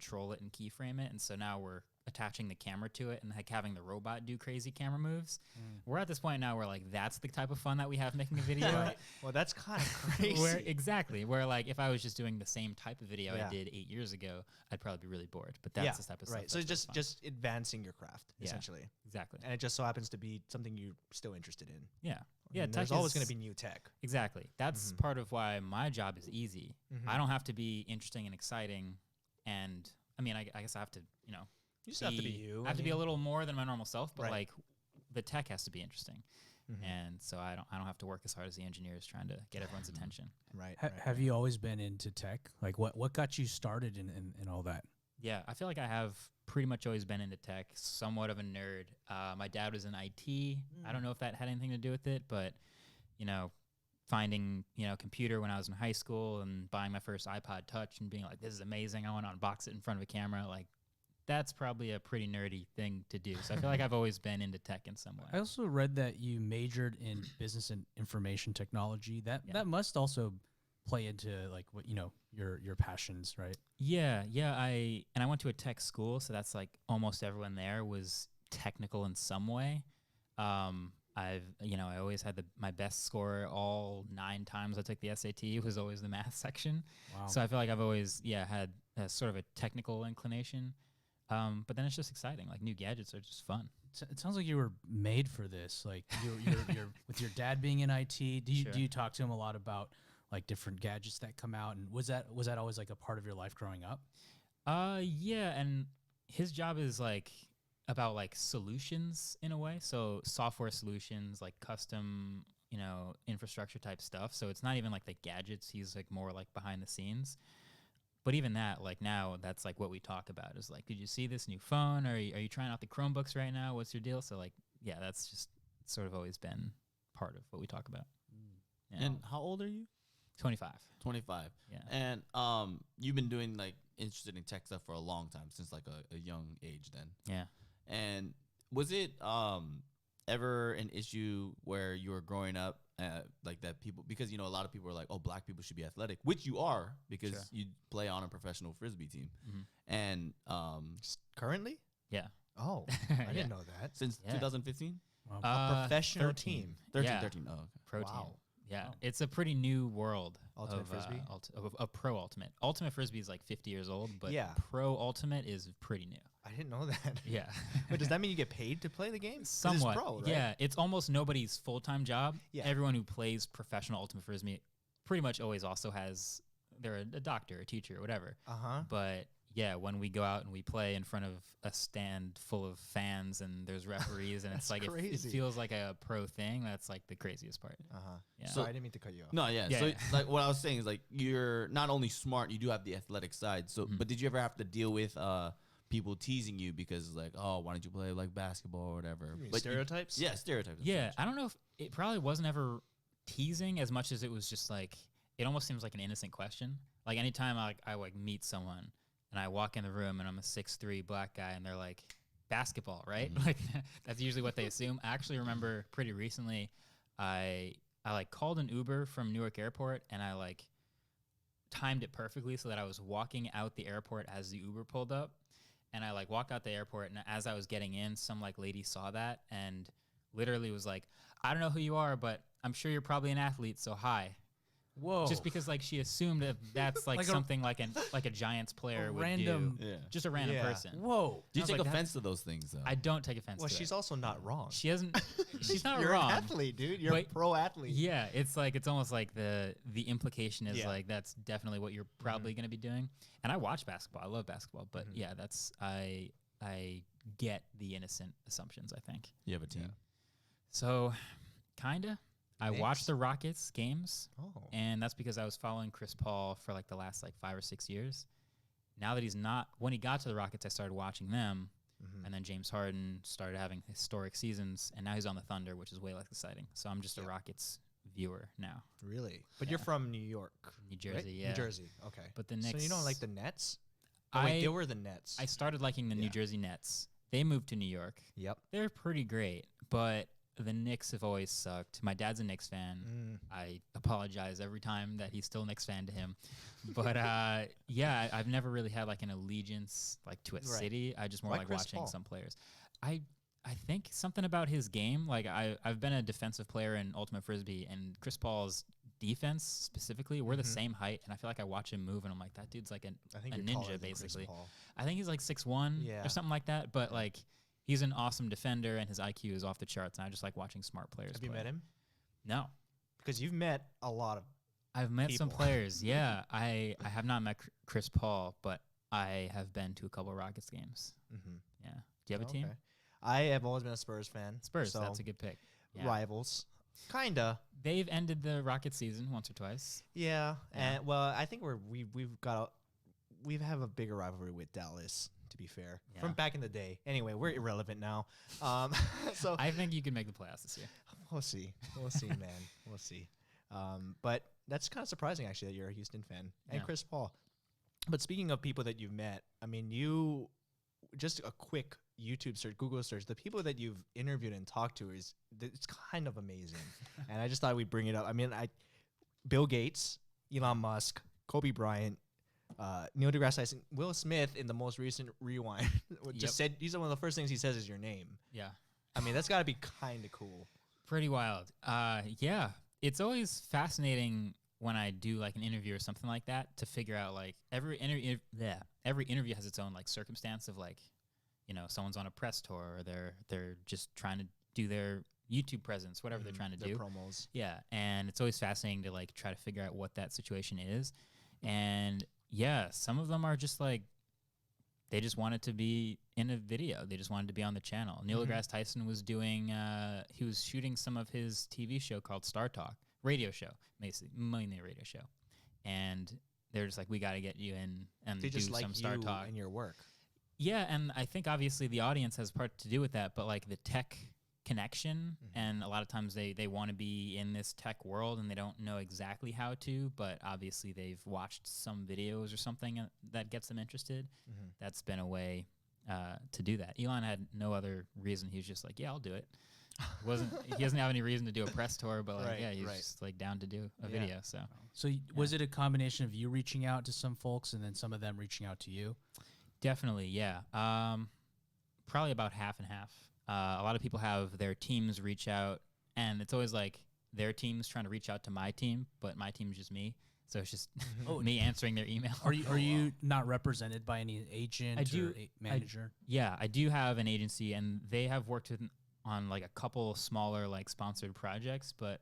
control it and keyframe it. And so now we're attaching the camera to it and like having the robot do crazy camera moves. We're at this point now where like that's the type of fun that we have making a video. Right. Well, that's kind of crazy. Exactly. Where like if I was just doing the same type of video I did 8 years ago, I'd probably be really bored. But that's the type of stuff. Right. So just advancing your craft essentially. Exactly. And it just so happens to be something you're still interested in. Yeah. Yeah. There's always going to be new tech. Exactly. That's part of why my job is easy. I don't have to be interesting and exciting. And I mean, I guess I have to, you know, You just have to be you. I have to be a little more than my normal self, but like the tech has to be interesting. And so I don't have to work as hard as the engineers trying to get everyone's attention. Right. Have you always been into tech? Like what got you started in all that? Yeah, I feel like I have pretty much always been into tech, somewhat of a nerd. My dad was in IT. I don't know if that had anything to do with it, but you know, finding, you know, computer when I was in high school and buying my first iPod Touch and being like, this is amazing. I want to unbox it in front of a camera. Like, that's probably a pretty nerdy thing to do. So I feel like I've always been into tech in some way. I also read that you majored in business and information technology. That must also play into like what, you know, your passions, right? Yeah. I went to a tech school, so that's like almost everyone there was technical in some way. I always had my best score all 9 times I took the SAT was always the math section. Wow. So I feel like I've always had a sort of a technical inclination. But then it's just exciting. Like new gadgets are just fun. It sounds like you were made for this. Like you're with your dad being in IT. Do you talk to him a lot about like different gadgets that come out? And was that always like a part of your life growing up? Yeah. And his job is like about like solutions in a way. So software solutions, like custom, you know, infrastructure type stuff. So it's not even like the gadgets. He's like more like behind the scenes. But even that, like now, that's like what we talk about is like, did you see this new phone? Are you trying out the Chromebooks right now? What's your deal? So like, yeah, that's just sort of always been part of what we talk about. Yeah. And how old are you? 25. 25. Yeah. And you've been doing like interested in tech stuff for a long time, since like a young age then. Yeah. And was it ever an issue where you were growing up like that people, because you know a lot of people are like, oh, black people should be athletic, which you are because you play on a professional frisbee team. And currently? Yeah. Oh, I didn't know that. Since 2015? A professional 13. team. 13. Oh, okay. Pro Wow. team. Yeah, it's a pretty new world. Ultimate Frisbee? Of pro ultimate. Ultimate Frisbee is like 50 years old, but pro ultimate is pretty new. I didn't know that. Yeah. But does that mean you get paid to play the game? 'Cause Somewhat. It's pro, right? Yeah, it's almost nobody's full-time job. Yeah. Everyone who plays professional Ultimate Frisbee pretty much always also they're a doctor, a teacher, whatever. But yeah, when we go out and we play in front of a stand full of fans and there's referees and it's like it feels like a pro thing. That's like the craziest part. Yeah. So I didn't mean to cut you off. No, yeah. So like what I was saying is like you're not only smart, you do have the athletic side. So but did you ever have to deal with people teasing you because like, oh, why don't you play like basketball or whatever? But stereotypes? Stereotypes. Yeah, I don't know if it probably wasn't ever teasing as much as it was just like it almost seems like an innocent question. Like anytime I like meet someone and I walk in the room and I'm a 6'3" black guy and they're like, basketball, right? Like that's usually what they assume. I actually remember pretty recently I like called an Uber from Newark Airport and I like timed it perfectly so that I was walking out the airport as the Uber pulled up. And I like walked out the airport and as I was getting in, some like lady saw that and literally was like, I don't know who you are, but I'm sure you're probably an athlete, so hi. Whoa! Just because like she assumed that that's like, something like a Giants player would random, do. Yeah. Just a random person. Whoa! Do you take offense to those things though? I don't take offense. Well, to she's it. also not wrong. She hasn't. She's not You're wrong. You're an athlete, dude. You're a pro athlete. Yeah, it's like it's almost like the implication is like that's definitely what you're probably going to be doing. And I watch basketball. I love basketball, but yeah, that's I get the innocent assumptions. I think you have a team. So, kinda. I watched the Rockets games, and that's because I was following Chris Paul for like the last like 5 or 6 years. Now that he's not, when he got to the Rockets, I started watching them, and then James Harden started having historic seasons, and now he's on the Thunder, which is way less exciting. So I'm just a Rockets viewer now. Really? But you're from New York, New Jersey, right? yeah. New Jersey, okay. But the Knicks. So you don't like the Nets? Oh, wait, they were the Nets. I started liking the New Jersey Nets. They moved to New York. Yep. They're pretty great, but the Knicks have always sucked. My dad's a Knicks fan. I apologize every time that he's still a Knicks fan to him. But yeah, I've never really had like an allegiance like to a city. I just more like watching Paul? some players. I think something about his game. Like I've been a defensive player in Ultimate Frisbee, and Chris Paul's defense specifically, we're the same height, and I feel like I watch him move, and I'm like, that dude's like I think a you're taller ninja than Chris basically. Paul. I think he's like 6'1" or something like that. But like, he's an awesome defender, and his IQ is off the charts. And I just like watching smart players. Have you play. met him? No, Because you've met a lot of. I've met some people. players. Yeah, I have not met Chris Paul, but I have been to a couple of Rockets games. Mm-hmm. Yeah. Do you have a team? I have always been a Spurs fan. Spurs. So That's a good pick. Yeah. rivals, kinda. They've ended the Rocket season once or twice. Yeah, Yeah. and well, I think we have a bigger rivalry with Dallas. To be fair, Yeah. from back in the day. Anyway, we're irrelevant now. So I think you can make the playoffs this year. we'll see. We'll see, man. We'll see. But that's kind of surprising, actually, that you're a Houston fan and Yeah. Chris Paul. But speaking of people that you've met, I mean, you just a quick YouTube search, Google search, the people that you've interviewed and talked to it's kind of amazing. And I just thought we'd bring it up. I mean, Bill Gates, Elon Musk, Kobe Bryant, Neil deGrasse Tyson, Will Smith in the most recent Rewind just said, these are one of the first things he says is your name. Yeah. I mean, that's got to be kind of cool. Pretty wild. Yeah. It's always fascinating when I do like an interview or something like that to figure out like every interview has its own like circumstance of like, you know, someone's on a press tour or they're just trying to do their YouTube presence, whatever they're trying to do. Promos. Yeah. And it's always fascinating to like try to figure out what that situation is. And yeah, some of them are just like, they just wanted to be in a video. They just wanted to be on the channel. Neil deGrasse Tyson was doing, he was shooting some of his TV show called Star Talk, radio show, mainly a radio show. And they're just like, we got to get you in and They do just like some Star you Talk. and your work. Yeah, and I think obviously the audience has part to do with that, but like the tech connection, and a lot of times they want to be in this tech world and they don't know exactly how to, but obviously they've watched some videos or something that gets them interested. That's been a way to do that. Elon had no other reason. He was just like, yeah, I'll do it. He doesn't have any reason to do a press tour, but like, he's just like down to do a video. So was it a combination of you reaching out to some folks and then some of them reaching out to you? Definitely, yeah. Probably about half and half. A lot of people have their teams reach out, and it's always like their team's trying to reach out to my team, but my team's just me. So it's just me answering their email. Are you not represented by any agent or manager? Yeah, I do have an agency, and they have worked on like a couple smaller like sponsored projects, but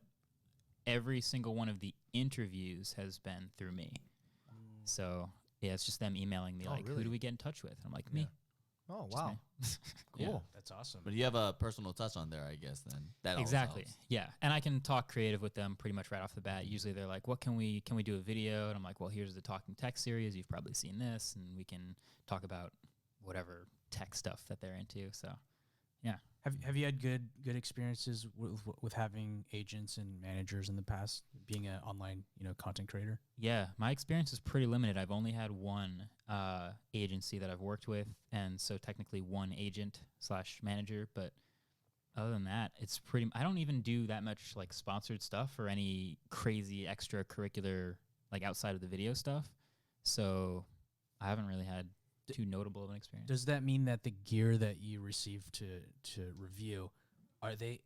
every single one of the interviews has been through me. So yeah, it's just them emailing me like, who do we get in touch with? And I'm like, me. Oh, Just wow. me. Cool. Yeah. That's awesome. But you have a personal touch on there, I guess. Then that Exactly. helps. Yeah, and I can talk creative with them pretty much right off the bat. Usually they're like, "What can we do a video?" And I'm like, "Well, here's the Talking Tech series. You've probably seen this, and we can talk about whatever tech stuff that they're into." So, yeah. Have you had good experiences with having agents and managers in the past, being an online content creator? Yeah, my experience is pretty limited. I've only had one agency that I've worked with, and so technically one agent/manager. But other than that, it's pretty. I don't even do that much like sponsored stuff or any crazy extracurricular like outside of the video stuff. So I haven't really had too notable of an experience. Does that mean that the gear that you receive to review, are they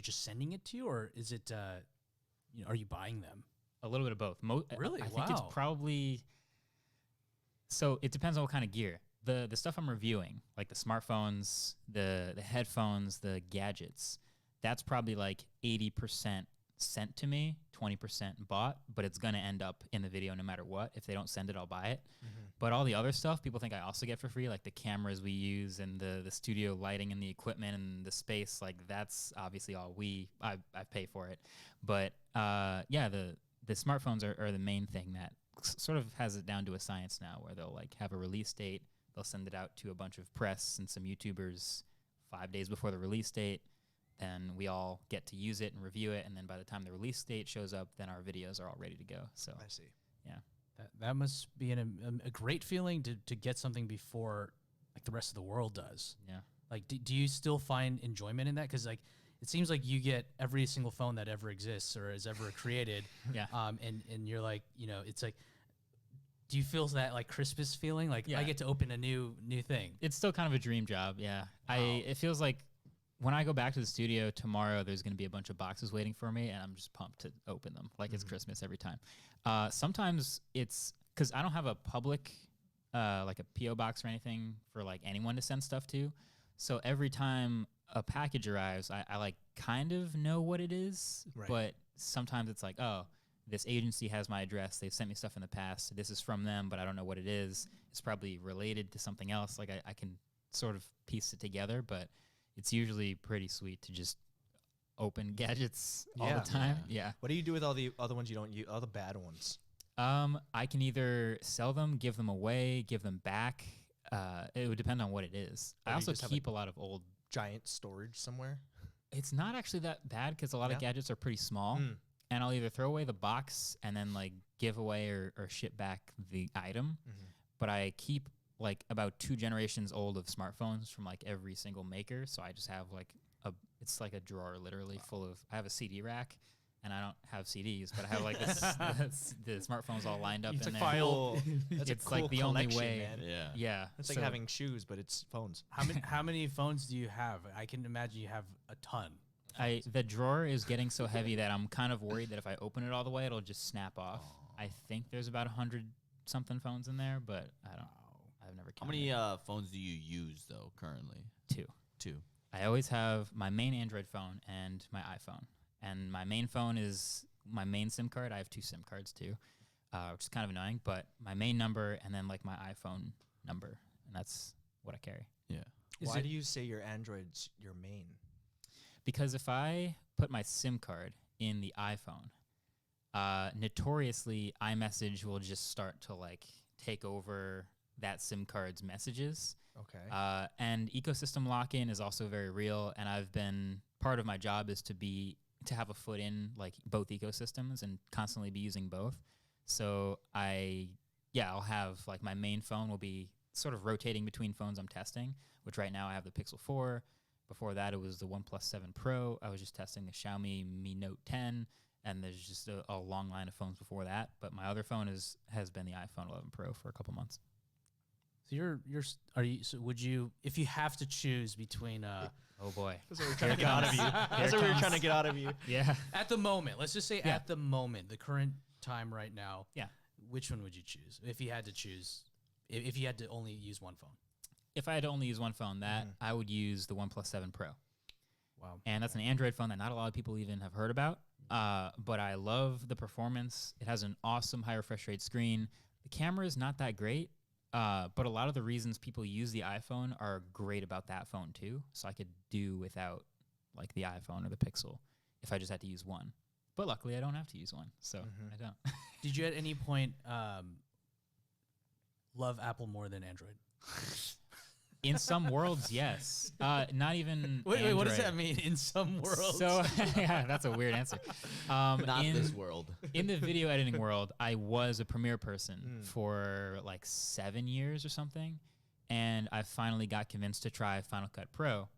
just sending it to you, or is it are you buying them? A little bit of both. Really? I think it's probably. So it depends on what kind of gear. The stuff I'm reviewing, like the smartphones, the headphones, the gadgets, that's probably like 80% sent to me, 20% bought, but it's going to end up in the video no matter what. If they don't send it, I'll buy it. But all the other stuff people think I also get for free, like the cameras we use and the studio lighting and the equipment and the space, like that's obviously all I pay for it. But yeah, the smartphones are the main thing that sort of has it down to a science now, where they'll like have a release date, they'll send it out to a bunch of press and some YouTubers 5 days before the release date. Then we all get to use it and review it, and then by the time the release date shows up, then our videos are all ready to go. So I see. Yeah. That must be a great feeling to get something before like the rest of the world does. Yeah. Like, do you still find enjoyment in that? Because like it seems like you get every single phone that ever exists or is ever created. Yeah. And you're like, you know, it's like, do you feel that like Christmas feeling? Like Yeah. I get to open a new thing. It's still kind of a dream job. Yeah. Wow. It feels like when I go back to the studio tomorrow, there's going to be a bunch of boxes waiting for me, and I'm just pumped to open them. Like it's Christmas every time. Sometimes it's because I don't have a public, like a PO box or anything for like anyone to send stuff to. So every time a package arrives, I like kind of know what it is, Right. but sometimes it's like, oh, this agency has my address. They've sent me stuff in the past. This is from them, but I don't know what it is. It's probably related to something else. Like I can sort of piece it together, but it's usually pretty sweet to just open gadgets all Yeah. the time. Yeah. What do you do with all the other ones you don't use, all the bad ones? I can either sell them, give them away, give them back. It would depend on what it is. Or I do you also just have keep a lot of old. Giant storage somewhere? It's not actually that bad because a lot of Yeah? gadgets are pretty small. Mm. And I'll either throw away the box and then like give away or ship back the item. But I keep like about 2 generations old of smartphones from like every single maker. So I just have like it's like a drawer literally full of, I have a CD rack and I don't have CDs, but I have like this, the smartphones all lined up It's in a there. file. That's It's a cool like the only collection, way. man. Yeah. Yeah. It's like so having shoes, but it's phones. How many phones do you have? I can imagine you have a ton. the drawer is getting so heavy that I'm kind of worried that if I open it all the way, it'll just snap off. I think there's about 100 something phones in there, but I don't. I've never How counted. many phones do you use though currently? 2. 2. I always have my main Android phone and my iPhone. And my main phone is my main SIM card. I have 2 SIM cards too, which is kind of annoying. But my main number and then like my iPhone number, and that's what I carry. Yeah. Why do you say your Android's your main? Because if I put my SIM card in the iPhone, notoriously iMessage will just start to like take over that SIM card's messages. Okay. And ecosystem lock-in is also very real. And I've been, part of my job is to have a foot in like both ecosystems and constantly be using both. So I'll have like my main phone will be sort of rotating between phones I'm testing, which right now I have the Pixel 4. Before that, it was the OnePlus 7 Pro. I was just testing the Xiaomi Mi Note 10, and there's just a long line of phones before that. But my other phone has been the iPhone 11 Pro for a couple months. So would you, if you have to choose between Oh boy. That's what we're trying to get out of you. That's what we were trying to get out of you. Yeah. at the moment, let's just say Yeah. at the moment, the current time right now, Yeah. which one would you choose if you had to choose? If you had to only use one phone? If I had to only use one phone, I would use the OnePlus 7 Pro. Wow. And that's an Android phone that not a lot of people even have heard about. But I love the performance. It has an awesome high refresh rate screen. The camera is not that great, but a lot of the reasons people use the iPhone are great about that phone too. So I could do without like the iPhone or the Pixel if I just had to use one. But luckily, I don't have to use one, so I don't. Did you at any point love Apple more than Android? In some worlds, yes. Not even. Wait, what does that Android. mean? In some worlds? So yeah, that's a weird answer. Not in, this world. in the video editing world, I was a Premiere person for like 7 years or something, and I finally got convinced to try Final Cut Pro,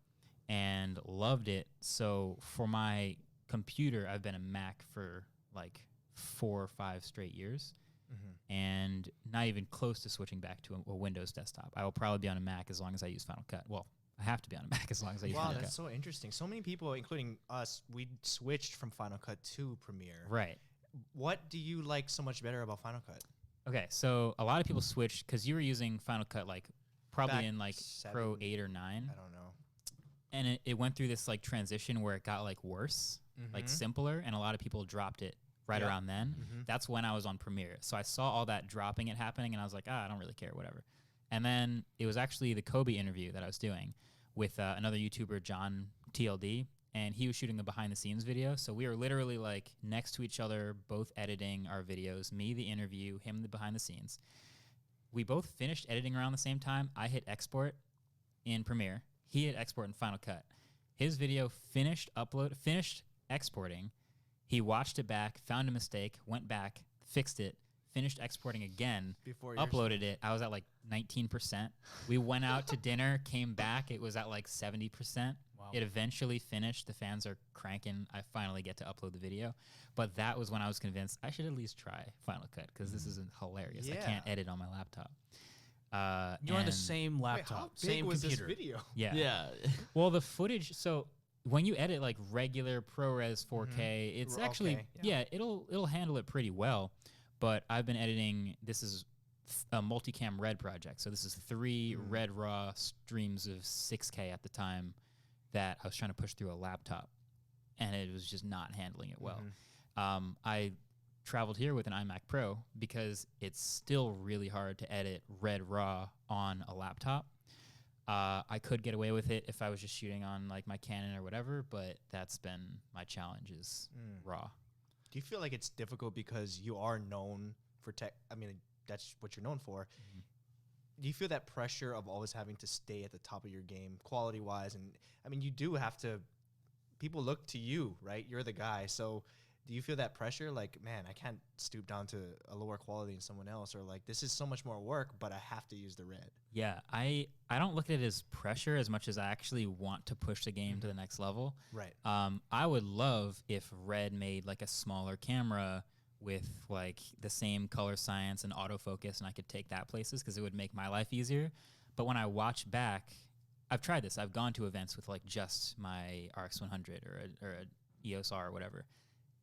and loved it. So for my computer, I've been a Mac for like 4 or 5 straight years. And not even close to switching back to a Windows desktop. I will probably be on a Mac as long as I use Final Cut. Well, I have to be on a Mac as long as I use Wow, Final that's Cut. so interesting. So many people, including us, we switched from Final Cut to Premiere. Right. What do you like so much better about Final Cut? Okay, so a lot of people switched because you were using Final Cut like probably Back in like Pro 8 or 9. I don't know. And it went through this like transition where it got like worse, like simpler, and a lot of people dropped it right Yep. around then. That's when I was on Premiere. So I saw all that dropping it happening, and I was like, I don't really care, whatever. And then it was actually the Kobe interview that I was doing with another YouTuber, John TLD, and he was shooting a behind-the-scenes video. So we were literally like next to each other, both editing our videos, me the interview, him the behind-the-scenes. We both finished editing around the same time. I hit export in Premiere. He hit export in Final Cut. His video finished exporting. He watched it back, found a mistake, went back, fixed it, finished exporting again, Before uploaded it. I was at like 19%. We went out to dinner, came back. It was at like 70%. Wow. It eventually finished. The fans are cranking. I finally get to upload the video. But that was when I was convinced I should at least try Final Cut because this isn't hilarious. I can't edit on my laptop. You're on the same Wait, laptop, how big same was computer. this video? Yeah. Yeah. Well, the footage. So when you edit like regular ProRes 4K, it's actually it'll handle it pretty well. But I've been editing. This is a multicam RED project. So this is 3 RED RAW streams of 6K at the time that I was trying to push through a laptop, and it was just not handling it well. I traveled here with an iMac Pro because it's still really hard to edit RED RAW on a laptop. I could get away with it if I was just shooting on like my Canon or whatever, but that's been my challenge is RAW. Do you feel like it's difficult because you are known for tech? I mean, that's what you're known for. Do you feel that pressure of always having to stay at the top of your game, quality-wise? And I mean, you do have to. People look to you, right? You're the guy. So, do you feel that pressure? Like, man, I can't stoop down to a lower quality than someone else, or like this is so much more work, but I have to use the RED. Yeah, I don't look at it as pressure as much as I actually want to push the game to the next level. Right. I would love if RED made like a smaller camera with like the same color science and autofocus, and I could take that places because it would make my life easier. But when I watch back, I've tried this. I've gone to events with like just my RX 100 or a EOS R or whatever,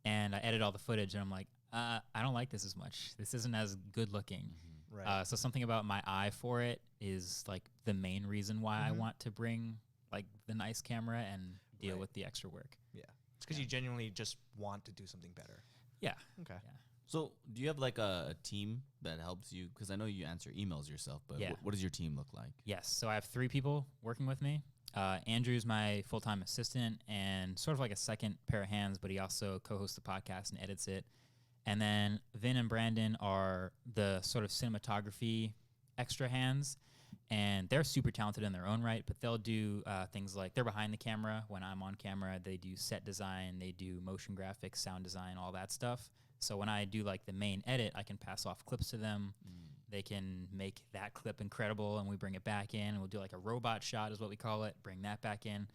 and I edit all the footage, and I'm like, I don't like this as much. This isn't as good looking. Right. So something about my eye for it is like the main reason why I want to bring like the nice camera and deal with the extra work. Yeah. It's because you genuinely just want to do something better. Yeah. Okay. Yeah. So, do you have like a team that helps you? Because I know you answer emails yourself, but what does your team look like? Yes. So I have 3 people working with me. Andrew's my full-time assistant and sort of like a second pair of hands, but he also co-hosts the podcast and edits it. And then Vin and Brandon are the sort of cinematography extra hands, and they're super talented in their own right, but they'll do things like they're behind the camera when I'm on camera. They do set design, they do motion graphics, sound design, all that stuff. So when I do like the main edit, I can pass off clips to them. They can make that clip incredible, and we bring it back in, and we'll do like a robot shot is what we call it, bring that back in,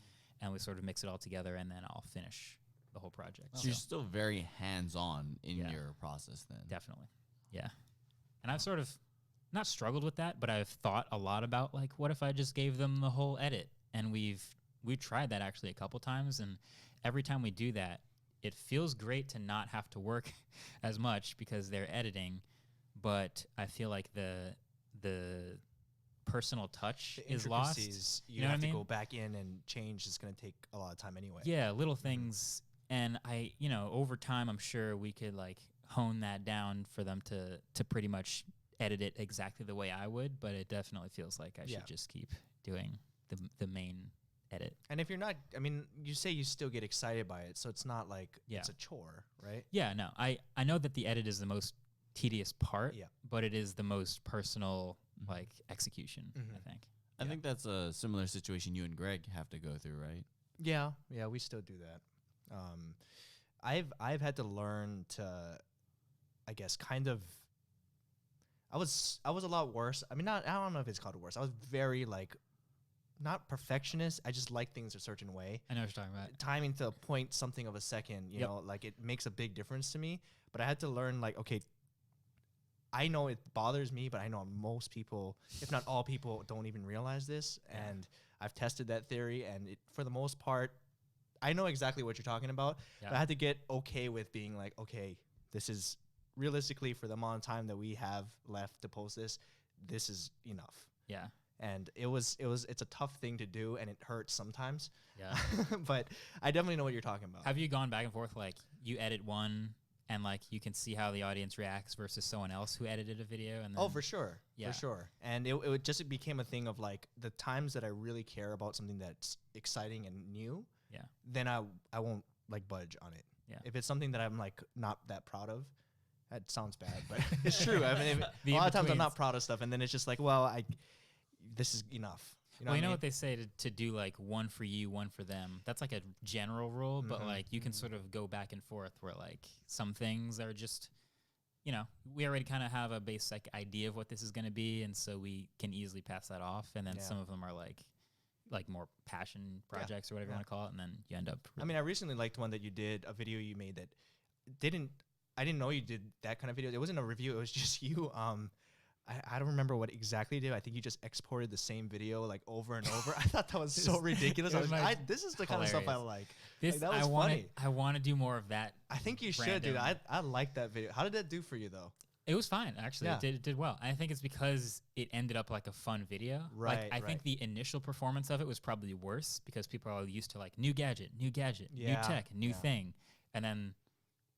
and we sort of mix it all together, and then I'll finish the whole project. So you're still very hands-on in your process then. Definitely. Yeah. And I've sort of not struggled with that, but I've thought a lot about like, what if I just gave them the whole edit? And we've tried that actually a couple times, and every time we do that, it feels great to not have to work as much because they're editing, but I feel like the personal touch is lost. You know have what I to mean? go back in and change. It's going to take a lot of time anyway. Yeah, little things. And over time, I'm sure we could like hone that down for them to pretty much edit it exactly the way I would, but it definitely feels like I should just keep doing the main edit. And if you're not, I mean, you say you still get excited by it, so it's not like it's a chore, right? Yeah, no, I know that the edit is the most tedious part, Yeah. but it is the most personal like execution, I think. I think that's a similar situation you and Greg have to go through, right? Yeah, we still do that. I've had to learn to, I guess, kind of. I was a lot worse. I mean, I don't know if it's called worse. I was very like, not perfectionist. I just like things a certain way. I know what you're talking about. Timing to a point something of a second, you know, like it makes a big difference to me. But I had to learn like, okay, I know it bothers me, but I know most people, if not all people, don't even realize this. And I've tested that theory, and it, for the most part, I know exactly what you're talking about. Yeah. But I had to get okay with being like, okay, this is realistically for the amount of time that we have left to post this, this is enough. Yeah. And it's a tough thing to do, and it hurts sometimes. Yeah. But I definitely know what you're talking about. Have you gone back and forth, like you edit one and like you can see how the audience reacts versus someone else who edited a video? And then For sure. Yeah. For sure. And it just became a thing of like the times that I really care about something that's exciting and new, then I won't like budge on it. Yeah. If it's something that I'm like not that proud of, that sounds bad, but it's true. I mean, The a lot of times I'm in-betweens. not proud of stuff, and then it's just like, well, this is enough. You know Well, you know I mean? what they say to do like one for you, one for them. That's like a general rule, but like you can sort of go back and forth where like some things are just, we already kind of have a basic idea of what this is going to be, and so we can easily pass that off. And then some of them are like like more passion projects or whatever you want to call it, and then you end up. I mean, I recently liked one that you did, a video you made that I didn't know you did that kind of video. It wasn't a review. It was just you. I don't remember what exactly you did. I think you just exported the same video like over and over. I thought that was so ridiculous. This is the kind of stuff I like. This, that was funny. I want to do more of that. I think you should, dude. I like that video. How did that do for you, though? It was fine, actually. Yeah. It did well. I think it's because it ended up like a fun video. Right, I think the initial performance of it was probably worse because people are all used to like new gadget, new tech, new thing. And then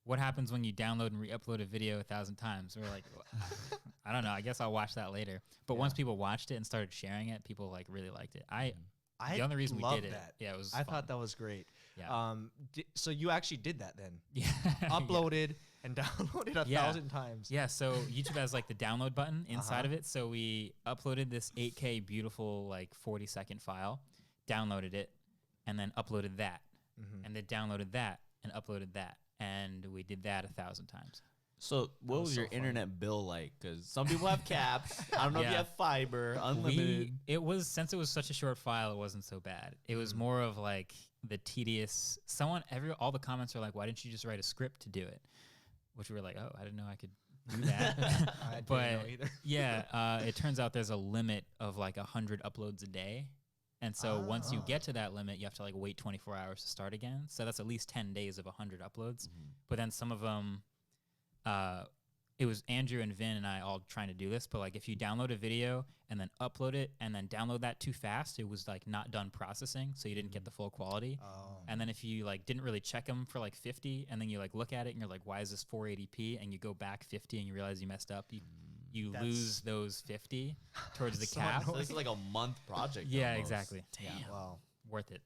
what happens when you download and re-upload a video 1,000 times? We're like, I don't know. I guess I'll watch that later. But once people watched it and started sharing it, people like really liked it. The only reason we did that. it was I fun. thought that was great. Yeah. So you actually did that then? Yeah. Uploaded and downloaded 1,000 times. Yeah. So YouTube has like the download button inside of it. So we uploaded this 8K beautiful like 40-second file, downloaded it, and then uploaded that, and then downloaded that and uploaded that, and we did that 1,000 times. So what was your internet bill like? Because some people have caps. I don't know if you have fiber, unlimited. Since it was such a short file, it wasn't so bad. It was more of like the tedious. All the comments are like, "Why didn't you just write a script to do it?" Which we were like, "Oh, I didn't know I could do that." I didn't know either. Yeah, it turns out there's a limit of like 100 uploads a day. And so once you get to that limit, you have to like wait 24 hours to start again. So that's at least 10 days of 100 uploads. But then some of them, it was Andrew and Vin and I all trying to do this. But like if you download a video and then upload it and then download that too fast, it was like not done processing. So you didn't get the full quality. And then if you like didn't really check them for like 50 and then you like look at it and you're like, why is this 480p? And you go back 50 and you realize you messed up. You lose those 50 towards the cap. So this is like a month project. Yeah, almost. exactly. Damn. Yeah, wow. Worth it.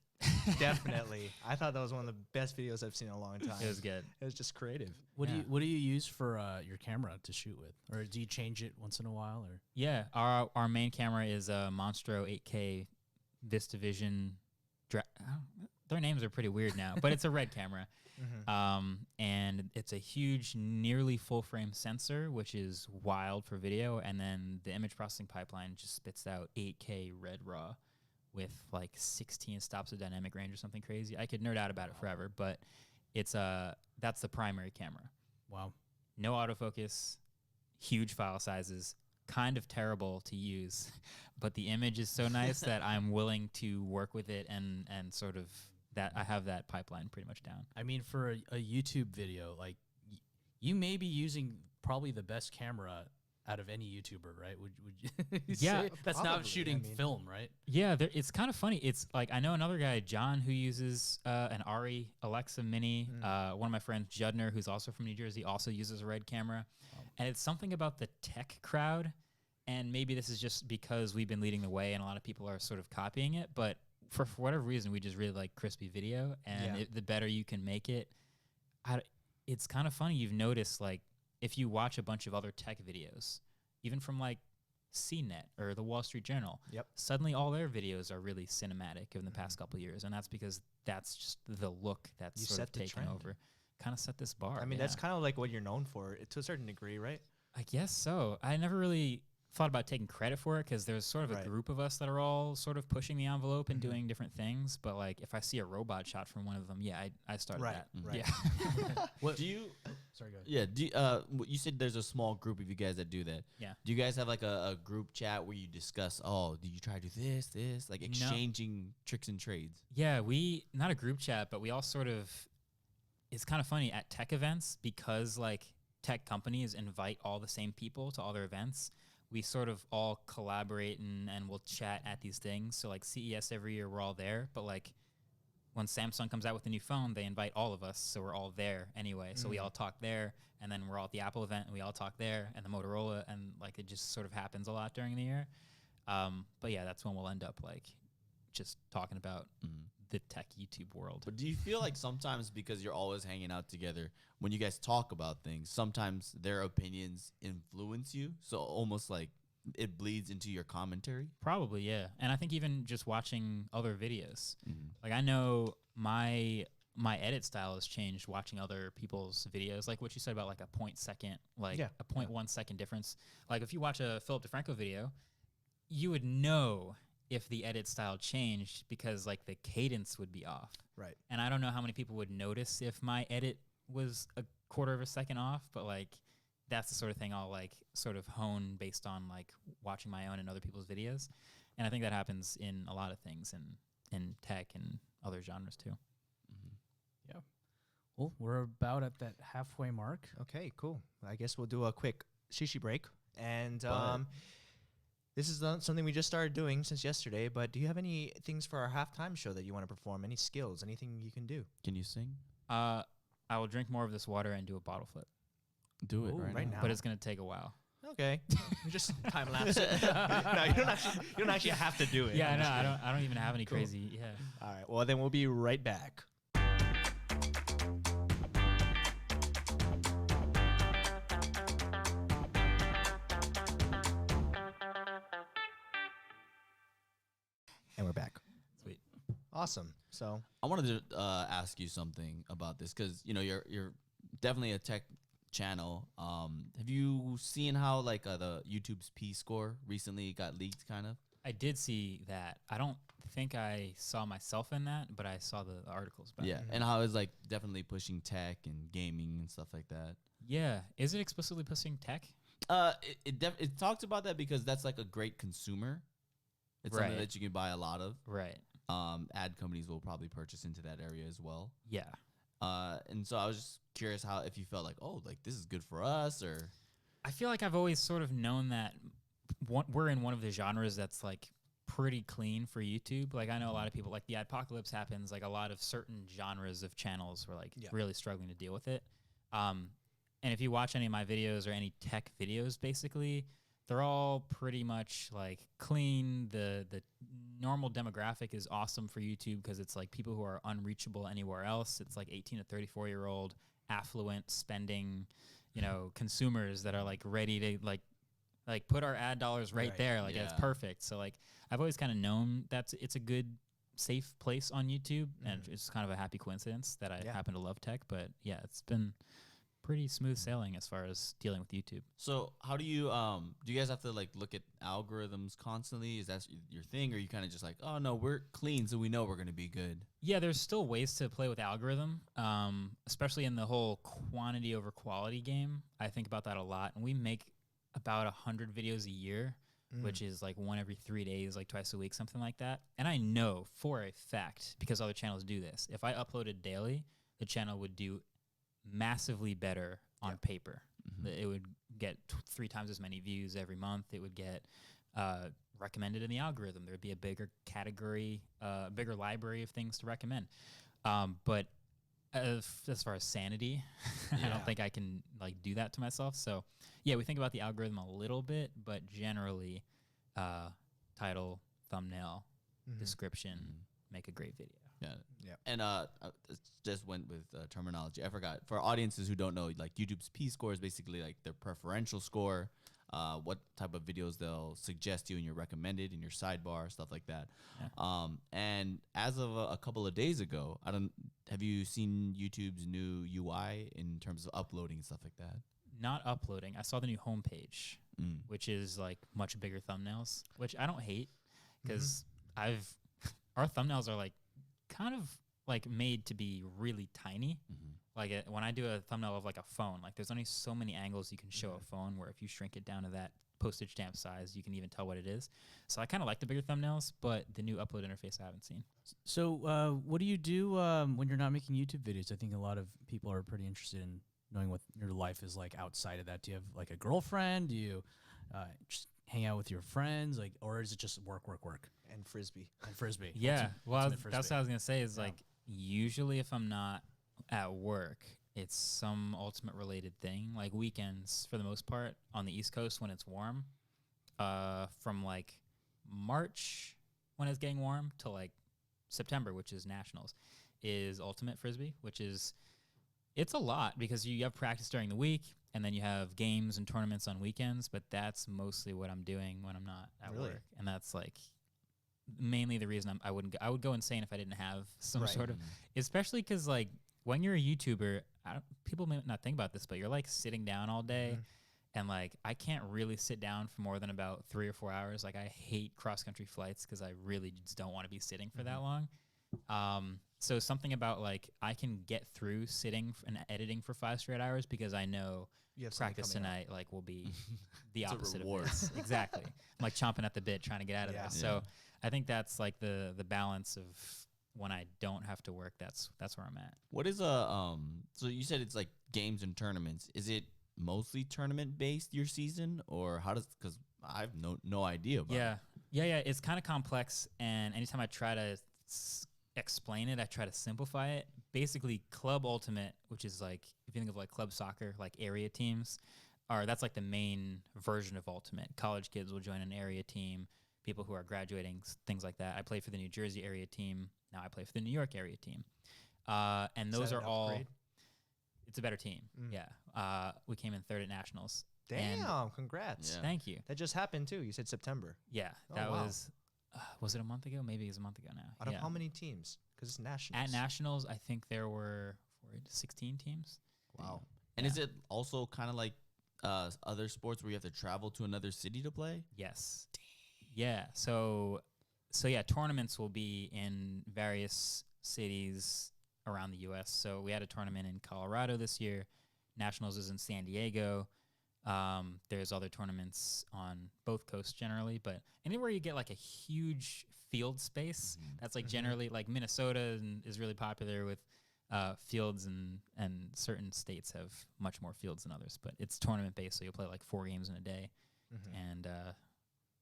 Definitely. I thought that was one of the best videos I've seen in a long time. It was good. It was just creative. What do you use for your camera to shoot with, or do you change it once in a while? Or Yeah, our main camera is a Monstro 8K VistaVision. Their names are pretty weird now, but it's a red camera. And it's a huge, nearly full frame sensor, which is wild for video. And then the image processing pipeline just spits out 8K red raw with like 16 stops of dynamic range or something crazy. I could nerd out about it forever, but it's that's the primary camera. Wow. No autofocus, huge file sizes, kind of terrible to use, but the image is so nice that I'm willing to work with it and sort of that I have that pipeline pretty much down. I mean, for a YouTube video, like you may be using probably the best camera out of any YouTuber, right? Would you Yeah, say? That's probably, not shooting film, right? Yeah, it's kind of funny. It's like I know another guy, John, who uses an Ari Alexa Mini. One of my friends, Judner, who's also from New Jersey, also uses a red camera. And it's something about the tech crowd, and maybe this is just because we've been leading the way and a lot of people are sort of copying it, but for whatever reason, we just really like crispy video, and the better you can make it, it's kind of funny. You've noticed, like, if you watch a bunch of other tech videos, even from like CNET or the Wall Street Journal, suddenly all their videos are really cinematic in the past couple of years, and that's because that's just the look that's sort of taken over. Kind of set this bar. I mean, that's kind of like what you're known for to a certain degree, right? I guess so. I never really thought about taking credit for it because there's sort of a group of us that are all sort of pushing the envelope and doing different things. But like, if I see a robot shot from one of them, I started that. Right. Yeah. What do you? Sorry, go ahead. Yeah. You said there's a small group of you guys that do that. Yeah. Do you guys have like a group chat where you discuss? Oh, did you try to do this, like exchanging tricks and trades? Yeah, not a group chat, but we all sort of. It's kind of funny at tech events because like tech companies invite all the same people to all their events. We sort of all collaborate and we'll chat at these things. So like CES every year, we're all there. But like when Samsung comes out with a new phone, they invite all of us. So we're all there anyway. So we all talk there. And then we're all at the Apple event and we all talk there. And the Motorola. And like it just sort of happens a lot during the year. But yeah, that's when we'll end up like just talking about the tech YouTube world. But do you feel like sometimes because you're always hanging out together, when you guys talk about things, sometimes their opinions influence you? So almost like it bleeds into your commentary? Probably, yeah. And I think even just watching other videos, like I know my edit style has changed watching other people's videos, like what you said about like a 0.1 second difference. Like if you watch a Philip DeFranco video, you would know if the edit style changed because like the cadence would be off. Right. And I don't know how many people would notice if my edit was a quarter of a second off, but like that's the sort of thing I'll like sort of hone based on like watching my own and other people's videos. And I think that happens in a lot of things in tech and other genres too. Yeah. Well, we're about at that halfway mark. Okay, cool. I guess we'll do a quick shishi break. And But- this is not something we just started doing since yesterday, but do you have any things for our halftime show that you want to perform? Any skills? Anything you can do? Can you sing? I will drink more of this water and do a bottle flip, Do it Ooh, right, right now. now. but it's going to take a while. Okay. Just time lapse it. No, you don't actually have to do it. Yeah, I'm no, just kidding. I don't even have any Cool. crazy. Yeah. All right. Well, then we'll be right back. And we're back. Sweet. Awesome. So, I wanted to ask you something about this because you're definitely a tech channel. Have you seen how like the YouTube's P score recently got leaked? Kind of. I did see that. I don't think I saw myself in that, but I saw the articles about Yeah, it. and how it's like definitely pushing tech and gaming and stuff like that. Yeah. Is it explicitly pushing tech? It talks about that because that's like a great consumer. It's something Right. that you can buy a lot of. Right. Ad companies will probably purchase into that area as well. Yeah. And so I was just curious how if you felt like, oh, like this is good for us, or I feel like I've always sort of known that we're in one of the genres that's like pretty clean for YouTube. Like I know a lot of people, like the apocalypse happens, like a lot of certain genres of channels were like Yeah. really struggling to deal with it. And if you watch any of my videos or any tech videos, basically, they're all pretty much like clean. The normal demographic is awesome for YouTube because it's like people who are unreachable anywhere else. It's like 18 to 34-year-old affluent spending, consumers that are like ready to like put our ad dollars right Right. there. Like Yeah. it's perfect. So like I've always kind of known it's a good safe place on YouTube, and it's kind of a happy coincidence that I Yeah. happen to love tech. But yeah, it's been pretty smooth sailing as far as dealing with YouTube. so how do you guys have to like look at algorithms constantly? Is that your thing, or you kind of just like, oh no, we're clean, so we know we're gonna be good? Yeah, there's still ways to play with algorithm, especially in the whole quantity over quality game. I think about that a lot, and we make about 100 videos a year, which is like one every 3 days, like twice a week, something like that. And I know for a fact, because other channels do this, if I uploaded daily, the channel would do massively better on paper. It would get 3 times as many views every month. It would get recommended in the algorithm. There would be a bigger category, bigger library of things to recommend. But as far as sanity, I Yeah. don't think I can like do that to myself. So yeah, we think about the algorithm a little bit, but generally, title, thumbnail, description, make a great video. Yeah. Yep. And just went with terminology. I forgot. For audiences who don't know, like YouTube's P score is basically like their preferential score. What type of videos they'll suggest you in your recommended, in your sidebar, stuff like that. Yeah. And as of a couple of days ago, have you seen YouTube's new UI in terms of uploading and stuff like that? Not uploading. I saw the new homepage, which is like much bigger thumbnails, which I don't hate because our thumbnails are like kind of like made to be really tiny. Like when I do a thumbnail of like a phone, like there's only so many angles you can show a phone where if you shrink it down to that postage stamp size, you can even tell what it is. So I kind of like the bigger thumbnails, but the new upload interface I haven't seen. So what do you do when you're not making YouTube videos? I think a lot of people are pretty interested in knowing what your life is like outside of that. Do you have like a girlfriend? Do you just hang out with your friends? Like, or is it just work? And frisbee. And frisbee. Yeah, well, ultimate that's frisbee. what I was gonna say. Is like usually if I'm not at work, it's some ultimate related thing. Like weekends, for the most part, on the East Coast when it's warm, from like March when it's getting warm to like September, which is nationals, is ultimate frisbee, which is it's a lot because you have practice during the week and then you have games and tournaments on weekends. But that's mostly what I'm doing when I'm not at Really? work, and that's like mainly the reason I would go insane if I didn't have some Right. sort of, especially because like when you're a YouTuber, people may not think about this, but you're like sitting down all day And like, I can't really sit down for more than about 3 or 4 hours. Like, I hate cross country flights because I really just don't want to be sitting for that long. So something about like, I can get through sitting and editing for 5 straight hours because I know You have something practice coming up. tonight like will be the It's a opposite of reward. this. Exactly. I'm like chomping at the bit trying to get out of Yeah. this. So I think that's like the balance of when I don't have to work. That's where I'm at. What is a so you said it's like games and tournaments. Is it mostly tournament based your season, or how does, because I have no idea about it. Yeah. It's kind of complex, and anytime I try to explain it, I try to simplify it. Basically, Club Ultimate, which is like, if you think of like club soccer, like area teams, that's like the main version of Ultimate. College kids will join an area team, people who are graduating, things like that. I play for the New Jersey area team. Now I play for the New York area team. And Is those that are an all, upgrade? it's a better team. Mm. Yeah. We came in 3rd at Nationals. Damn, And congrats. Yeah. thank you. That just happened too. You said September. Yeah. Oh, That wow. was it a month ago? Maybe it was a month ago now. Out of Yeah. how many teams? Because it's national. At Nationals, I think there were 16 teams. Wow. And Yeah. is it also kind of like other sports where you have to travel to another city to play? Yes. Yeah. So yeah, tournaments will be in various cities around the U.S. So we had a tournament in Colorado this year. Nationals is in San Diego. There's other tournaments on both coasts generally, but anywhere you get like a huge field space, that's like generally like Minnesota is really popular with fields, and certain states have much more fields than others, but it's tournament based. So you'll play like 4 games in a day, and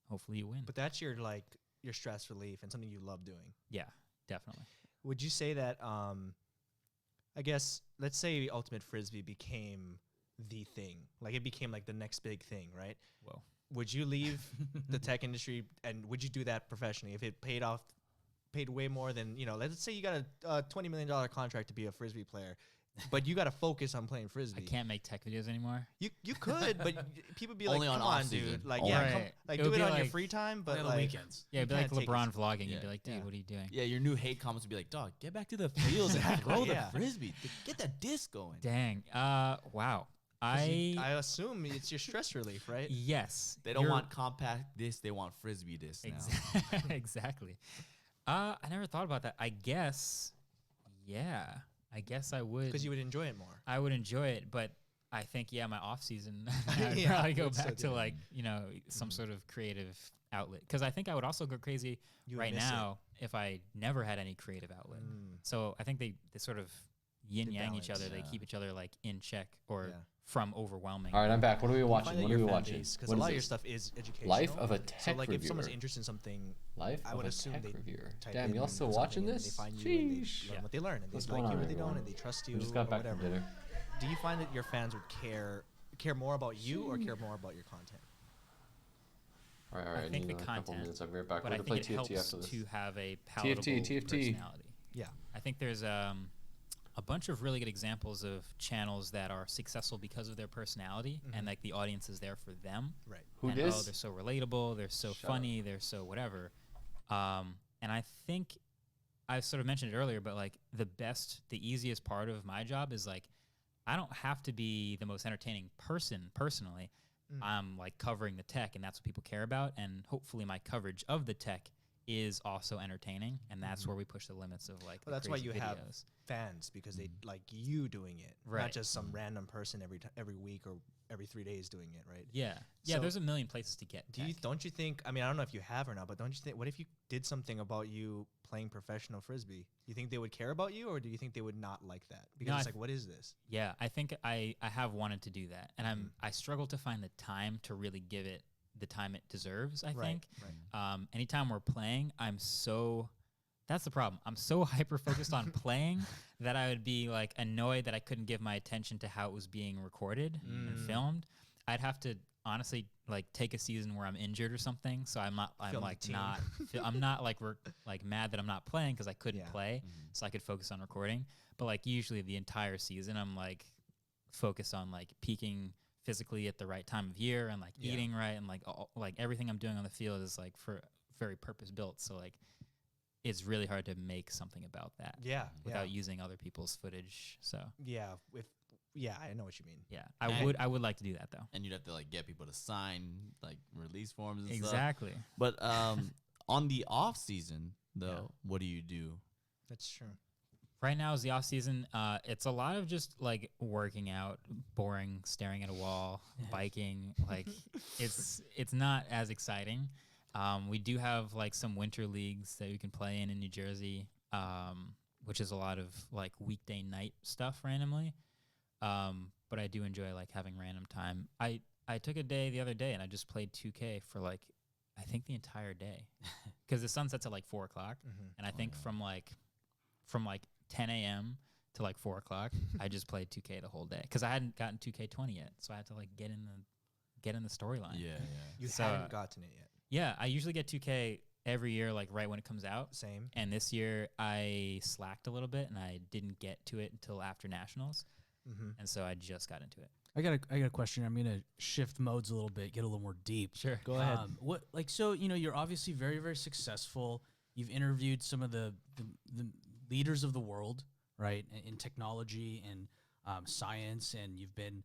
hopefully you win. But that's your your stress relief and something you love doing. Yeah, definitely. Would you say that I guess let's say Ultimate Frisbee became the thing. Like it became like the next big thing, right? Whoa. Would you leave the tech industry, and would you do that professionally if it paid way more than, let's say you got a $20 million contract to be a Frisbee player, but you got to focus on playing Frisbee. I can't make tech videos anymore. You could, but people be Only like, on come on, off-season. dude. Like, Only. yeah, Right. like It do would it be on your like- free time, but Only on the like, weekends. Yeah, it'd be You like can't take LeBron it- vlogging. Yeah. You'd be like, dude, Yeah. what are you doing? Yeah, your new hate comments would be like, dog, get back to the fields and throw Yeah. the frisbee. Get that disc going. Dang. Wow. 'cause I assume it's your stress relief, right? Yes. They don't you're- want compact disc, they want frisbee disc now. Exactly. I never thought about that. I guess, yeah. I guess I would. Because you would enjoy it more. I would enjoy it, but I think, my off season, I'd Yeah, probably go it's so back to different. like, some sort of creative outlet. Because I think I would also go crazy You would right miss it. now if I never had any creative outlet. So I think they sort of yin They yang each balance, other. They yeah. keep each other like in check or Yeah. from overwhelming. All right, I'm back. What are we watching? Find out What are your we fan watching? base, 'cause What a is lot of your this? stuff is educational. Life of a So tech like if someone's reviewer. interested in something, Life I of would a assume tech they reviewer. type Damn, in y'all still watching something and this? They find you and they Sheesh. learn what they learn, and What's they going like you on, or they don't, everyone? and they trust you. We just got or back whatever. from dinner. Do you find that your fans would care more about you or care more about your content? All right, all right. I think need the a couple content, minutes. I'll be right back. but We're I gonna play think it TFT helps after this. to have a palatable TFT. personality. Yeah. I think there's a bunch of really good examples of channels that are successful because of their personality, and like the audience is there for them. Right. Who and dis? they're so relatable, they're so Shut funny, they're so whatever. And I think I sort of mentioned it earlier, but like the easiest part of my job is like I don't have to be the most entertaining person personally. I'm like covering the tech, and that's what people care about. And hopefully my coverage of the tech is also entertaining, and that's where we push the limits of like Well, the that's why crazy you videos. have fans, because they like you doing it, not Right. just some random person every week or every 3 days doing it, right? Yeah. So- There's a million places to get tech. Don't you think? I mean, I don't know if you have or not, but don't you think? What if you did something about you playing professional frisbee? Do you think they would care about you, or do you think they would not like that? Because No, it's I like, what is this? Yeah, I think I have wanted to do that, and I struggle to find the time to really give it the time it deserves. I think. Right. Anytime we're playing, that's the problem. I'm so hyper focused on playing that I would be like annoyed that I couldn't give my attention to how it was being recorded and filmed. I'd have to honestly like take a season where I'm injured or something, so I'm Film like the team. not I'm not like like mad that I'm not playing because I couldn't Yeah. play, so I could focus on recording. But like usually the entire season, I'm like focused on like peaking physically at the right time of year and like Yeah. eating right, and like like everything I'm doing on the field is like for very purpose built. So like it's really hard to make something about that Yeah. without using other people's footage. So Yeah. If Yeah, I know what you mean. Yeah, And- I would like to do that though. And you'd have to like get people to sign like release forms and stuff. Exactly. But on the off season though, what do you do? That's true. Right now is the off season. It's a lot of just like working out, boring, staring at a wall, biking. Like it's not as exciting. We do have like some winter leagues that you can play in New Jersey, which is a lot of like weekday night stuff randomly. But I do enjoy like having random time. I took a day the other day and I just played 2K for like I think the entire day because the sun sets at like 4 o'clock, and I think from like 10 a.m. to like 4 o'clock, I just played 2K the whole day because I hadn't gotten 2K20 yet, so I had to like get in the storyline. Yeah. You So, haven't gotten it yet. Yeah, I usually get 2K every year, like right when it comes out. Same. And this year I slacked a little bit and I didn't get to it until after nationals, and so I just got into it. I got a question. I'm gonna shift modes a little bit, get a little more deep. Sure. Go ahead. So you're obviously very, very successful. You've interviewed some of the leaders of the world, right, in technology and science, and you've been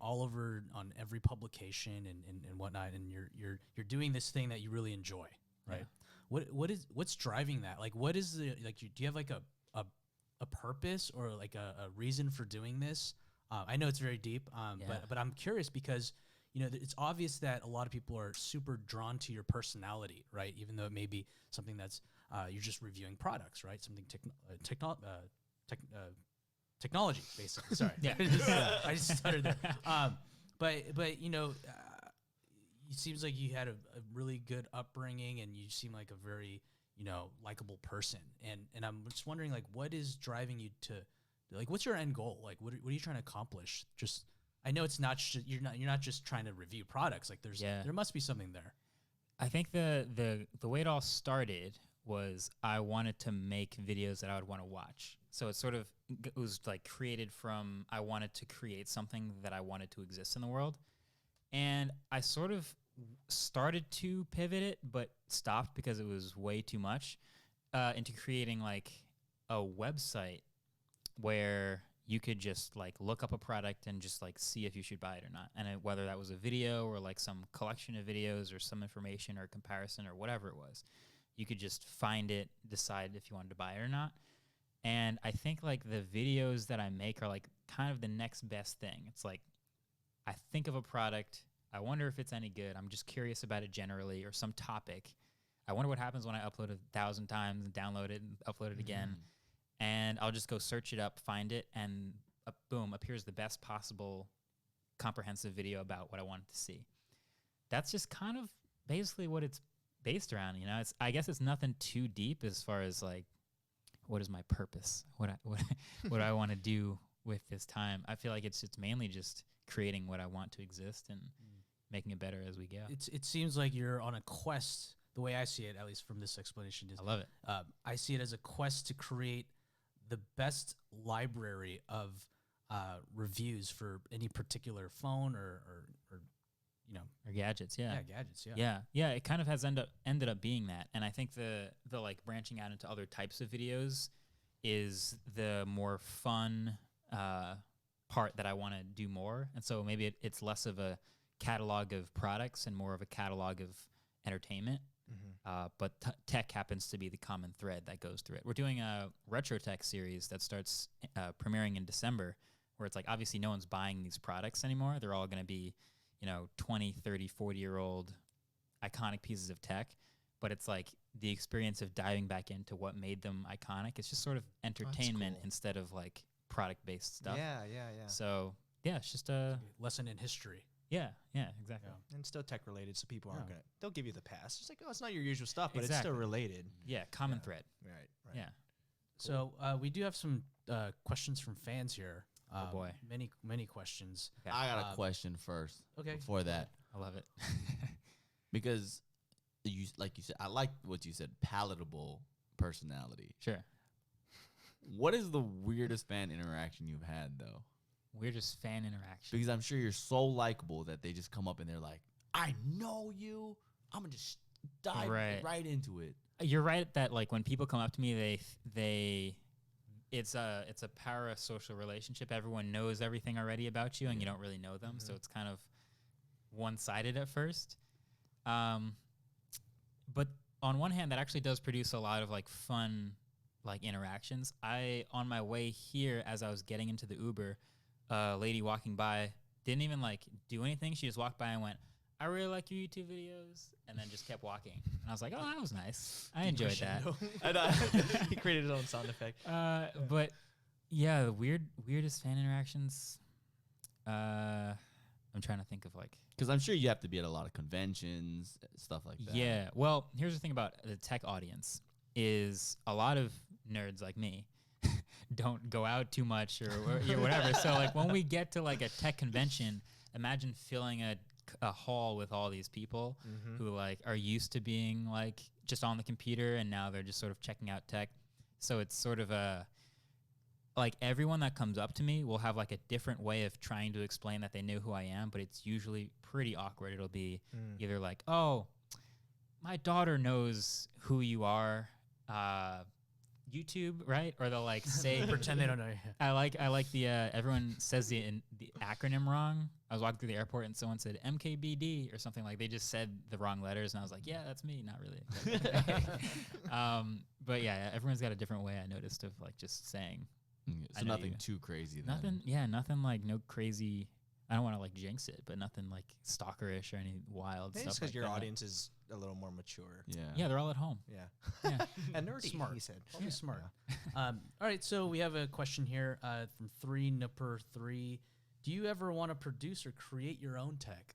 all over on every publication and whatnot, and you're doing this thing that you really enjoy, right? Yeah. What's driving that? Like, what is the like? Do you have like a purpose or like a reason for doing this? I know it's very deep, but I'm curious because it's obvious that a lot of people are super drawn to your personality, right? Even though it may be something that's you're just reviewing products, right? Something technology, basically. Sorry, I just stuttered there. But it seems like you had a really good upbringing, and you seem like a very likable person. And I'm just wondering, like, what is driving you to, like, what's your end goal? Like, what are you trying to accomplish? Just, I know it's not you're not just trying to review products. Like, there must be something there. I think the way it all started was I wanted to make videos that I would want to watch. So it sort of it was like created from I wanted to create something that I wanted to exist in the world. And I sort of started to pivot it, but stopped because it was way too much, into creating like a website where you could just like look up a product and just like see if you should buy it or not. And whether that was a video or like some collection of videos or some information or comparison or whatever it was, you could just find it, decide if you wanted to buy it or not. And I think like the videos that I make are like kind of the next best thing. It's like I think of a product, I wonder if it's any good. I'm just curious about it generally, or some topic. I wonder what happens when I upload 1,000 times and download it and upload it again. And I'll just go search it up, find it, and boom, appears the best possible comprehensive video about what I wanted to see. That's just kind of basically what it's based around. I guess it's nothing too deep as far as like, what is my purpose? What do I want to do with this time? I feel like it's mainly just creating what I want to exist and making it better as we go. It seems like you're on a quest. The way I see it, at least from this explanation, is I love it. I see it as a quest to create the best library of reviews for any particular phone or Or gadgets, yeah. gadgets, Yeah, it kind of has ended up being that. And I think the like branching out into other types of videos is the more fun part that I want to do more. And so maybe it's less of a catalog of products and more of a catalog of entertainment. But tech happens to be the common thread that goes through it. We're doing a retro tech series that starts premiering in December, where it's like obviously no one's buying these products anymore. They're all going to be 20, 30, 40-year-old iconic pieces of tech. But it's like the experience of diving back into what made them iconic. It's just sort of entertainment instead of like product-based stuff. Yeah. So yeah, it's just a lesson in history. Yeah, exactly. Yeah. And still tech related, so people aren't they'll give you the pass. It's like, oh, it's not your usual stuff, but it's still Exactly. related. Yeah, common thread. Right. Yeah. So we do have some questions from fans here. Oh, boy. Many questions. Okay. I got a question first. Okay. Before that, I love it. because like you said, I like what you said. Palatable personality. Sure. What is the weirdest fan interaction you've had though? Weirdest fan interaction. Because I'm sure you're so likable that they just come up and they're like, "I know you. I'm gonna just dive right into it." You're right that like when people come up to me, it's a parasocial relationship. Everyone knows everything already about you, and you don't really know them. So it's kind of one-sided at first. But on one hand, that actually does produce a lot of like fun, like interactions. On my way here, as I was getting into the Uber, a lady walking by didn't even like do anything. She just walked by and went, "I really like your YouTube videos," and then just kept walking. And I was like, "Oh, that was nice. I enjoyed that." He created his own sound effect. But yeah, the weirdest fan interactions. I'm trying to think of like. Because I'm sure you have to be at a lot of conventions, stuff like that. Yeah. Well, here's the thing about the tech audience is a lot of nerds like me don't go out too much or whatever. So like when we get to like a tech convention, imagine filling a hall with all these people who like are used to being like just on the computer, and now they're just sort of checking out tech. So it's sort of like everyone that comes up to me will have like a different way of trying to explain that they know who I am, but it's usually pretty awkward. It'll be either like, "Oh, my daughter knows who you are, YouTube, right?" Or they'll like say, pretend they don't know you. I like the everyone says the acronym wrong. I was walking through the airport and someone said MKBD or something, like they just said the wrong letters, and I was like, "Yeah, that's me." Not really. But yeah, everyone's got a different way, I noticed, of like just saying. So nothing too crazy. Nothing. Yeah, nothing like no crazy. I don't want to like jinx it, but nothing like stalkerish or any wild stuff. It's because like your that. audience is a little more mature. Yeah. Yeah, they're all at home. Yeah. Yeah. And nerdy, Smart. he said. Probably smart. All right, so we have a question here from 3Nipper3. Do you ever want to produce or create your own tech?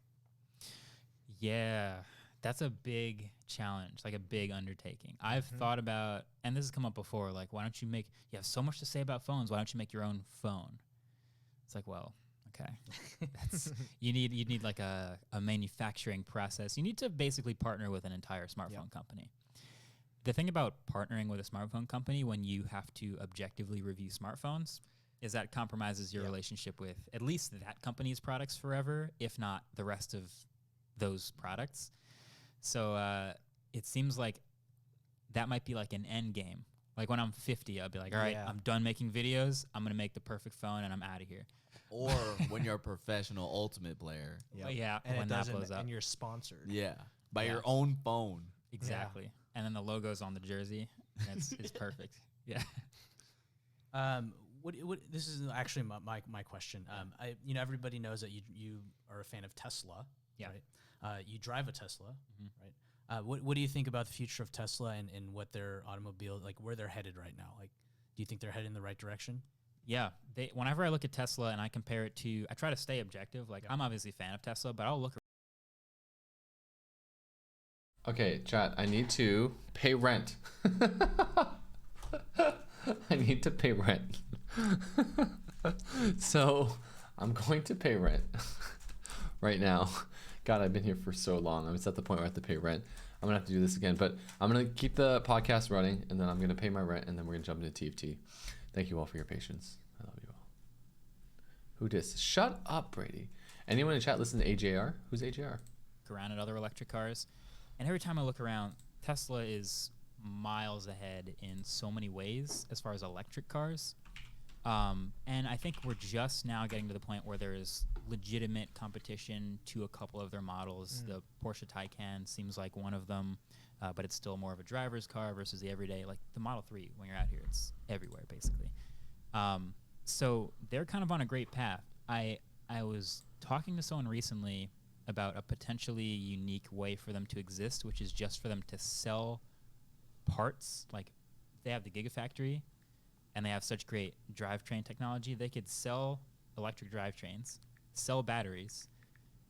Yeah, that's a big challenge, like a big undertaking. I've thought about, and this has come up before, like, why don't you you have so much to say about phones, why don't you make your own phone? It's like, well, okay. You need like a manufacturing process. You need to basically partner with an entire smartphone company. The thing about partnering with a smartphone company when you have to objectively review smartphones is that compromises your relationship with at least that company's products forever, if not the rest of those products. So it seems like that might be like an end game. Like when I'm 50, I'll be like, all right, I'm done making videos. I'm going to make the perfect phone and I'm out of here. Or when you're a professional ultimate player. Yeah, And when it that doesn't, blows up. and you're sponsored. Yeah. By your own phone. Exactly. And then the logo's on the jersey. And it's perfect. Yeah. What this is actually my question. Everybody knows that you are a fan of Tesla. Yeah. Right? You drive a Tesla, right? What do you think about the future of Tesla and what their automobile, like where they're headed right now? Like, do you think they're heading in the right direction? Yeah. Whenever I look at Tesla and I compare it to, I try to stay objective. Like I'm obviously a fan of Tesla, but I'll look. Okay, chat, I need to pay rent. I need to pay rent. So I'm going to pay rent right now. God, I've been here for so long. I'm just at the point where I have to pay rent. I'm going to have to do this again, but I'm going to keep the podcast running, and then I'm going to pay my rent, and then we're going to jump into TFT. Thank you all for your patience. I love you all. Who dis? Shut up, Brady. Anyone in chat listen to AJR? Who's AJR? Around at other electric cars. And every time I look around, Tesla is miles ahead in so many ways as far as electric cars. And I think we're just now getting to the point where there is legitimate competition to a couple of their models. The Porsche Taycan seems like one of them, but it's still more of a driver's car versus the everyday. Like the Model 3, when you're out here, it's everywhere basically. So they're kind of on a great path. I was talking to someone recently about a potentially unique way for them to exist, which is just for them to sell parts. Like they have the Gigafactory and they have such great drivetrain technology. They could sell electric drivetrains, sell batteries,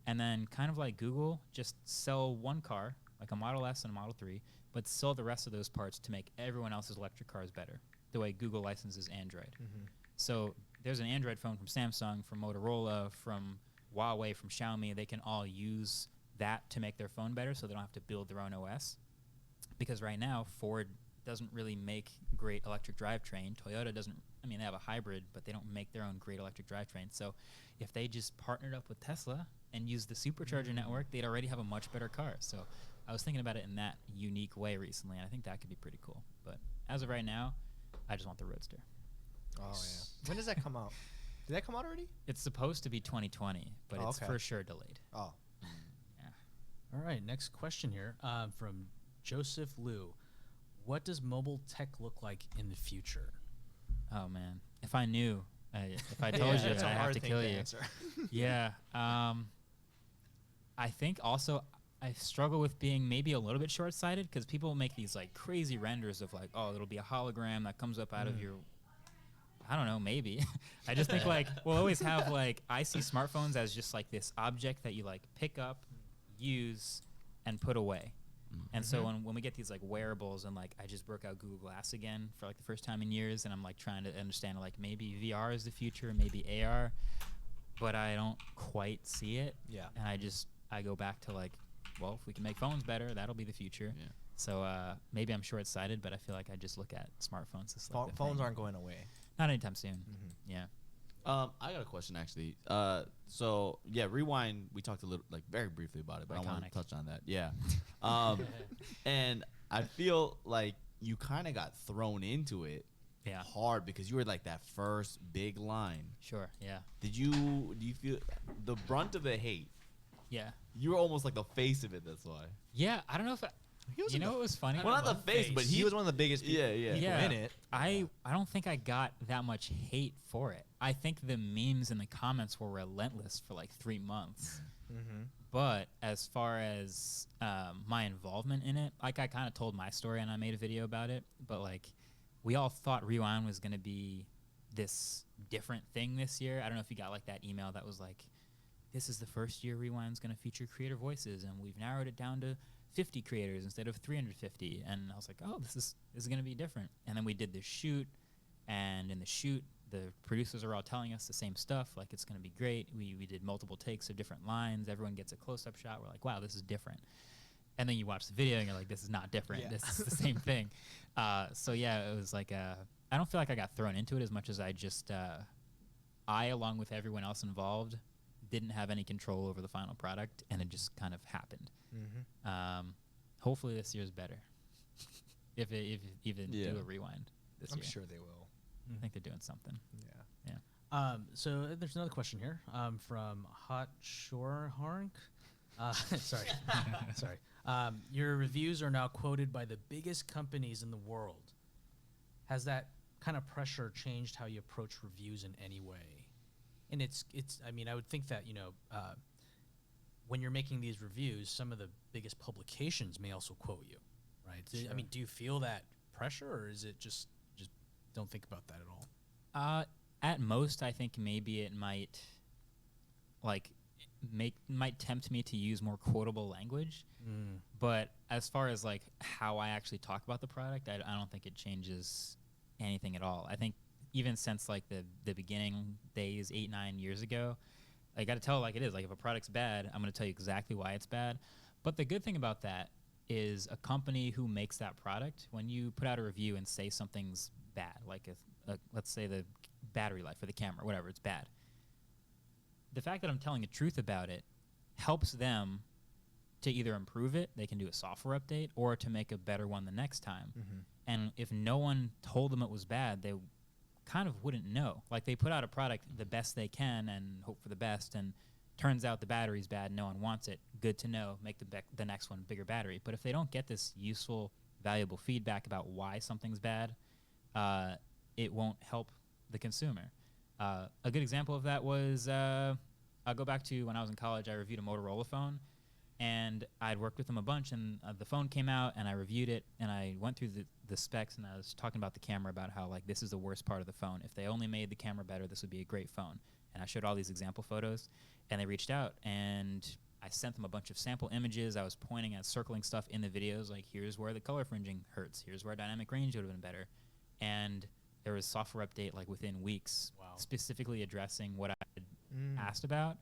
and then kind of like Google, just sell one car, like a Model S and a Model 3, but sell the rest of those parts to make everyone else's electric cars better, the way Google licenses Android. So there's an Android phone from Samsung, from Motorola, from Huawei, from Xiaomi. They can all use that to make their phone better so they don't have to build their own OS. Because right now, Ford doesn't really make great electric drivetrain. Toyota doesn't, they have a hybrid, but they don't make their own great electric drivetrain. So if they just partnered up with Tesla and used the supercharger network, they'd already have a much better car. So I was thinking about it in that unique way recently, and I think that could be pretty cool. But as of right now, I just want the Roadster. Oh yeah. When does that come out? Did that come out already? It's supposed to be 2020, but it's for sure delayed. Oh. All right, next question here from Joseph Liu. What does mobile tech look like in the future? Oh man, if I knew, if I told you, it's a I have hard to thing kill to you. answer. Yeah. I think also I struggle with being maybe a little bit short-sighted because people make these like crazy renders of like, oh, it'll be a hologram that comes up out of your. I don't know, maybe. I just think like we'll always have like I see smartphones as just like this object that you like pick up, use, and put away. And so when we get these like wearables and like I just broke out Google Glass again for like the first time in years, and I'm like trying to understand like maybe VR is the future, maybe AR, but I don't quite see it. Yeah. And I go back to like, well, if we can make phones better, that'll be the future. Yeah. So maybe I'm short-sighted, but I feel like I just look at smartphones as like Phones aren't going away. Not anytime soon. Yeah. I got a question actually. So yeah, Rewind. We talked a little, like very briefly about it, but I want to touch on that. Yeah. And I feel like you kind of got thrown into it. Yeah. Hard because you were like that first big line. Sure. Yeah. Do you feel the brunt of the hate? Yeah. You were almost like the face of it. That's why. Yeah. I don't know if. You know what was funny? Well, not the face, but he was one of the biggest people yeah. in it. I don't think I got that much hate for it. I think the memes and the comments were relentless for like 3 months. But as far as my involvement in it, like I kind of told my story and I made a video about it. But like we all thought Rewind was going to be this different thing this year. I don't know if you got like that email that was like, this is the first year Rewind's going to feature creator voices and we've narrowed it down to 50 creators instead of 350, and I was like, oh, this is going to be different. And then we did this shoot, and in the shoot the producers are all telling us the same stuff, like it's going to be great. We did multiple takes of different lines, everyone gets a close-up shot, we're like, wow, this is different. And then you watch the video and you're like, this is not different. This is the same thing. So yeah, it was like I don't feel like I got thrown into it as much as I just I, along with everyone else involved, didn't have any control over the final product, and it just kind of happened. Hopefully this year's better. if even do a Rewind this year. I'm sure they will. I think they're doing something. Yeah. So there's another question here from Hot Shore Harnk. Sorry. Sorry. Your reviews are now quoted by the biggest companies in the world. Has that kind of pressure changed how you approach reviews in any way? And it's I mean, I would think that, when you're making these reviews, some of the biggest publications may also quote you, right? Sure. I mean, do you feel that pressure, or is it just don't think about that at all? At most, I think maybe it might might tempt me to use more quotable language. But as far as like how I actually talk about the product, I don't think it changes anything at all. I think even since like the beginning days 8-9 years ago, I got to tell it like it is. Like if a product's bad, I'm going to tell you exactly why it's bad. But the good thing about that is a company who makes that product, when you put out a review and say something's bad, like let's say the battery life or the camera, whatever, it's bad. The fact that I'm telling the truth about it helps them to either improve it, they can do a software update, or to make a better one the next time. And if no one told them it was bad, they kind of wouldn't know. Like they put out a product the best they can and hope for the best, and turns out the battery's bad, no one wants it. Good to know, make the next one bigger battery. But if they don't get this useful, valuable feedback about why something's bad, it won't help the consumer. A good example of that was I'll go back to when I was in college. I reviewed a Motorola phone, and I'd worked with them a bunch, and the phone came out, and I reviewed it, and I went through the specs, and I was talking about the camera, about how like this is the worst part of the phone. If they only made the camera better, this would be a great phone. And I showed all these example photos, and they reached out, and I sent them a bunch of sample images. I was pointing at circling stuff in the videos, like here's where the color fringing hurts, here's where dynamic range would have been better. And there was software update like within weeks, specifically addressing what I had asked about.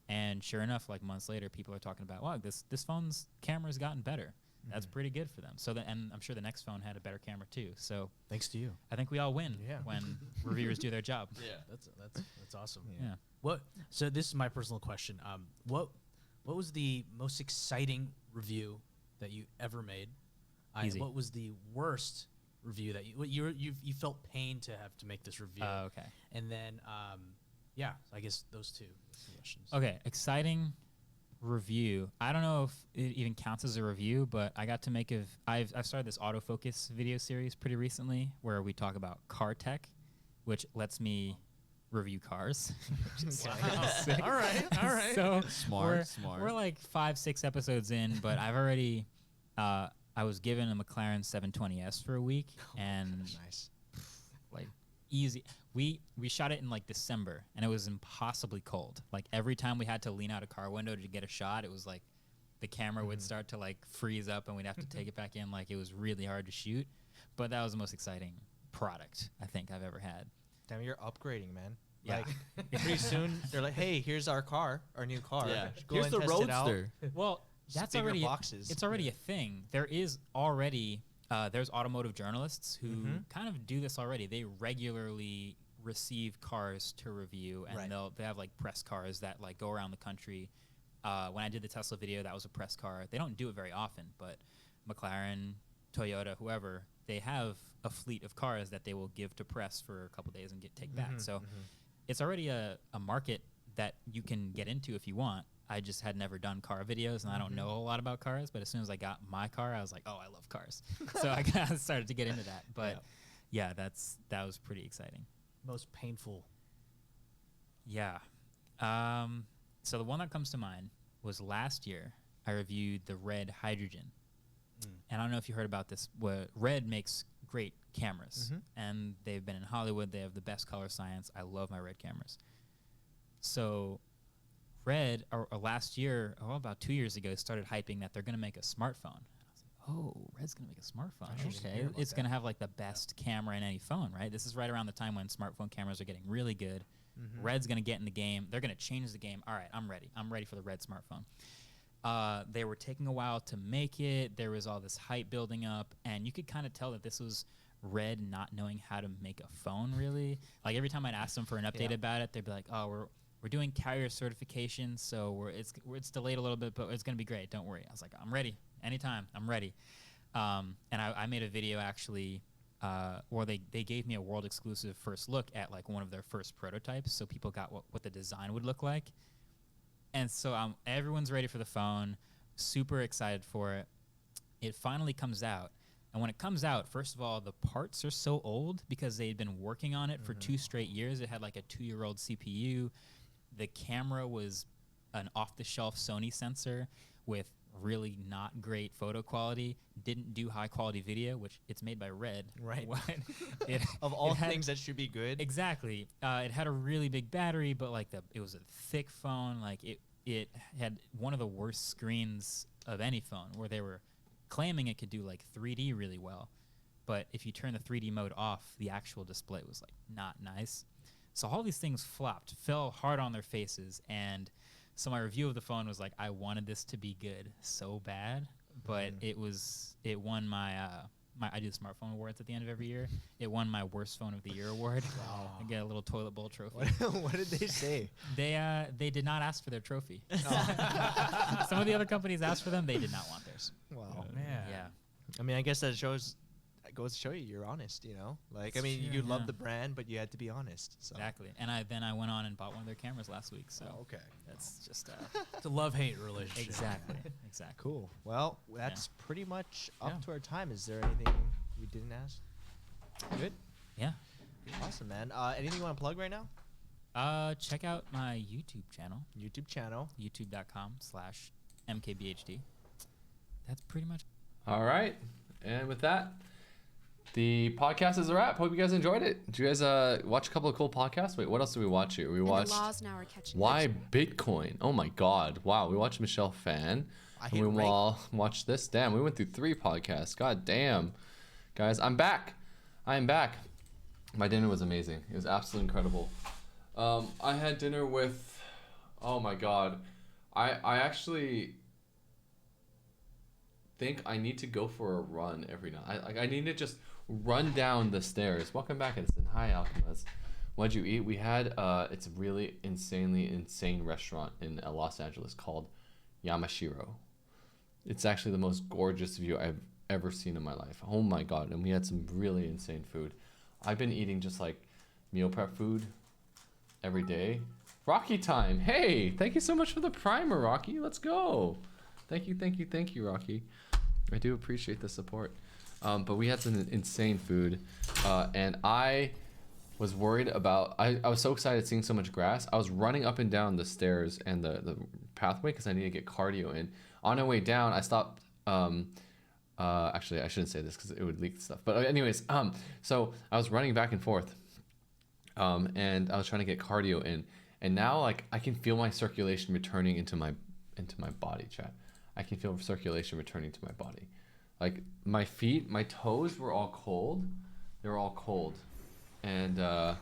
And sure enough, like months later, people are talking about, wow, this phone's camera's gotten better. That's pretty good for them. So and I'm sure the next phone had a better camera too. So thanks to you, I think we all win when reviewers do their job. Yeah, that's awesome. Yeah. So this is my personal question. What was the most exciting review that you ever made? Easy. What was the worst review that you felt pain to have to make this review. Oh, okay. And then, yeah, I guess those two questions. Okay, exciting review. I don't know if it even counts as a review, but I got to make I've started this autofocus video series pretty recently where we talk about car tech, which lets me review cars. Which is sick. All right. So Smart. we're like 5-6 episodes in, but I've already I was given a McLaren 720S for a week, and Nice. like easy. We shot it in like December, and it was impossibly cold. Like every time we had to lean out a car window to get a shot, it was like the camera would start to like freeze up, and we'd have to take it back in. Like it was really hard to shoot, but that was the most exciting product I think I've ever had. Damn, you're upgrading, man. Yeah. Like pretty soon they're like, hey, here's our new car. Yeah. Go Here's and the test it out. Roadster. Well, Just that's bigger already boxes. it's already a thing. There is already there's automotive journalists who kind of do this already. They regularly receive cars to review, and Right. they have like press cars that like go around the country. When I did the Tesla video, that was a press car. They don't do it very often, but McLaren, Toyota, whoever, they have a fleet of cars that they will give to press for a couple days and take back. So it's already a market that you can get into if you want. I just had never done car videos, and I don't know a lot about cars, but as soon as I got my car, I was like, oh, I love cars. So I kind of started to get into that. But yeah, that was pretty exciting. Most painful. Yeah. So the one that comes to mind was last year. I reviewed the Red Hydrogen. And I don't know if you heard about this. Red makes great cameras, and they've been in Hollywood. They have the best color science. I love my Red cameras. So Red, or last year, about 2 years ago, started hyping that they're going to make a smartphone. I was like, oh, Red's going to make a smartphone. Okay, it's going to have like the best camera in any phone, right? This is right around the time when smartphone cameras are getting really good. Red's going to get in the game. They're going to change the game. All right, I'm ready. I'm ready for the Red smartphone. They were taking a while to make it. There was all this hype building up, and you could kind of tell that this was Red not knowing how to make a phone, really. Like every time I'd ask them for an update about it, they'd be like, oh, we're doing carrier certification, so it's delayed a little bit, but it's going to be great. Don't worry. I was like, I'm ready. Anytime. I'm ready. And I made a video actually where they gave me a world exclusive first look at like one of their first prototypes, so people got what the design would look like. And so everyone's ready for the phone, super excited for it. It finally comes out. And when it comes out, first of all, the parts are so old because they had been working on it for 2 straight years. It had like a 2-year-old CPU. The camera was an off-the-shelf Sony sensor with really not great photo quality. Didn't do high-quality video, which it's made by Red. Right. Of all things that should be good. Exactly. It had a really big battery, but like it was a thick phone. Like it had one of the worst screens of any phone, where they were claiming it could do like 3D really well, but if you turn the 3D mode off, the actual display was like not nice. So all these things flopped, fell hard on their faces, and so my review of the phone was like, I wanted this to be good so bad, but it won my I do the smartphone awards at the end of every year. It won my worst phone of the year award. Wow. I get a little toilet bowl trophy. What did they say? They did not ask for their trophy. Some of the other companies asked for them. They did not want theirs. Wow. Yeah. I mean, I guess that goes to show you're honest, you know? Like, I mean, Sure, you love yeah. the brand, but you had to be honest. So. Exactly. And I went on and bought one of their cameras last week. So Okay. that's just It's a love-hate relationship. exactly. Cool. Well, that's pretty much up Yeah. to our time. Is there anything we didn't ask? Good. Yeah. Awesome, man. Anything you want to plug right now? Check out my YouTube channel, YouTube channel. youtube.com/mkbhd. That's pretty much. All right. And with that, the podcast is a wrap. Hope you guys enjoyed it. Did you guys watch a couple of cool podcasts? Wait, what else did we watch here? We And watched the laws now are catching Why up. Bitcoin. Oh my God. Wow. We watched Michelle Phan. I And hate we rape. all watched this. Damn, we went through 3 podcasts. God damn. Guys, I'm back. I am back. My dinner was amazing. It was absolutely incredible. I had dinner with, oh my God. I actually think I need to go for a run every night. I need to just run down the stairs. Welcome back, Edison. Hi, Alchemist. What'd you eat? We had it's a really insane restaurant in Los Angeles called Yamashiro. It's actually the most gorgeous view I've ever seen in my life. Oh my God. And we had some really insane food. I've been eating just like meal prep food every day. Rocky time. Hey, thank you so much for the primer, Rocky. Let's go. Thank you, Rocky. I do appreciate the support. But we had some insane food. And I was worried about, I was so excited seeing so much grass. I was running up and down the stairs and the pathway because I need to get cardio in. On our way down, I stopped. Actually, I shouldn't say this because it would leak stuff. But anyways, so I was running back and forth. And I was trying to get cardio in. And now, like, I can feel my circulation returning into my body, chat. I can feel circulation returning to my body. Like, my feet, my toes were all cold. They were all cold. And you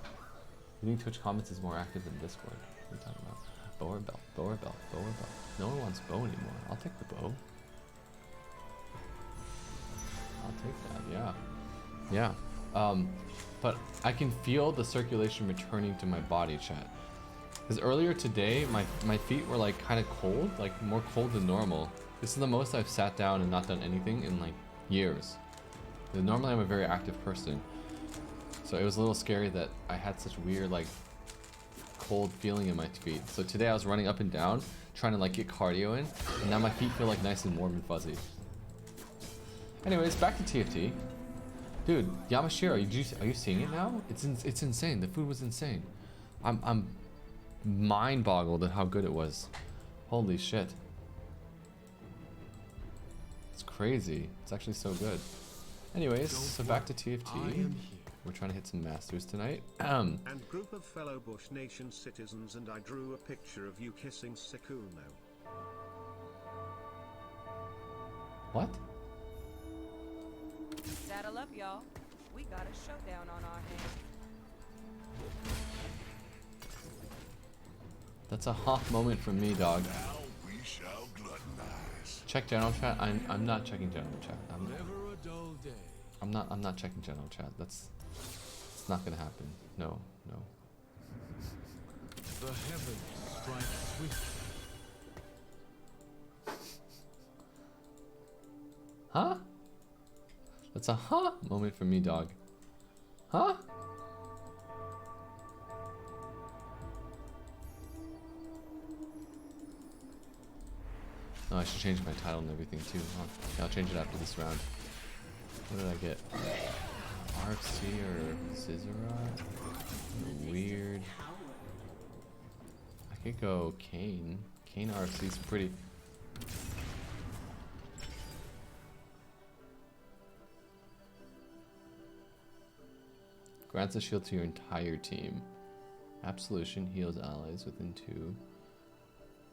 think Twitch comments is more active than Discord? What are you talking about? Bow or belt? Bow or belt? Bow or belt? No one wants bow anymore. I'll take the bow. I'll take that, yeah. Yeah. But I can feel the circulation returning to my body, chat. Because earlier today, my feet were like kind of cold, like more cold than normal. This is the most I've sat down and not done anything in like years. Normally I'm a very active person. So it was a little scary that I had such weird like cold feeling in my feet. So today I was running up and down, trying to like get cardio in, and now my feet feel like nice and warm and fuzzy. Anyways, back to TFT. Dude, Yamashiro, are you seeing it now? It's insane. The food was insane. I'm mind boggled at how good it was. Holy shit. It's crazy. It's actually so good. Anyways, so back to TFT. We're trying to hit some masters tonight. And group of fellow Bush Nation citizens, and I drew a picture of you kissing Sekuno. What? Saddle up, y'all. We got a showdown on our hands. That's a hot moment from me, dog. Now we shall gluttonize. Check general chat. I'm not checking general chat. Never a dull day. I'm not checking general chat. It's not gonna happen. No. The heavens strike swift. Huh? That's a huh moment for me, dog. Huh? Oh, I should change my title and everything too, huh? Yeah, I'll change it after this round. What did I get? RFC or Scizorot? Weird. I could go Kane. Kane RFC is pretty... Grants a shield to your entire team. Absolution heals allies within 2.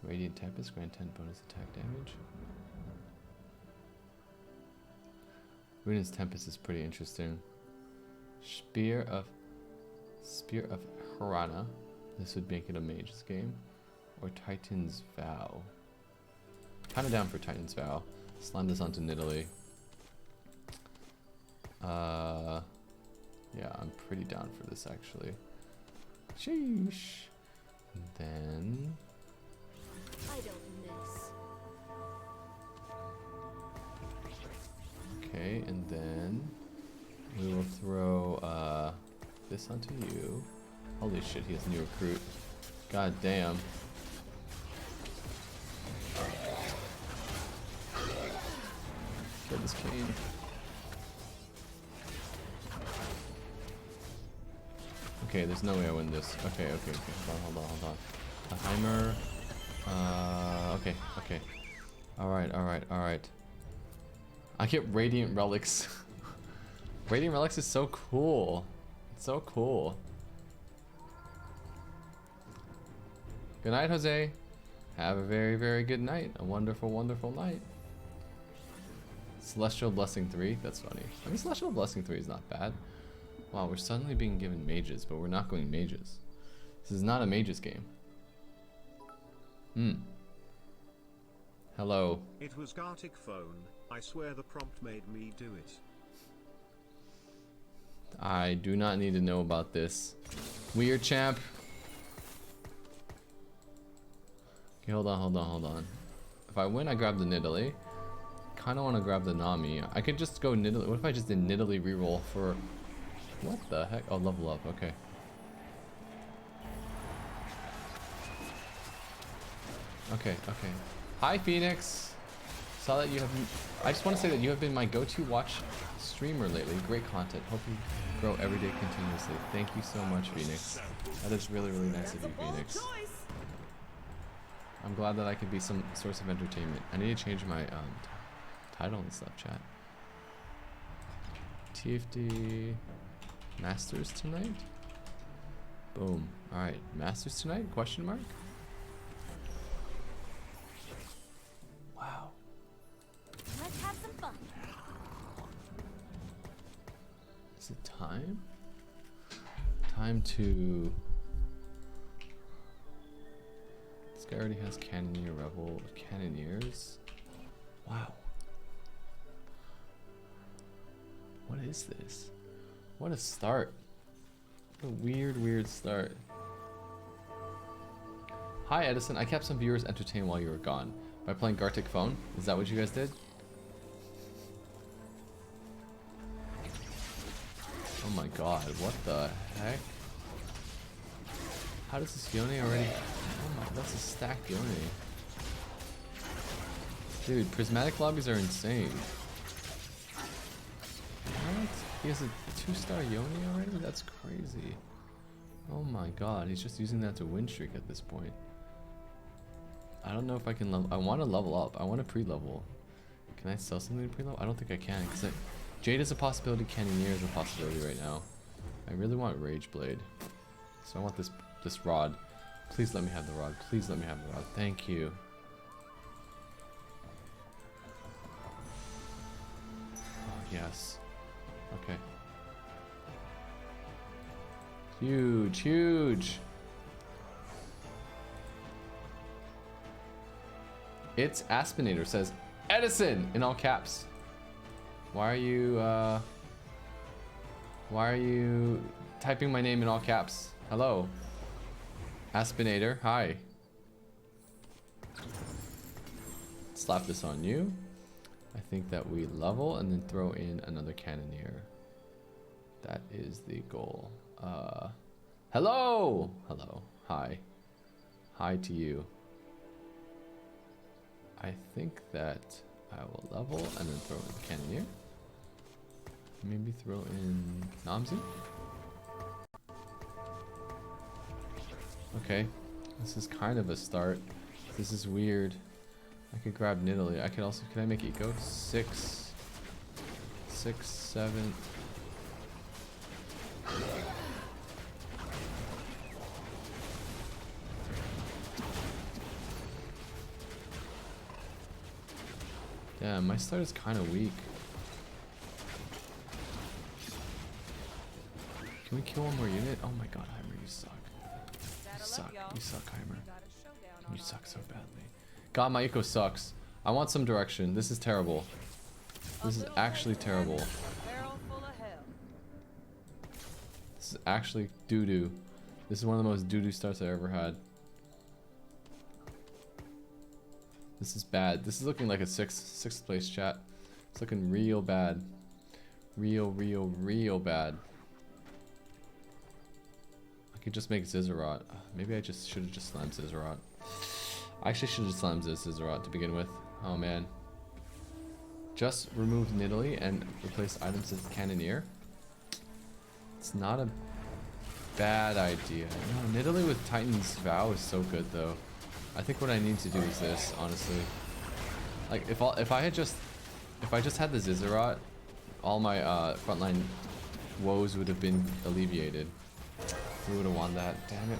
Radiant Tempest grant 10 bonus attack damage. Ruinous Tempest is pretty interesting. Spear of Harana. This would make it a mage's game. Or Titan's Vow. Kinda down for Titan's Vow. Slime this onto Nidalee. Yeah, I'm pretty down for this actually. Sheesh. And then I don't miss. okay, and then we will throw this onto you. Holy shit, he has a new recruit. God damn. Kill this Kane. Okay, there's no way I win this. Okay. Hold on. A Heimer. Okay. Alright. I get Radiant Relics. Radiant Relics is so cool. It's so cool. Good night, Jose. Have a very, very good night. A wonderful, wonderful night. Celestial Blessing 3? That's funny. I mean, Celestial Blessing 3 is not bad. Wow, we're suddenly being given mages, but we're not going mages. This is not a mages game. Hello. It was Gartic phone. I swear the prompt made me do it. I do not need to know about this. Weird champ. Okay, hold on. If I win, I grab the Nidalee. kind of want to grab the Nami. I could just go Nidalee. What if I just did Nidalee reroll for... What the heck? Oh, level up. Okay. Okay, okay. Hi, Phoenix. Saw that you have... I just want to say that you have been my go-to watch streamer lately. Great content. Hope you grow every day continuously. Thank you so much, Phoenix. That is really, really nice of you, Phoenix. I'm glad that I can be some source of entertainment. I need to change my title and stuff, chat. TFD Masters tonight? Boom. Alright, Masters tonight? Question mark? Wow. Let's have some fun. Is it time? Time to... This guy already has Cannoneer Rebel Cannoneers. Wow. What is this? What a start. What a weird, weird start. Hi Edison, I kept some viewers entertained while you were gone. By playing Gartic Phone? Is that what you guys did? Oh my god, what the heck? How does this Yone already... Oh my, that's a stacked Yone. Dude, prismatic lobbies are insane. What? He has a 2-star Yone already? That's crazy. Oh my god, he's just using that to win streak at this point. I don't know if I can level... I want to level up. I want to pre-level. Can I sell something to pre-level? I don't think I can, because Jade is a possibility, Cannoneer is a possibility right now. I really want Rage Blade. So I want this rod. Please let me have the rod. Please let me have the rod. Thank you. Oh, yes. Okay. Huge, huge. It's Aspinator says, Edison! In all caps. Why are you typing my name in all caps? Hello. Aspinator, hi. Slap this on you. I think that we level and then throw in another Cannoneer. That is the goal. Hello! Hello. Hi. Hi to you. I think that I will level and then throw in Cannoneer. Maybe throw in Namzi. Okay, this is kind of a start. This is weird. I could grab Nidalee. I could also, can I make Eco? 6, 7. Damn, my start is kind of weak. Can we kill one more unit? Oh my god, Heimer, you suck. You suck. You suck, Heimer. You suck so badly. God, my eco sucks. I want some direction. This is terrible. This is actually terrible. This is actually doo-doo. This is one of the most doo-doo starts I ever had. This is bad. This is looking like a sixth place, chat. It's looking real bad. Real bad. I could just make Zizarot. Maybe I just should have just slammed Zizarot. I actually should have just slammed Zizarot to begin with. Oh man. Just remove Nidalee and replace items with Cannoneer. It's not a bad idea. No, Nidalee with Titan's Vow is so good though. I think what I need to do is this, honestly. Like if I just had the Zizarot, all my frontline woes would have been alleviated. We would have won that. Damn it.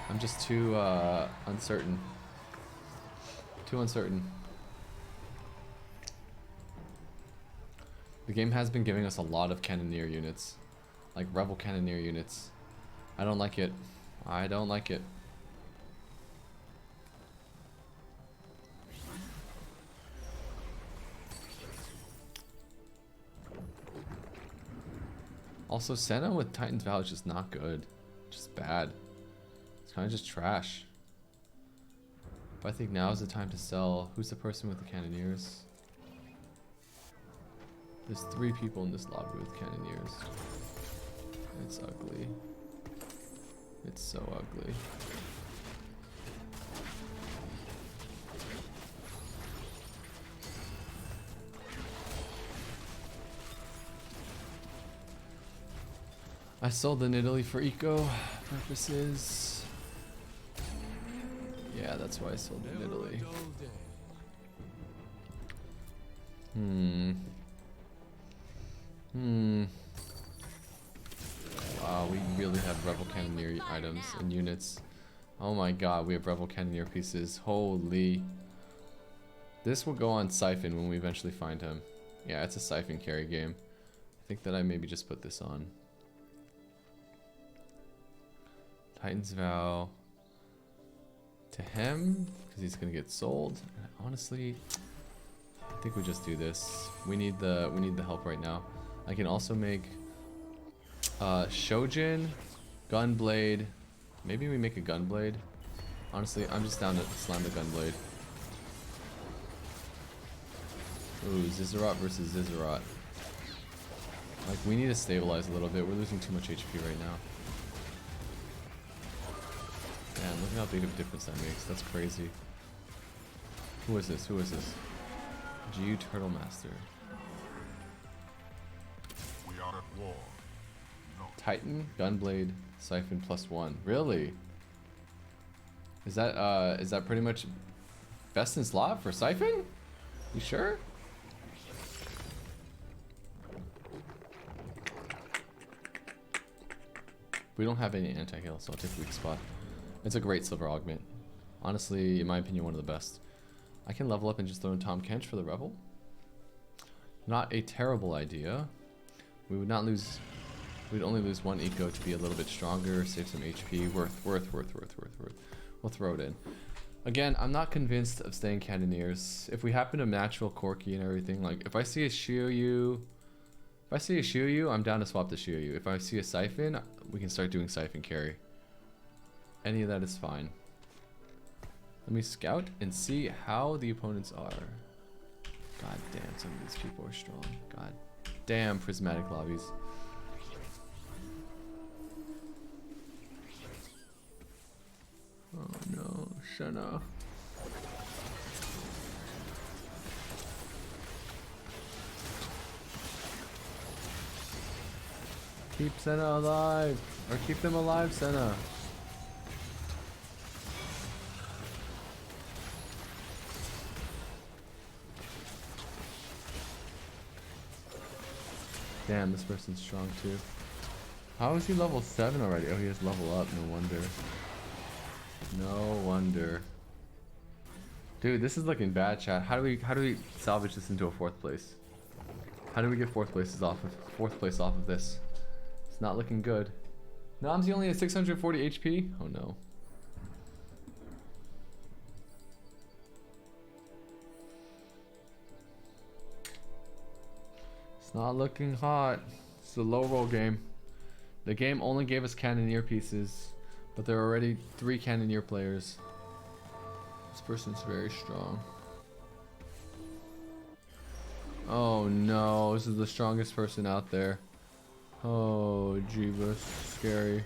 I'm just too uncertain. Too uncertain. The game has been giving us a lot of Cannoneer units. Like Rebel Cannoneer units. I don't like it. I don't like it. Also, Senna with Titan's Vow is just not good. Just bad. It's kind of just trash. But I think now is the time to sell. Who's the person with the Cannoneers? There's 3 people in this lobby with cannoneers. It's ugly. It's so ugly. I sold in Italy for eco purposes. Yeah, that's why I sold in Never a Italy. dull day. Wow, we really have Rebel Cannoneer items and units. Oh my god, we have Rebel Cannoneer pieces. Holy. This will go on Siphon when we eventually find him. Yeah, it's a Siphon carry game. I think that I maybe just put this on. Titan's Vow to him because he's gonna get sold. And honestly, I think we just do this. We need the help right now. I can also make Shojin, Gunblade. Maybe we make a Gunblade. Honestly, I'm just down to slam the Gunblade. Ooh, Zizzarat versus Zizzarat. Like, we need to stabilize a little bit. We're losing too much HP right now. Man, look at how big of a difference that makes. That's crazy. Who is this? Who is this? GU Turtle Master. We are at war. No. Titan, Gunblade, Siphon +1. Really? Is that pretty much best in slot for Siphon? You sure? We don't have any anti-heal, so I'll take weak spot. It's a great silver augment. Honestly, in my opinion, one of the best. I can level up and just throw in Tom Kench for the Rebel. Not a terrible idea. We would not lose. We'd only lose 1 eco to be a little bit stronger, save some HP. Worth. We'll throw it in. Again, I'm not convinced of staying Cannoneers. If we happen to match real Corki and everything, like if I see a Shiryu, I'm down to swap the Shiryu. If I see a Siphon, we can start doing Siphon carry. Any of that is fine. Let me scout and see how the opponents are. God damn, some of these people are strong. God damn, prismatic lobbies. Oh no, Shana. Keep Senna alive, or keep them alive, Senna. Damn, this person's strong too. How is he level 7 already? Oh, he has level up, no wonder. No wonder. Dude, this is looking bad, chat. How do we salvage this into a 4th place? How do we get 4th place off of this? It's not looking good. Namzi only has 640 HP? Oh no. It's not looking hot. It's a low roll game. The game only gave us Cannoneer pieces, but there are already 3 Cannoneer players. This person's very strong. Oh no, this is the strongest person out there. Oh, Jeebus, scary.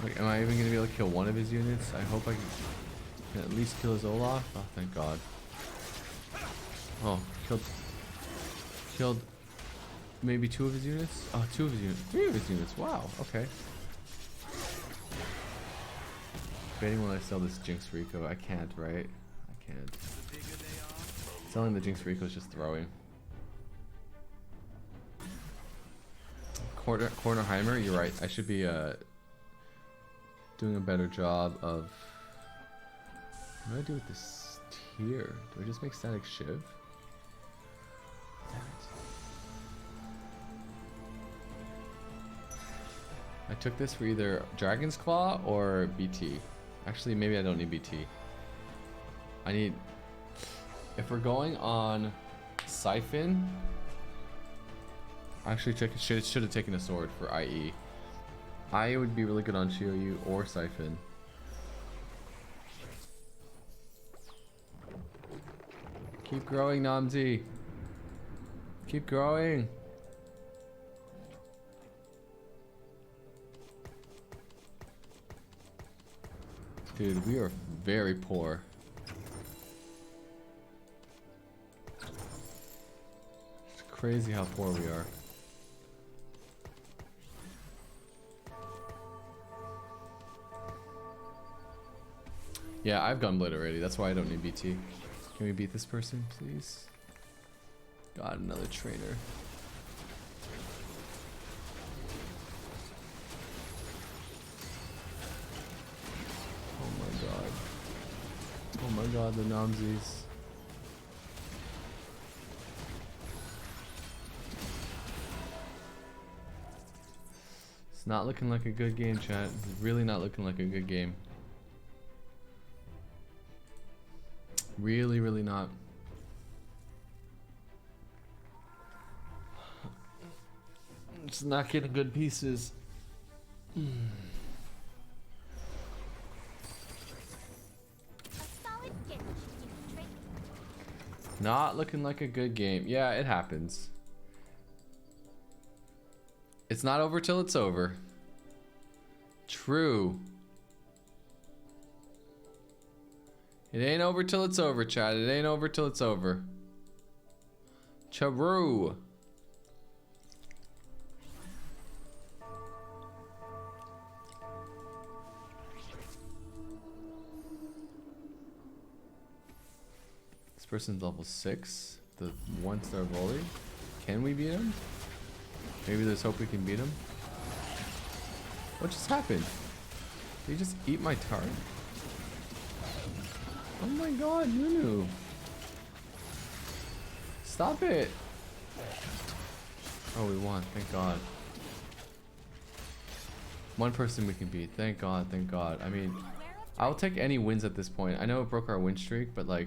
Like, am I even gonna be able to kill one of his units? I hope I can at least kill his Olaf. Oh, thank God. Oh, killed maybe 2 of his units? Oh, 2 of his units. 3 of his units. Wow, okay. Debating when I sell this Jinx Rico. I can't, right? I can't. Selling the Jinx Rico is just throwing. Cornerheimer, you're right. I should be doing a better job of... What do I do with this tier? Do I just make static Shiv? Damn it. I took this for either Dragon's Claw or BT. Actually, maybe I don't need BT. I need... If we're going on Siphon... Actually, should have taken a sword for IE. I would be really good on Shiryu or Siphon. Keep growing, Namzi. Keep growing. Dude, we are very poor. It's crazy how poor we are. Yeah, I've Gunblade already. That's why I don't need BT. Can we beat this person, please? God, another trainer. Oh my god, the Namzis. It's not looking like a good game, chat. It's really not looking like a good game. Really, really not. It's not getting good pieces. Not looking like a good game. Yeah, it happens. It's not over till it's over. True. It ain't over till it's over, chat. It ain't over till it's over. True. This person's level 6. The 1-star volley. Can we beat him? Maybe there's hope we can beat him. What just happened? Did he just eat my target? Oh my god, Nunu. Stop it. Oh, we won. Thank god. One person we can beat. Thank god, thank god. I mean, I'll take any wins at this point. I know it broke our win streak, but like...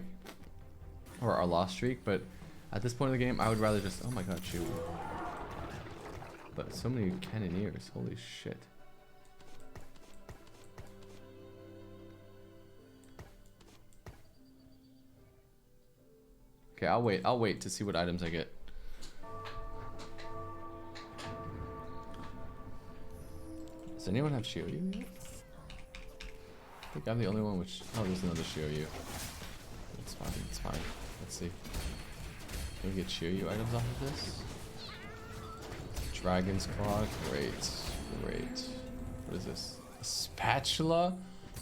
or our loss streak, but at this point in the game, I would rather just... oh my god, shoot. But so many cannoneers. Holy shit. Okay, I'll wait to see what items I get. Does anyone have Shiryu yet? I think I'm the only one which... oh, there's another Shiryu. It's fine, it's fine. Let's see. Can we get Shiryu items off of this? Dragon's Claw, great, great. What is this? A spatula?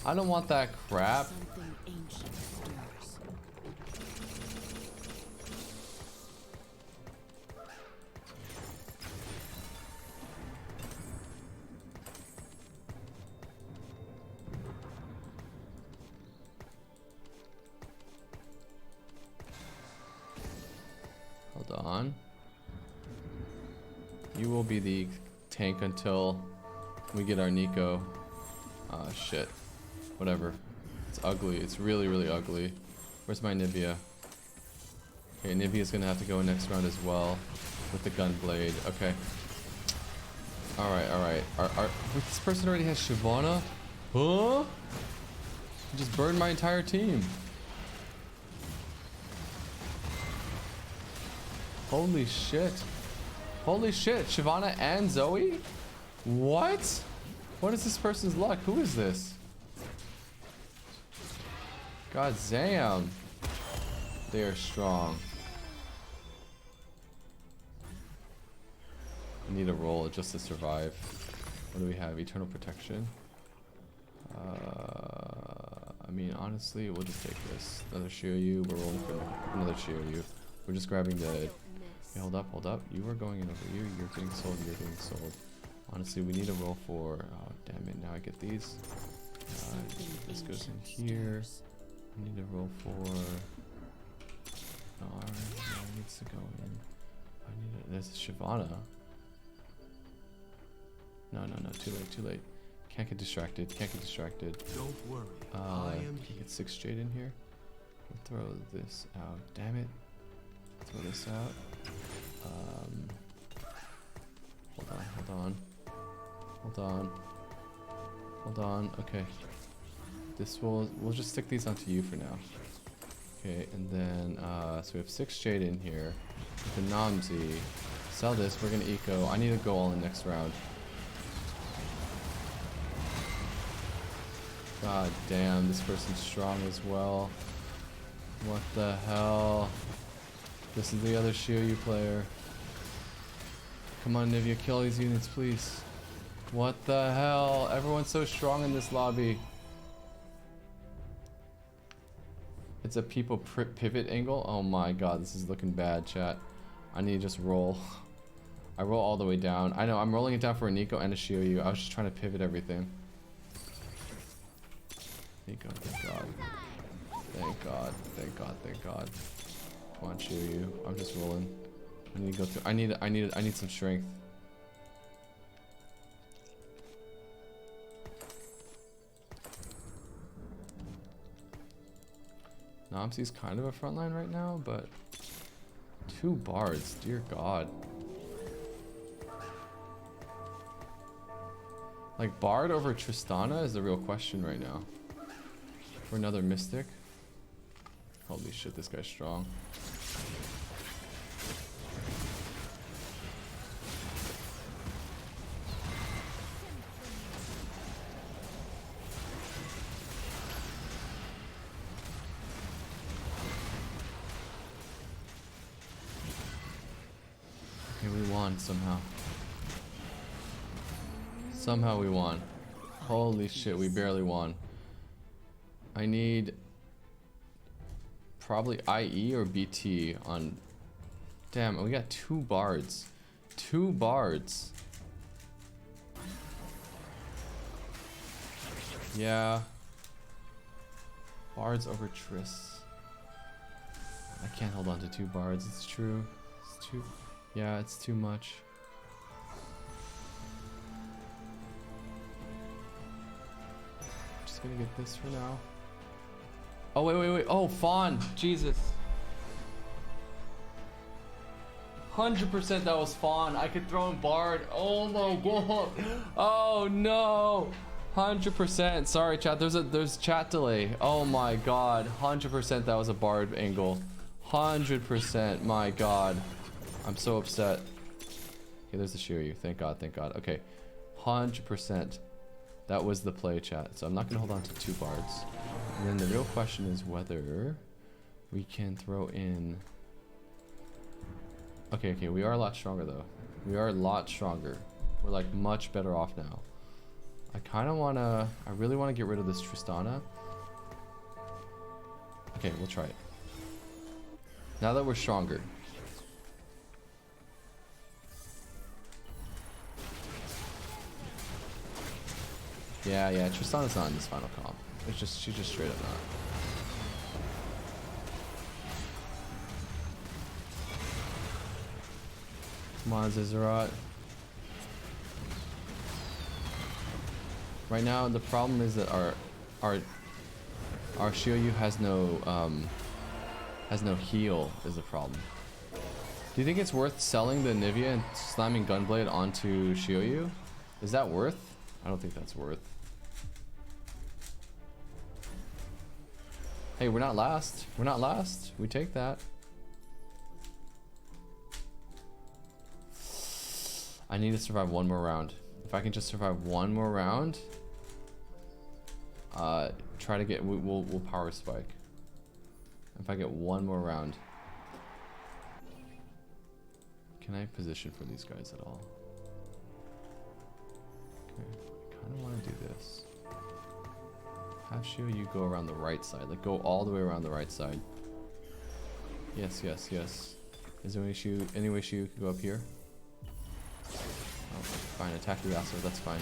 I don't want that crap. Hold on. You will be the tank until we get our Nico. Ah, shit. Whatever. It's ugly. It's really, really ugly. Where's my Nivea? Okay, Nivea's gonna have to go in next round as well with the Gunblade. Okay. Alright, alright. Wait, this person already has Shyvana? Huh? He just burned my entire team. Holy shit. Holy shit, Shyvana and Zoe? What? What is this person's luck? Who is this? God damn. They are strong. I need a roll just to survive. What do we have? Eternal Protection? I mean, honestly, we'll just take this. Another Shiryu. We're rolling for another Shiryu. We're just grabbing the... okay, hold up, hold up. You are going in over here. You're getting sold. You're getting sold. Honestly, we need a roll for... oh, damn it. Now I get these. This goes in here. I need a roll for... no, it needs to go in. I need a... there's a Shyvana. No, no, no. Too late, too late. Can't get distracted. Can't get distracted. Don't worry. I am can get 6 Jade in here. We'll throw this out. Damn it. Throw this out. Hold on, hold on. Hold on. Hold on. Okay. This will... we'll just stick these onto you for now. Okay, and then so we have 6 Jade in here. The Namzi. Sell this. We're gonna eco. I need to go all in next round. God damn, this person's strong as well. What the hell? This is the other Shiryu player. Come on, Nivea, kill these units, please. What the hell? Everyone's so strong in this lobby. It's a people pivot angle. Oh my god, this is looking bad, chat. I need to just roll. I roll all the way down. I know, I'm rolling it down for a Nico and a Shiryu. I was just trying to pivot everything. Nico, thank god. Thank god, thank god, thank god. Come on, Shiryu. I'm just rolling. I need to go through. I need some strength. Namsi's kind of a frontline right now, but 2 bards, dear god. Like, Bard over Tristana is the real question right now. For another Mystic. Holy shit, this guy's strong. Okay, we won somehow. Somehow we won. Holy shit, we barely won. I need probably IE or BT on... Damn, we got 2 bards. 2 bards. Yeah. Bards over Triss. I can't hold on to 2 bards, it's true. It's too... Yeah, it's too much. Just gonna get this for now. Oh, wait. Oh, Fawn. Jesus. 100% that was Fawn. I could throw in Bard. Oh my god. Oh no. 100%. Sorry, chat. There's chat delay. Oh my god. 100% that was a Bard angle. 100%. My god. I'm so upset. Okay, there's the Shiryu. Thank god. Thank god. Okay. 100%. That was the play, chat. So I'm not gonna hold on to 2 bards. And then the real question is whether we can throw in... Okay, we are a lot stronger though. We are a lot stronger. We're like much better off now. I really wanna get rid of this Tristana. Okay, we'll try it. Now that we're stronger. Yeah, Tristana's not in this final comp. She's just straight up not. Come on, Zizzarat. Right now, the problem is that our Shiryu has no heal is the problem. Do you think it's worth selling the Nivea and slamming Gunblade onto Shiryu? Is that worth? I don't think that's worth. Hey, we're not last. We're not last. We take that. I need to survive 1 more round. If I can just survive 1 more round, try to get. We'll power spike. If I get 1 more round, can I position for these guys at all? Okay, I kind of want to do this. Have Shiryu go around the right side, like go all the way around the right side. Yes. Is there any way Shiryu can go up here? Oh, fine, attack the Yasuo, that's fine.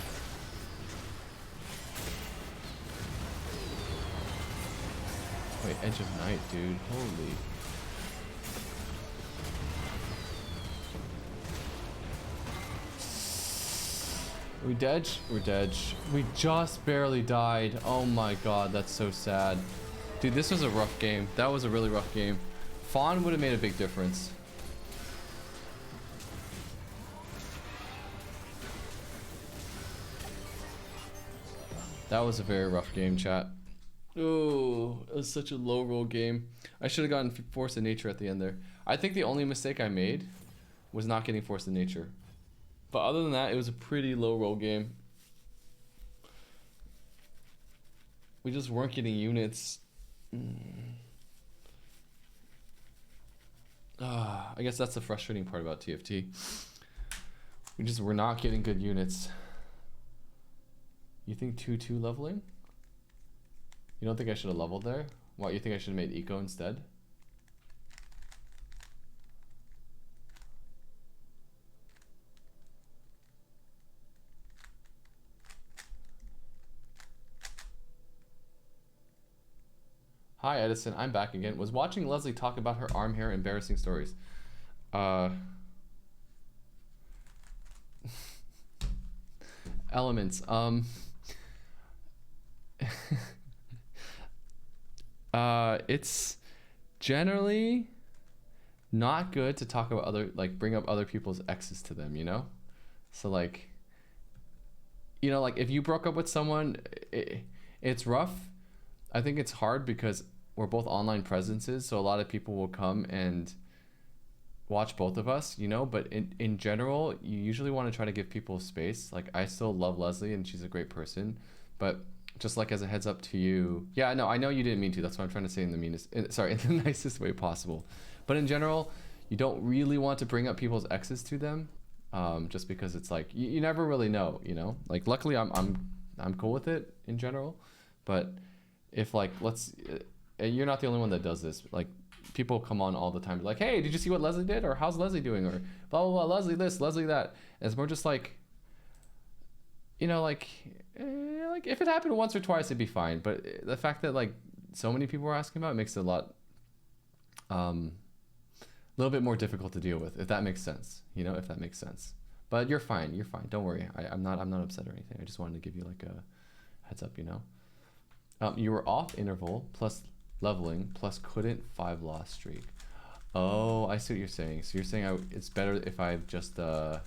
Wait, Edge of Night, dude, holy. We DEDGE? We're DEDGE. We just barely died. Oh my god, that's so sad. Dude, this was a rough game. That was a really rough game. Fawn would have made a big difference. That was a very rough game, chat. Oh, it was such a low roll game. I should have gotten Force of Nature at the end there. I think the only mistake I made was not getting Force of Nature. But other than that, it was a pretty low roll game. We just weren't getting units. I guess that's the frustrating part about TFT. We just were not getting good units. You think 2-2 leveling? You don't think I should have leveled there? What, you think I should have made eco instead? Hi Edison, I'm back again. Was watching Leslie talk about her arm hair embarrassing stories. Elements. It's generally not good to talk about other, like, bring up other people's exes to them, you know? So, like, you know, like, if you broke up with someone, it's rough. I think it's hard because we're both online presences, so a lot of people will come and watch both of us, you know, but in general, you usually want to try to give people space. Like, I still love Leslie and she's a great person, but just like as a heads up to you, yeah, no, I know you didn't mean to. That's what I'm trying to say in the nicest way possible. But in general, you don't really want to bring up people's exes to them, just because it's like you never really know, you know. Like, luckily, I'm cool with it in general, but if, like, you're not the only one that does this. Like, people come on all the time, like, hey, did you see what Leslie did? Or how's Leslie doing? Or blah, blah, blah, Leslie this, Leslie that. And it's more just like, you know, like if it happened once or twice, it'd be fine. But the fact that, like, so many people are asking about it makes it a lot, little bit more difficult to deal with, if that makes sense, you know, if that makes sense. But you're fine. Don't worry. I'm not upset or anything. I just wanted to give you, like, a heads up, you know. You were off interval plus leveling plus couldn't 5 loss streak. Oh, I see what you're saying. So you're saying it's better if I had just gone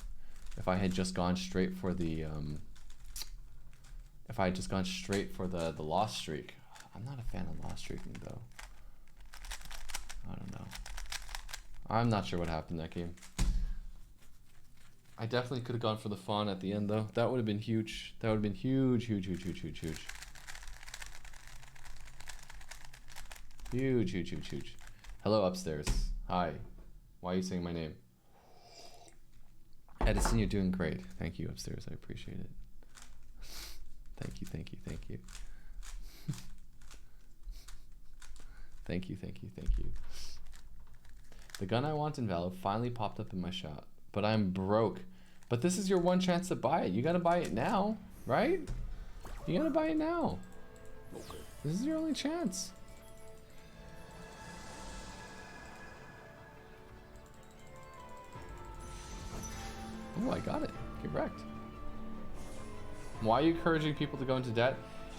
straight for the loss streak. I'm not a fan of loss streaking though. I don't know. I'm not sure what happened that game. I definitely could have gone for the fawn at the end though. That would have been huge. That would have been huge. Huge. Hello upstairs. Hi. Why are you saying my name? Edison, you're doing great. Thank you upstairs. I appreciate it. Thank you. Thank you. The gun I want in Valor finally popped up in my shop, but I'm broke. But this is your one chance to buy it. You gotta buy it now, right? You gotta buy it now. This is your only chance. Oh, I got it. Get wrecked. Why are you encouraging people to go into debt?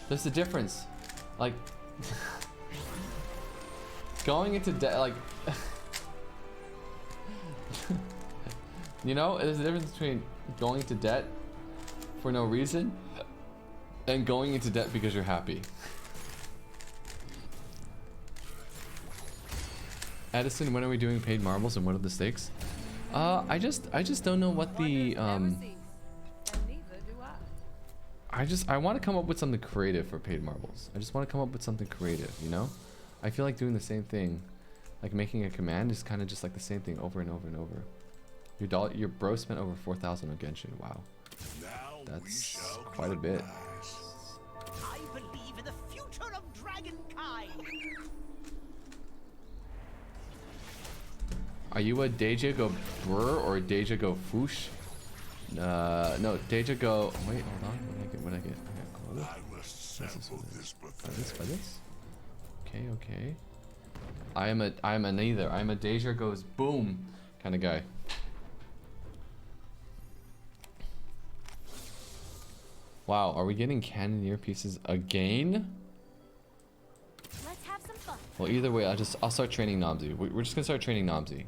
There's a difference. Like, going into debt, like, you know, there's a difference between going into debt for no reason and going into debt because you're happy. Edison, when are we doing paid marbles and what are the stakes? I just don't know what the I want to come up with something creative for paid marbles. I just want to come up with something creative, you know? I feel like doing the same thing, like making a command is kind of just like the same thing over and over and over. Your bro spent over 4,000 on Genshin. Wow. That's quite a bit. I believe in the future of dragonkind. Are you a Deja Go Brr or a Deja Go Foosh? No, Deja Go. Wait, hold on. What did I get? I got gold. By this? Okay. I am a neither. I'm a Deja Goes Boom kind of guy. Wow, are we getting cannoneer pieces again? Let's have some fun. Well, either way, I'll start training Namzi. We're just gonna start training Namzi.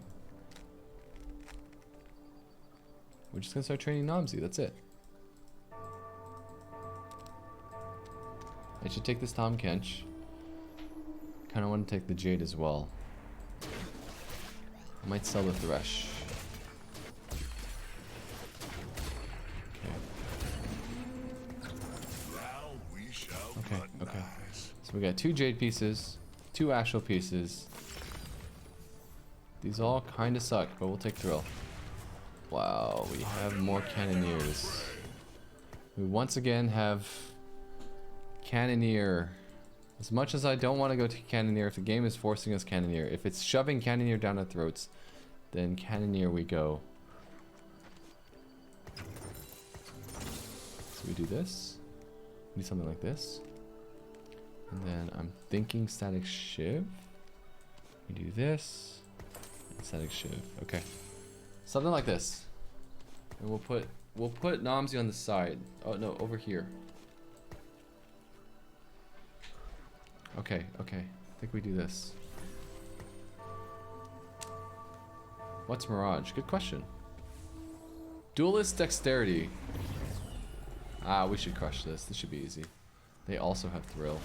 That's it. I should take this Tom Kench. Kind of want to take the Jade as well. Might sell the thresh. Okay. Okay. So we got 2 jade pieces, 2 astral pieces. These all kind of suck, but we'll take thrill. Wow, we have more cannoneers. We once again have cannoneer. As much as I don't want to go to cannoneer, if the game is forcing us cannoneer, if it's shoving cannoneer down our throats, then cannoneer we go. So we do this. We do something like this. And then I'm thinking static shiv. We do this. And static shiv. Okay. Something like this. And we'll put Namzi on the side. Oh no, over here. Okay, okay. I think we do this. What's Mirage? Good question. Duelist dexterity. Ah, we should crush this. This should be easy. They also have thrill.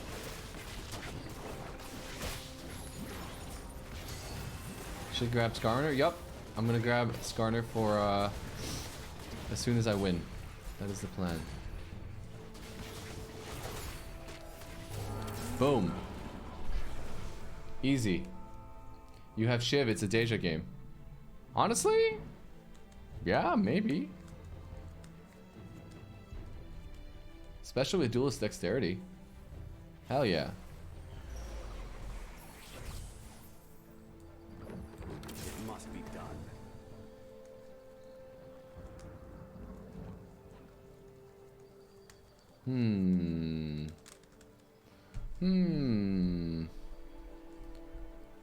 Should grab Skarner? Yup. I'm gonna grab Skarner for as soon as I win. That is the plan. Boom. Easy. You have Shiv, it's a Deja game. Honestly? Yeah, maybe. Especially with Duelist Dexterity. Hell yeah. It must be done.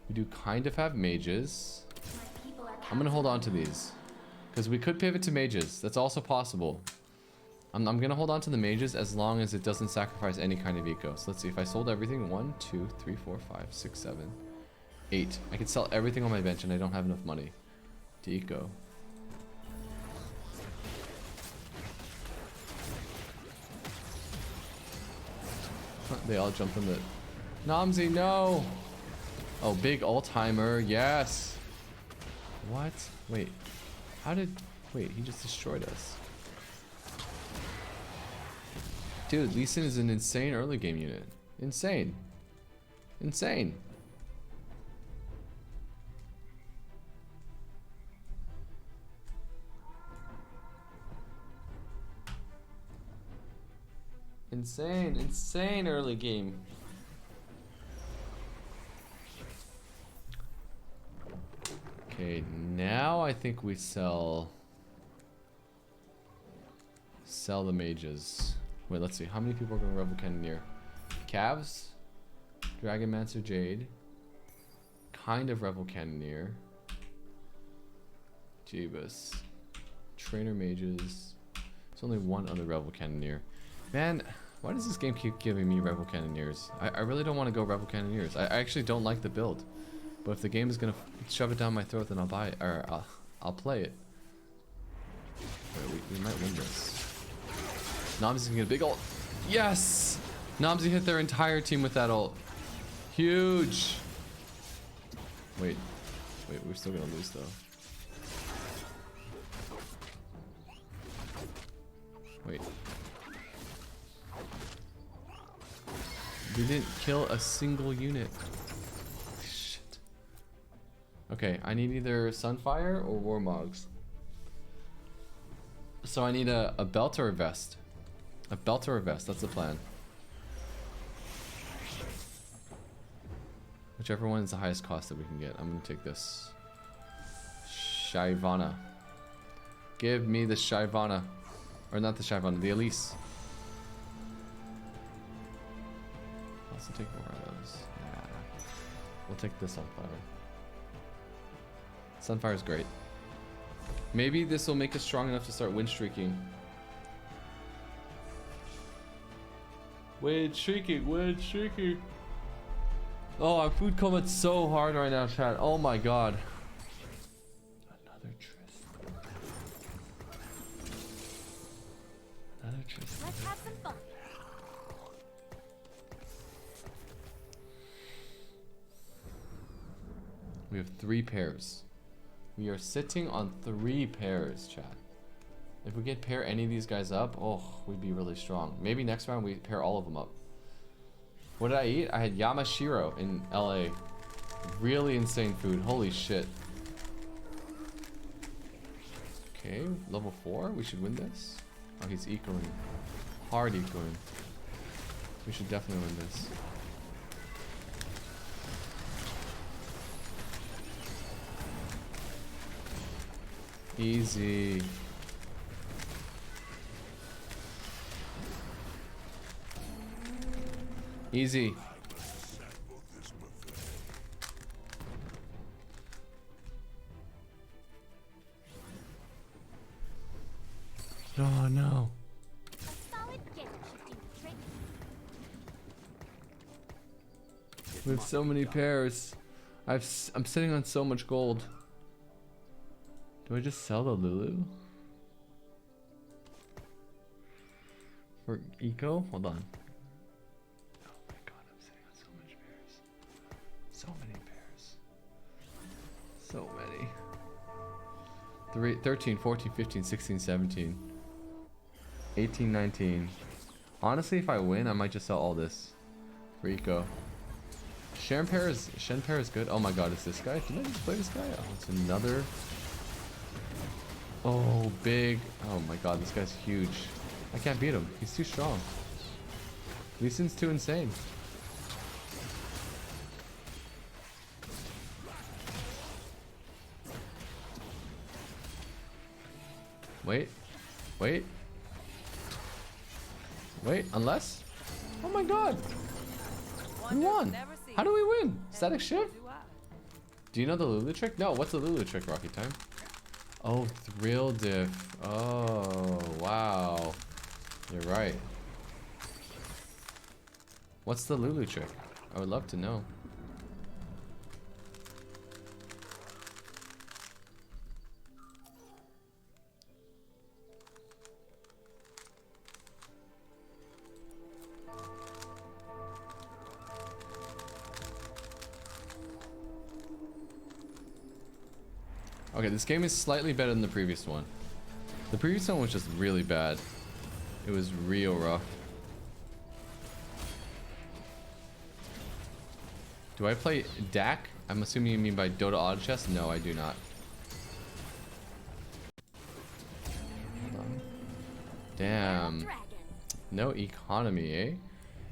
We do kind of have mages. I'm gonna hold on to these. Because we could pivot to mages. That's also possible. I'm gonna hold on to the mages as long as it doesn't sacrifice any kind of eco. So let's see, if I sold everything, 1, 2, 3, 4, 5, 6, 7, 8. I could sell everything on my bench and I don't have enough money to eco. They all jumped on the... Namzi, no! Oh, big Alzheimer, yes! What? Wait. How did... Wait, he just destroyed us. Dude, Lee Sin is an insane early game unit. Insane. Insane. Insane, insane early game. Okay, now I think we sell the mages. Wait, let's see. How many people are going to Rebel Cannoneer? Cavs, Dragonmancer Jade, kind of Rebel Cannoneer, Jeebus, Trainer Mages. There's only one other Rebel Cannoneer. Man, why does this game keep giving me Rebel Cannoneers? I really don't want to go Rebel Cannoneers. I actually don't like the build. But if the game is going to shove it down my throat, then I'll buy it. Or I'll play it. Wait, we might win this. Namzi's gonna get a big ult. Yes! Namzi hit their entire team with that ult. Huge! Wait, we're still gonna lose though. Wait. We didn't kill a single unit. Shit. Okay, I need either Sunfire or Warmogs. So I need a belt or a vest. A belt or a vest, that's the plan. Whichever one is the highest cost that we can get. I'm gonna take this. Shyvana. Give me the Shyvana. Or not the Shyvana, the Elise. I'll also take more of those. Yeah. We'll take this Sunfire. Sunfire's great. Maybe this will make us strong enough to start win streaking. Win streaking, win streaking. Oh, our food comet's so hard right now, chat. Oh my god. Another Triss. Another Triss. Let's have some fun. We have 3 pairs. We are sitting on 3 pairs, chat. If we could pair any of these guys up, oh, we'd be really strong. Maybe next round we pair all of them up. What did I eat? I had Yamashiro in LA. Really insane food. Holy shit. Okay, level 4. We should win this. Oh, he's ecoing. Hard ecoing. We should definitely win this. Easy. Easy. Oh no. A solid gift should do the trick. We have so many pairs. I'm sitting on so much gold. Do I just sell the Lulu? For eco? Hold on. Oh my god, I'm sitting on so much pairs. So many pairs. So many. 13, 14, 15, 16, 17. 18, 19. Honestly, if I win, I might just sell all this for eco. Shen pair is good. Oh my god, it's this guy? Did I just play this guy? Oh, it's another. Oh, big. Oh my god, this guy's huge. I can't beat him. He's too strong. Lee Sin's too insane. Wait. Wait. Wait, unless? Oh my god! We won! How do we win? Static shift? Do you know the Lulu trick? No, what's the Lulu trick, Rocky Time? Oh, thrill diff. Oh, wow. You're right. What's the Lulu trick? I would love to know. Okay, this game is slightly better than the previous one. The previous one was just really bad. It was real rough. Do I play DAC? I'm assuming you mean by Dota Auto Chess? No, I do not. Hold on. Damn. No economy, eh?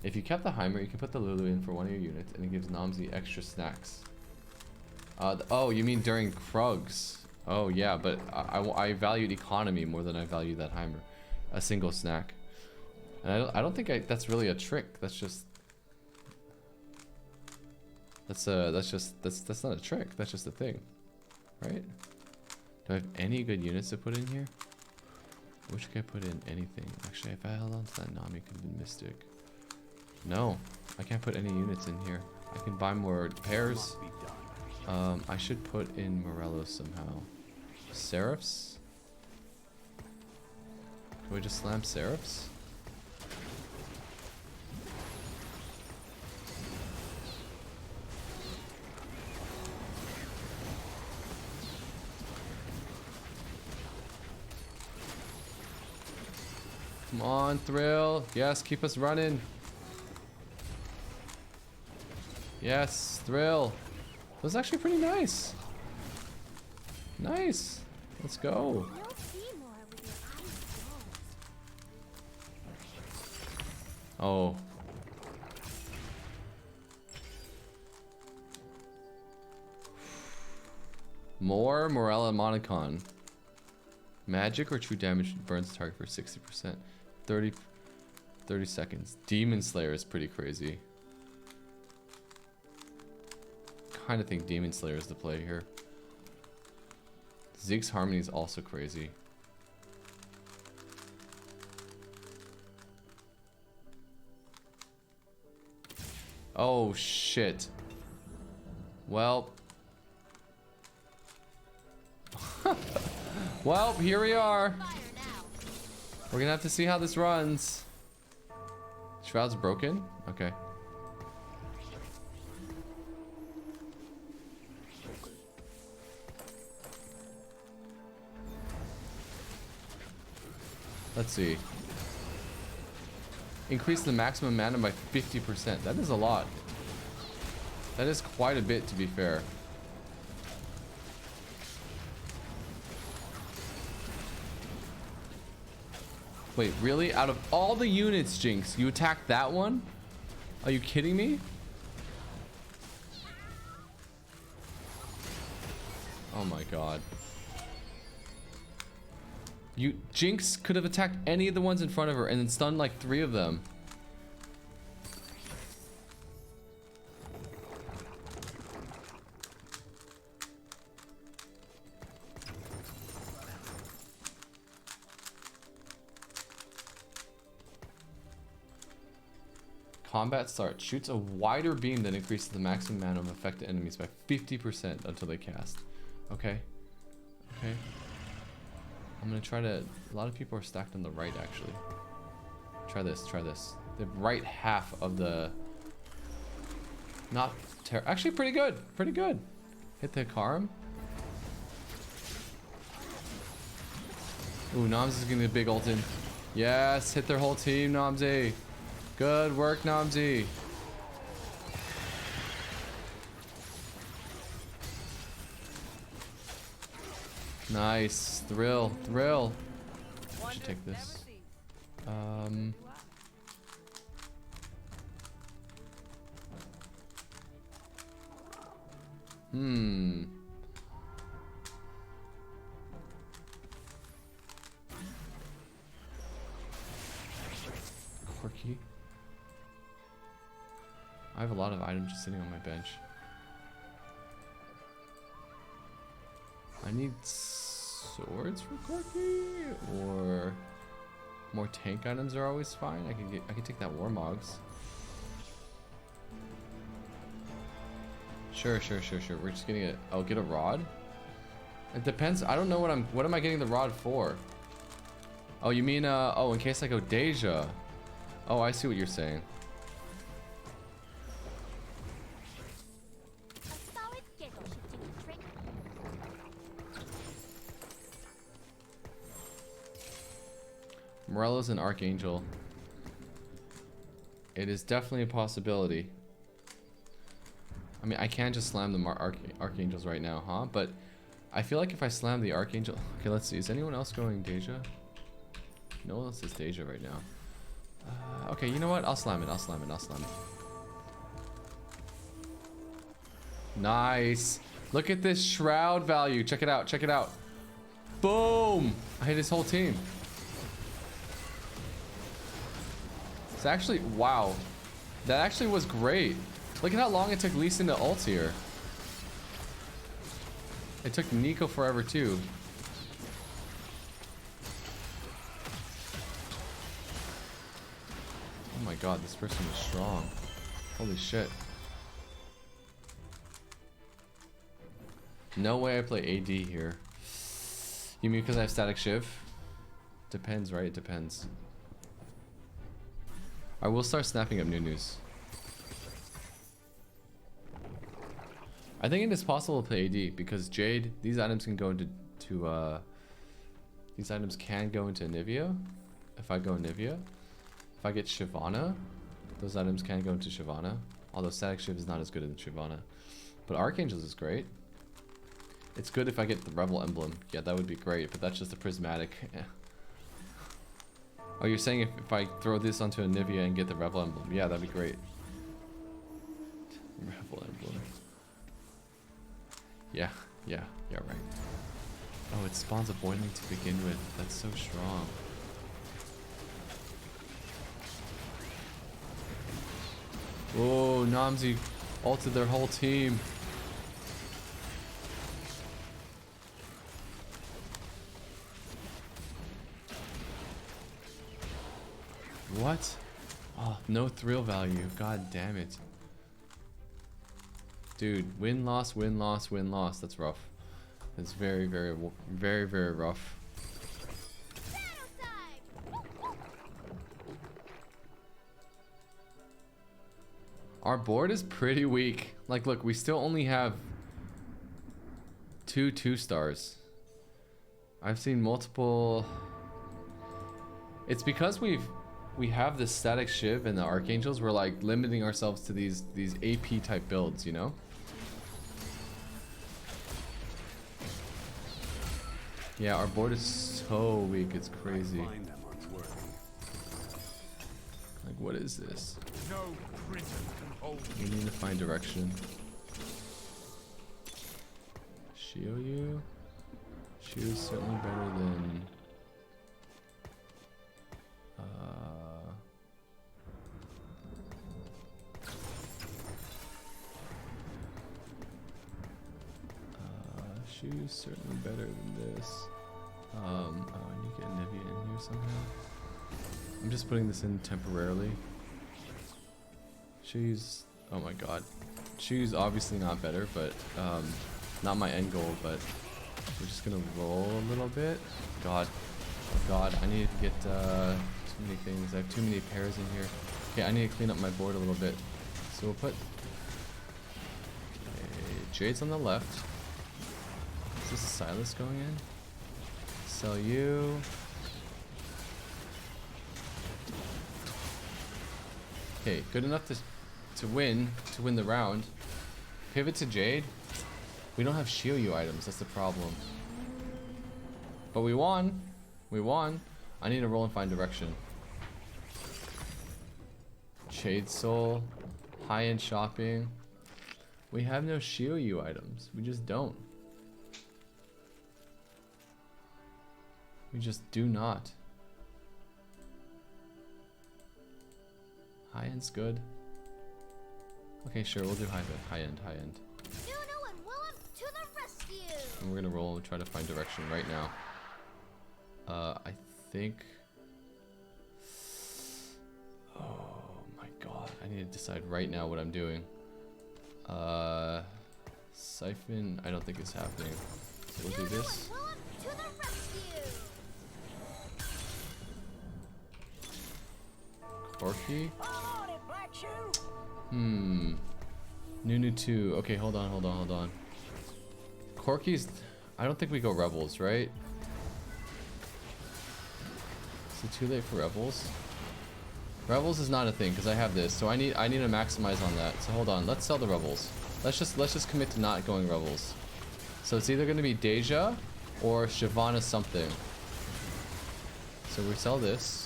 If you kept the Heimer, you can put the Lulu in for one of your units, and it gives Namzi extra snacks. Oh, you mean during Krugs? Oh yeah, but I valued economy more than I value that Heimer, a single snack. And I don't think that's really a trick. That's not a trick. That's just a thing, right? Do I have any good units to put in here? I wish I could put in anything. Actually, if I held on to that Nami, could have been Mystic. No, I can't put any units in here. I can buy more pairs. I should put in Morelos somehow. Seraphs? Can we just slam Seraphs? Come on, Thrill. Yes, keep us running. Yes, Thrill. That was actually pretty nice. Nice. Let's go. Oh. More Morella Monicon. Magic or true damage burns the target for 60%. 30 seconds. Demon Slayer is pretty crazy. Kind of think Demon Slayer is the play here. Zig's Harmony is also crazy. Oh shit. Well. Well, here we are. We're gonna have to see how this runs. Shroud's broken? Okay. Let's see. Increase the maximum mana by 50%. That is a lot. That is quite a bit, to be fair. Wait, really? Out of all the units, Jinx, you attacked that one? Are you kidding me? Oh my god. Jinx could have attacked any of the ones in front of her and then stunned like 3 of them. Combat start. Shoots a wider beam that increases the maximum mana of affected enemies by 50% until they cast. Okay. Okay. I'm gonna try to... A lot of people are stacked on the right, actually. Try this, try this. The right half of the... Not actually, pretty good. Pretty good. Hit the Karim. Ooh, Noms is gonna be a big ult in. Yes, hit their whole team, Nomsy. Good work, Nomsy. Nice. Thrill. Thrill. I should take this. Quirky. I have a lot of items just sitting on my bench. I need swords for Quirky, or more tank items are always fine. I can take that Warmogs. Sure. We're just getting it. I'll get a rod. It depends. I don't know what am I getting the rod for? Oh, you mean oh, in case I go Deja. Oh, I see what you're saying. Morello's an Archangel. It is definitely a possibility. I mean, I can't just slam the Archangels right now, huh? But I feel like if I slam the Archangel... Okay, let's see. Is anyone else going Deja? No one else is Deja right now. Okay, you know what? I'll slam it. Nice. Look at this shroud value. Check it out. Boom! I hit his whole team. It's actually... Wow. That actually was great. Look at how long it took Lee Sin to ult here. It took Nico forever too. Oh my god, this person is strong. Holy shit. No way I play AD here. You mean because I have static shiv? Depends, right? It depends. I will start snapping up new news. I think it is possible to play AD because Jade, these items can go into these items can go into Anivia. If I go Anivia, if I get Shyvana, those items can go into Shyvana. Although static shiv is not as good as Shyvana, but Archangels is great. It's good if I get the Revel emblem. Yeah, that would be great, but that's just a prismatic. Oh, you're saying if I throw this onto Anivia and get the Revel emblem? Yeah, that'd be great. Revel emblem. Yeah, right. Oh, it spawns a boiling to begin with. That's so strong. Oh, Namzi ulted their whole team. What? Oh, no thrill value. God damn it. Dude, win, loss. That's rough. That's very rough. Our board is pretty weak. Like, look, we still only have 2 2-stars. I've seen multiple... It's because we have the static shiv and the archangels. We're like limiting ourselves to these AP type builds, you know? Yeah, our board is so weak, it's crazy. Like, what is this? No prison can hold We need to find direction. Shioyu? Shioyu's certainly better than... Shioyu's certainly better than this. Oh, I need to get Nivea in here somehow. I'm just putting this in temporarily. Shioyu's... oh my god. Shioyu's obviously not better, but not my end goal, but we're just gonna roll a little bit. God. God, I need to get too many things. I have too many pairs in here. Okay, I need to clean up my board a little bit. So we'll put Jade's on the left. Is this a Silas going in? Sell you. Okay, good enough to win the round. Pivot to Jade. We don't have Shioyu items, that's the problem. But we won. We won. I need to roll and find direction. Shade Soul. High-end shopping. We have no Shioyu items. We just don't. We just do not. High-end's good. Okay, sure, we'll do high-end. Nuno and Willem to the rescue! And we're gonna roll and try to find direction right now. I think... oh my god, I need to decide right now what I'm doing. Siphon, I don't think it's happening. So we'll do this. Willem to the rescue! Corky? On it, Black Shoe! Nunu 2. Okay, hold on. Corky's... I don't think we go Rebels, right? Is it too late for Rebels? Rebels is not a thing, because I have this, so I need to maximize on that. So hold on, let's sell the Rebels. Let's just commit to not going Rebels. So it's either going to be Deja or Shyvana something. So we sell this.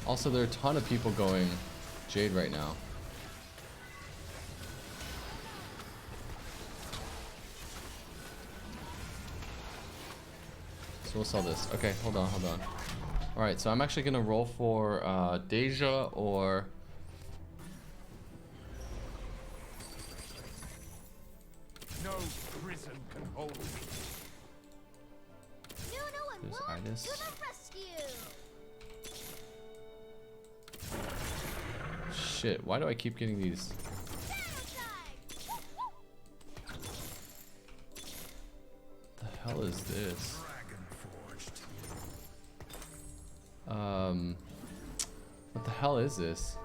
Also, there are a ton of people going Jade right now. So we'll sell this. Okay, hold on. Alright, so I'm actually going to roll for Deja or... no prison can hold me. Nuno and There's Willem Idis. to the rescue! Shit, why do I keep getting these? The hell is this? What the hell is this?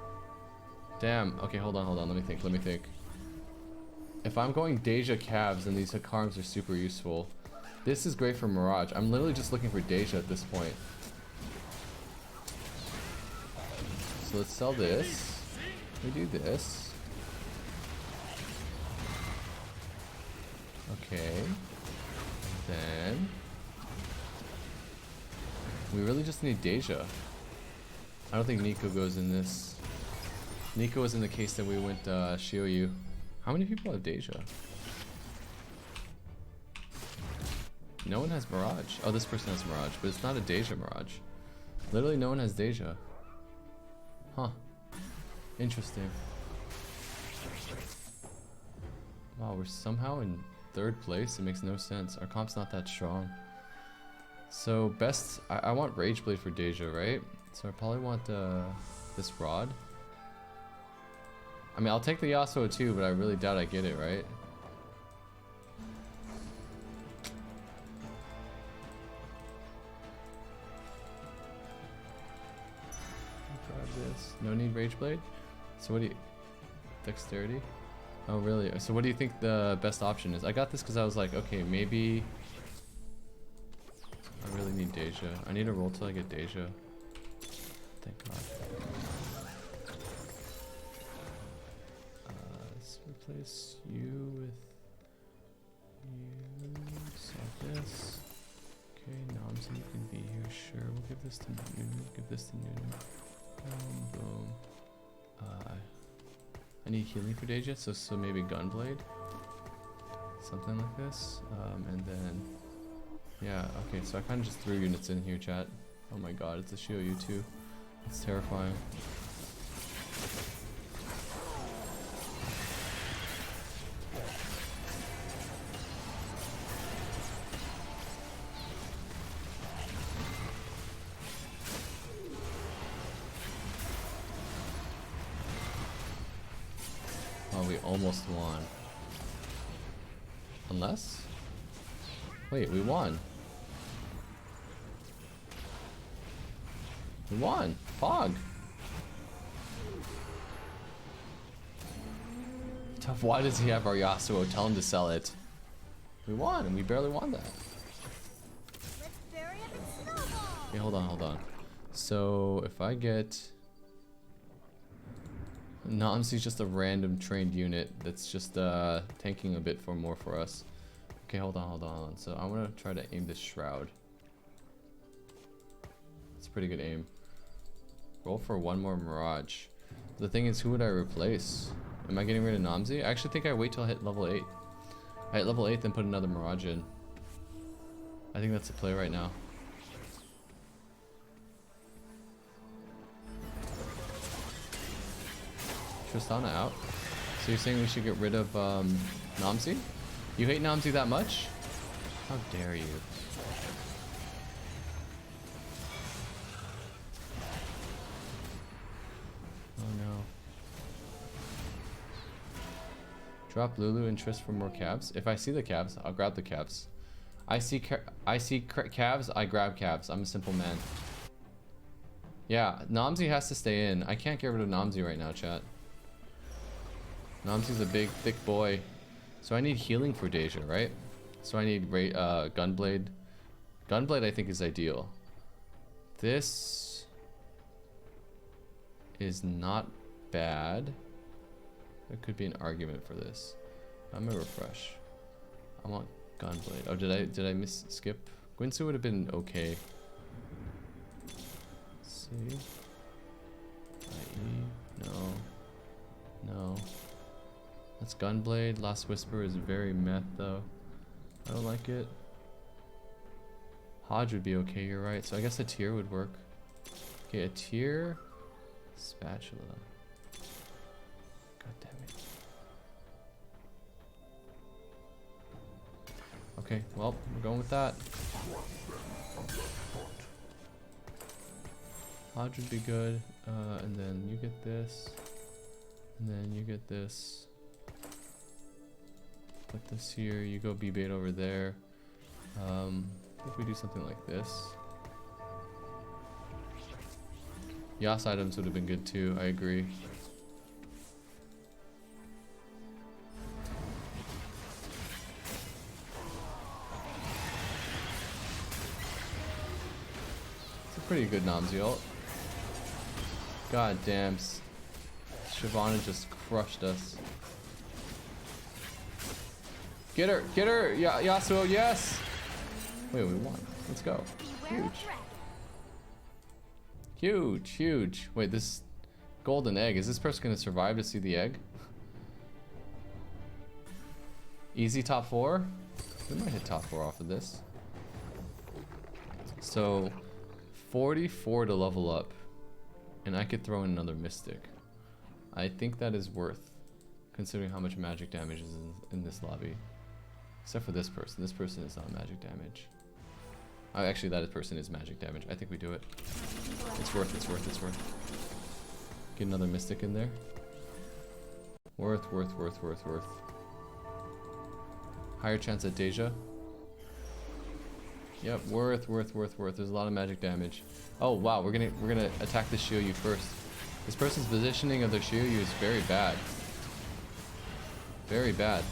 Damn, okay, hold on, let me think. If I'm going Deja Calves, then these Hakarms are super useful. This is great for Mirage. I'm literally just looking for Deja at this point. So let's sell this. We do this. Okay. Then we really just need Deja. I don't think Nico goes in this. Nico was in the case that we went Shioyu. How many people have Deja? No one has Mirage. Oh, this person has Mirage, but it's not a Deja Mirage. Literally no one has Deja. Huh. Interesting. Wow, we're somehow in 3rd place. It makes no sense. Our comp's not that strong. So best, I want Rageblade for Deja, right? So I probably want this rod. I mean, I'll take the Yasuo too, but I really doubt I get it, right? Grab this. No need Rageblade? So what do you... Dexterity? Oh, really? So what do you think the best option is? I got this because I was like, okay, maybe... I really need Deja. I need to roll till I get Deja. Thank God. Let's replace you with you. Sell this. Okay, Namzi, you can be here. Sure, we'll give this to Newton. Give this to Newton. Boom. I need healing for Deja, so maybe Gunblade. Something like this. And then, yeah, okay, so I kind of just threw units in here, chat. Oh my God, it's a Shioyu too. It's terrifying. Oh, we almost won. Unless? Wait, we won. We won. Fog. Tough. Why does he have our Yasuo? Tell him to sell it. We won, and we barely won that. Let's bury up and snowball. Okay, hold on. So if I get Namsi's just a random trained unit that's just tanking a bit more for us. Okay, hold on. So I'm gonna try to aim this Shroud. It's a pretty good aim. Roll for one more Mirage. The thing is, who would I replace? Am I getting rid of Namzi? I actually think I wait till I hit level 8. I hit level 8, then put another Mirage in. I think that's the play right now. Tristana out. So you're saying we should get rid of Namzi? You hate Namzi that much? How dare you? Oh no. Drop Lulu and Trist for more calves. If I see the calves, I'll grab the calves. I see calves, I grab calves. I'm a simple man. Yeah, Namzi has to stay in. I can't get rid of Namzi right now, chat. Namzi's a big, thick boy. So I need healing for Deja, right? So I need Gunblade. Gunblade I think is ideal. This is not bad. There could be an argument for this. I'm gonna refresh. I want Gunblade. Oh, did I skip? Guinsu would have been okay. Let's see. IE. No. That's Gunblade. Last Whisper is very meth though. I don't like it. Hodge would be okay, you're right. So I guess a tier would work. Okay, a tier. Spatula. God damn it. Okay, well, we're going with that. Hodge would be good. And then you get this. And then you get this. Put this here, you go B-bait over there. If we do something like this. Yas items would have been good too, I agree. It's a pretty good Namzi ult. God damn, Shyvana just crushed us. Get her, Yasuo, yes! Wait, we won. Let's go. Huge. Wait, this golden egg, is this person gonna survive to see the egg? Easy top 4? We might hit top 4 off of this. So, 44 to level up. And I could throw in another Mystic. I think that is worth, considering how much magic damage is in this lobby. Except for this person. This person is not magic damage. Oh, actually, that person is magic damage. I think we do it. It's worth. Get another Mystic in there. Worth. Higher chance at Deja. Yep, worth. There's a lot of magic damage. Oh wow, we're gonna attack the Shioyu first. This person's positioning of their Shioyu is very bad. Very bad.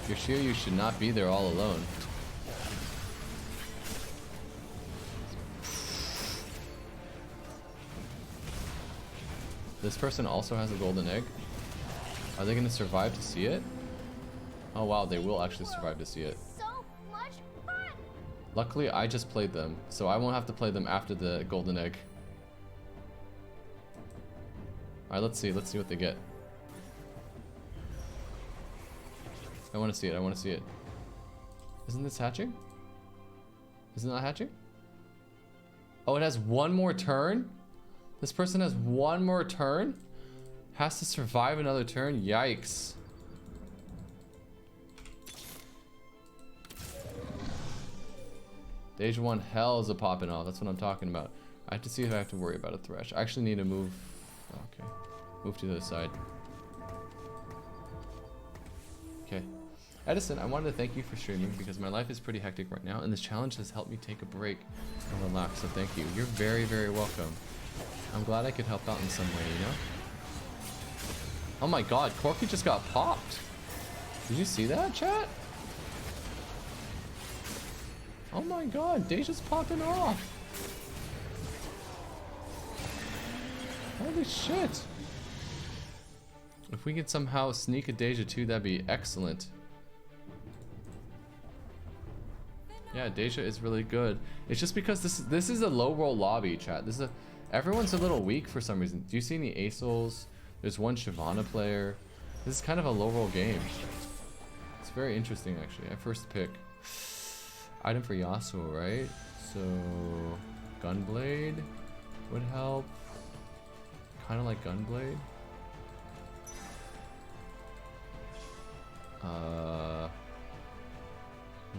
Your Shiryu should not be there all alone. This person also has a golden egg. Are they going to survive to see it? Oh wow, they will actually survive to see it. So much fun. Luckily, I just played them, so I won't have to play them after the golden egg. Alright, let's see what they get. I want to see it, I want to see it. Isn't this hatching? Isn't that hatching? Oh, it has one more turn? This person has one more turn? Has to survive another turn? Yikes. Deja 1 hells a popping off. That's what I'm talking about. I have to see if I have to worry about a thresh. I actually need to move. Okay. Move to the other side. Okay. Edison, I wanted to thank you for streaming because my life is pretty hectic right now and this challenge has helped me take a break and relax, so thank you. You're very, very welcome. I'm glad I could help out in some way, you know? Oh my god, Corky just got popped. Did you see that, chat? Oh my god, Deja's popping off. Holy shit. If we could somehow sneak a Deja 2, that'd be excellent. Yeah, Deja is really good. It's just because this is a low roll lobby, chat. Everyone's a little weak for some reason. Do you see any ASOLs? There's one Shyvana player. This is kind of a low roll game. It's very interesting actually. I first pick item for Yasuo, right? So Gunblade would help. Kind of like Gunblade.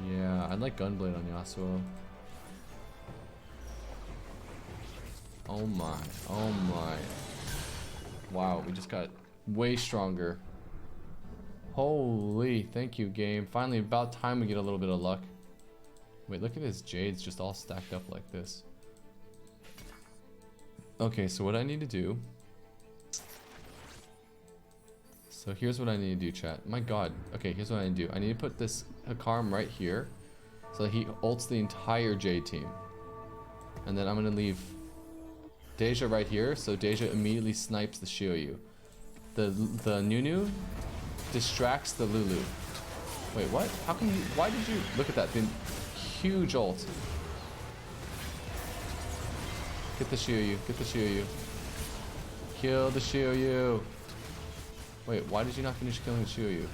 Yeah, I'd like Gunblade on Yasuo. Oh my, oh my. Wow, we just got way stronger. Holy, thank you, game. Finally, about time we get a little bit of luck. Wait, look at this Jades just all stacked up like this. Okay, so what I need to do. So here's what I need to do, chat. My god. Okay, here's what I need to do. I need to put this Hakarim right here so that he ults the entire Jade team. And then I'm going to leave Deja right here so Deja immediately snipes the Shiryu. The Nunu distracts the Lulu. Wait, what? How can you... Why did you... Look at that. The huge ult. Get the Shiryu. Get the Shiryu. Kill the Shiryu. Wait, why did you not finish killing the Shiryu?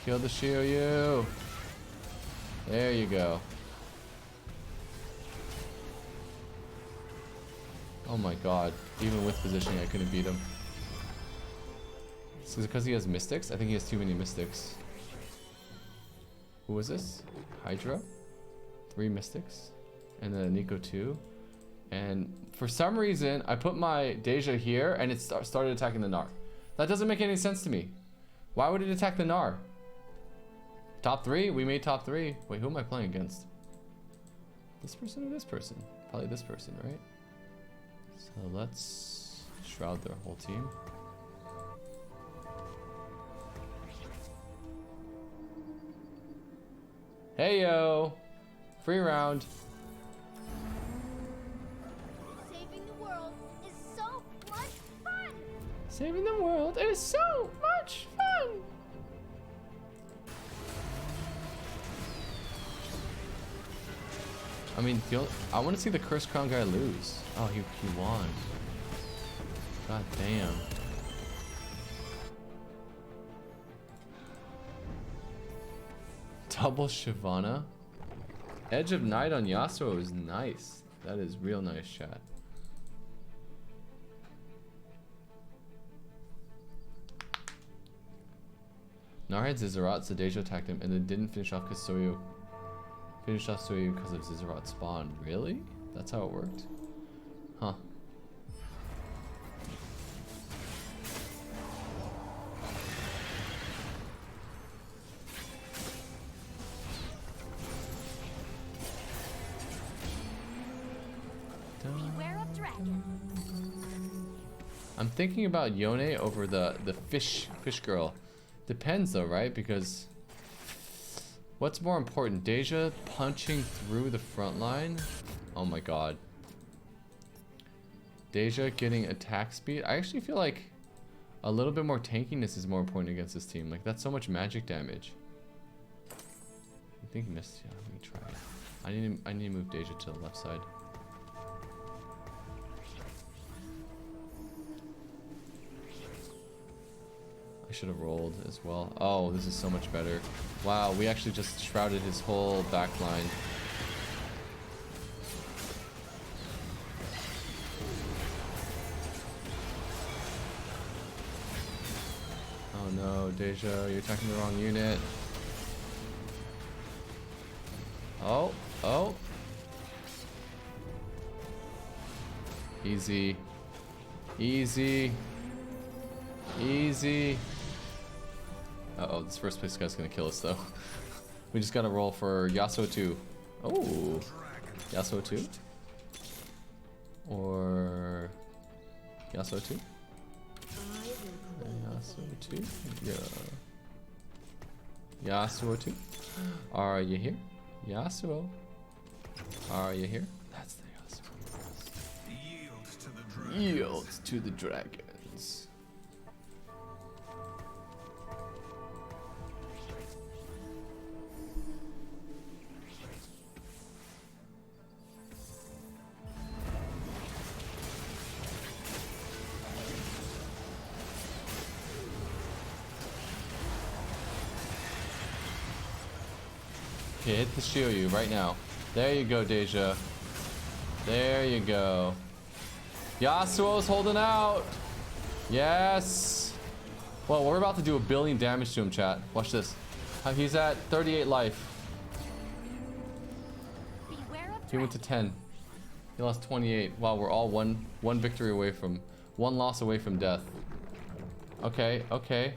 Kill the Shiryu. There you go. Oh my god. Even with positioning, I couldn't beat him. Is it because he has Mystics? I think he has too many Mystics. Who was this? Hydra? 3 Mystics. And then Nico 2. And for some reason, I put my Deja here and it started attacking the Gnar. That doesn't make any sense to me. Why would it attack the Gnar? Top 3? We made top 3. Wait, who am I playing against? This person or this person? Probably this person, right? So let's shroud their whole team. Hey yo! Free round. Saving the world is so much fun. Saving the world is so much fun! I mean, I want to see the Curse Crown guy lose. Oh, he won. God damn. Double Shyvana. Edge of Night on Yasuo is nice. That is real nice, chat. Gnar had Zizzarat, so Deja attacked him, and then didn't finish off because Soyu. Finished off Soyu because of Zizzarat spawn. Really? That's how it worked? Huh. Beware of dragon. I'm thinking about Yone over the fish girl. Depends though, right? Because what's more important, Deja punching through the front line? Oh my god. Deja getting attack speed. I actually feel like a little bit more tankiness is more important against this team. Like, that's so much magic damage. I think he missed. Yeah, let me try it. I need to move Deja to the left side. I should have rolled as well. Oh, this is so much better. Wow, we actually just shrouded his whole back line. Oh no, Deja, you're attacking the wrong unit. Oh, oh. Easy. Easy. Easy. Uh-oh, this first place guy's gonna kill us though. We just gotta roll for Yasuo 2. Oh, Yasuo 2? Or Yasuo 2? Yasuo 2? Yeah. Yasuo 2? Are you here? Yasuo? Are you here? That's the Yasuo. Yield to the dragons. Okay, hit the Shiryu right now. There you go, Deja. There you go. Yasuo's holding out. Yes. Well, we're about to do 1 billion damage to him, chat. Watch this. He's at 38 life. He went to 10. He lost 28. Wow, we're all one victory away from, 1 loss away from death. Okay, okay.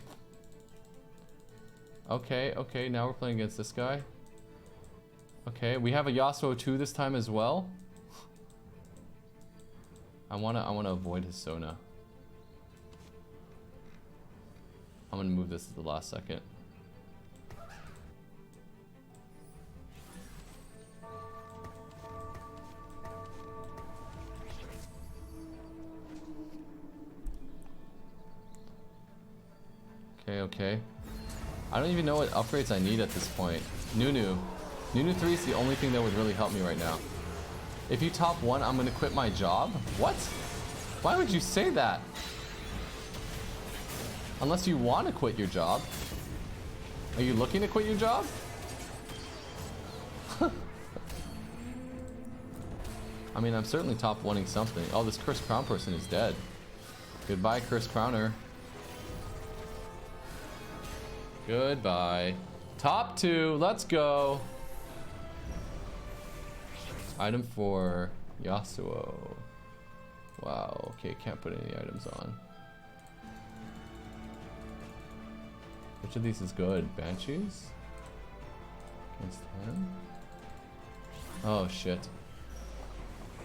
Okay, okay, now we're playing against this guy. Okay, we have a Yasuo 2 this time as well. I wanna avoid his Sona. I'm gonna move this at the last second. Okay, okay. I don't even know what upgrades I need at this point. Nunu 3 is the only thing that would really help me right now. If you top 1, I'm gonna quit my job? What? Why would you say that? Unless you want to quit your job. Are you looking to quit your job? I mean, I'm certainly top 1ing something. Oh, this Cursed Crown person is dead. Goodbye, Cursed Crowner. Goodbye. Top 2, let's go. Item 4, Yasuo. Wow, okay, can't put any items on. Which of these is good? Banshees? Against him? Oh shit.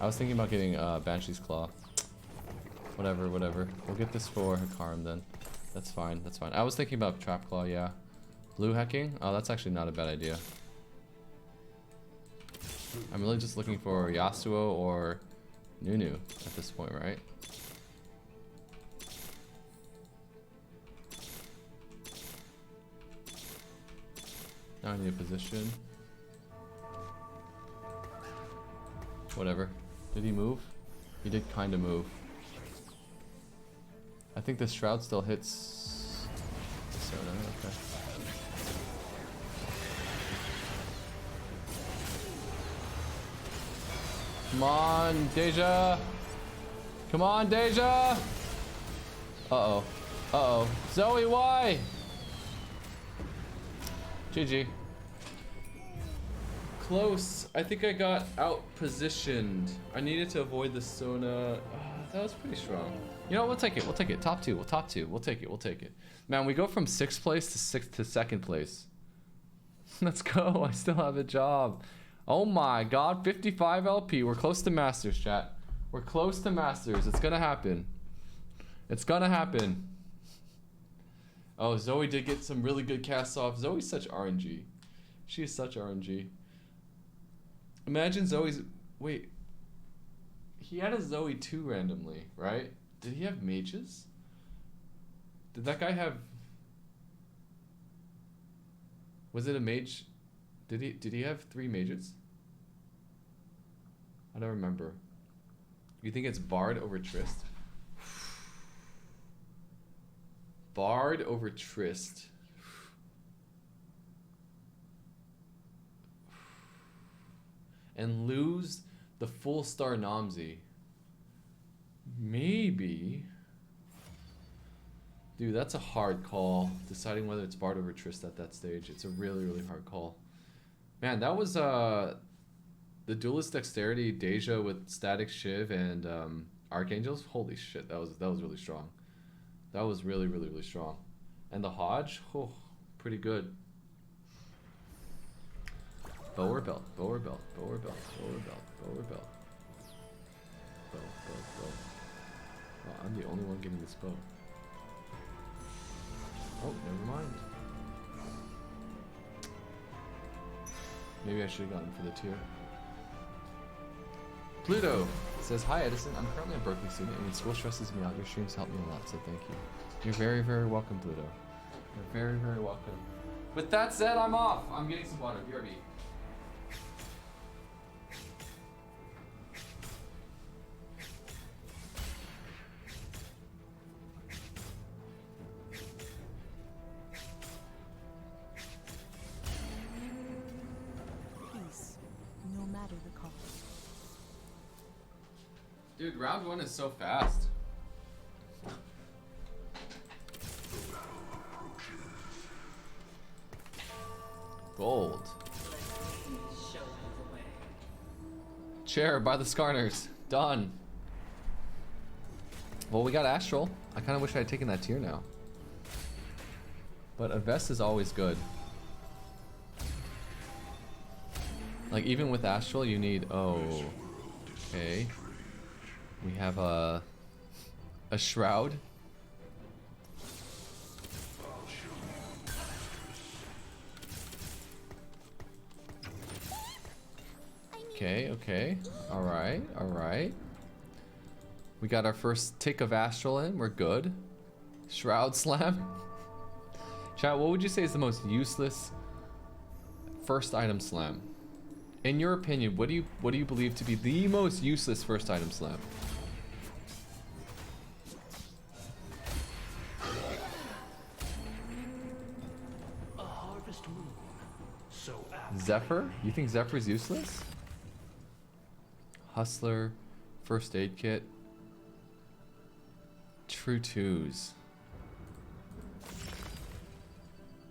I was thinking about getting Banshee's Claw. Whatever, whatever. We'll get this for Hikarim then. That's fine, that's fine. I was thinking about Trap Claw, yeah. Blue hacking? Oh, that's actually not a bad idea. I'm really just looking for Yasuo or Nunu at this point, right? Now I need a position. Whatever. Did he move? He did kind of move. I think this Shroud still hits. So no, okay. Come on, Deja. Come on, Deja. Uh-oh. Uh-oh. Zoe, why? GG. Close. I think I got out positioned. I needed to avoid the Sona. That was pretty strong. You know what? We'll take it. We'll take it. Top 2. We'll top 2. We'll take it. We'll take it. Man, we go from 6th place to 2nd place. Let's go. I still have a job. Oh my god, 55 LP. We're close to Masters, chat. We're close to Masters. It's gonna happen. It's gonna happen. Oh, Zoe did get some really good casts off. Zoe's such RNG. She is such RNG. Imagine Zoe's... Wait. he had a Zoe too randomly, right? Did he have mages? Did that guy have... Was it a mage? Did he have 3 mages? I don't remember. You think it's Bard over Trist? Bard over Trist. And lose the full star Namzi. Maybe. Dude, that's a hard call. Deciding whether it's Bard over Trist at that stage. It's a really, really hard call. Man, that was the Duelist Dexterity Deja with Static Shiv and Archangels. Holy shit, that was really strong. That was really, really, really strong. And the Hodge, oh, pretty good. Bower belt, bower belt, bower belt, bower belt, bower belt. Bow, bow, bow. Oh, I'm the only one getting this bow. Oh, never mind. Maybe I should have gone for the tier. Pluto says, "Hi Edison, I'm currently a Berkeley student and when school stresses me out, your streams help me a lot, so thank you." You're very, very welcome, Pluto. You're very, very welcome. With that said, I'm off. I'm getting some water. BRB. No matter the cost. Dude, round 1 is so fast. Gold. Chair by the Skarners. Done. Well, we got Astral. I kind of wish I had taken that tier now. But a vest is always good. Like, even with Astral, you need... Oh. Okay. We have a Shroud. Okay, okay. Alright, alright. We got our first tick of Astral in. We're good. Shroud Slam. Chat, what would you say is the most useless first item slam? In your opinion, what do you believe to be the most useless first item slam? A harvest moon. So Zephyr? You think Zephyr's useless? Hustler, first aid kit, true twos.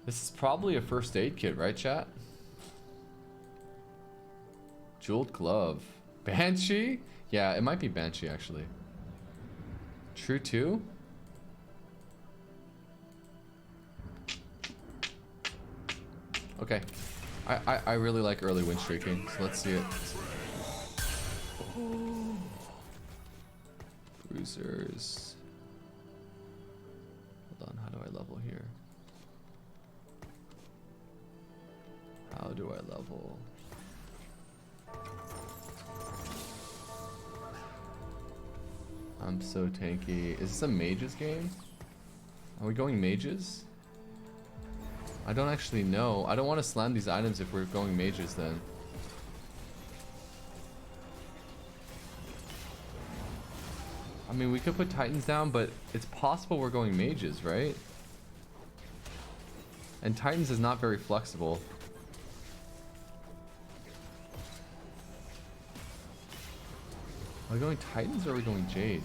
This is probably a first aid kit, right, chat? Jeweled glove. Banshee? Yeah, it might be Banshee, actually. True 2? Okay. I really like early win streaking, so let's see it. Bruisers. Hold on, how do I level here? How do I level? I'm so tanky. Is this a mages game? Are we going mages? I don't actually know. I don't want to slam these items if we're going mages then. I mean, we could put Titans down, but it's possible we're going mages, right? And Titans is not very flexible. Are we going Titans or are we going Jade?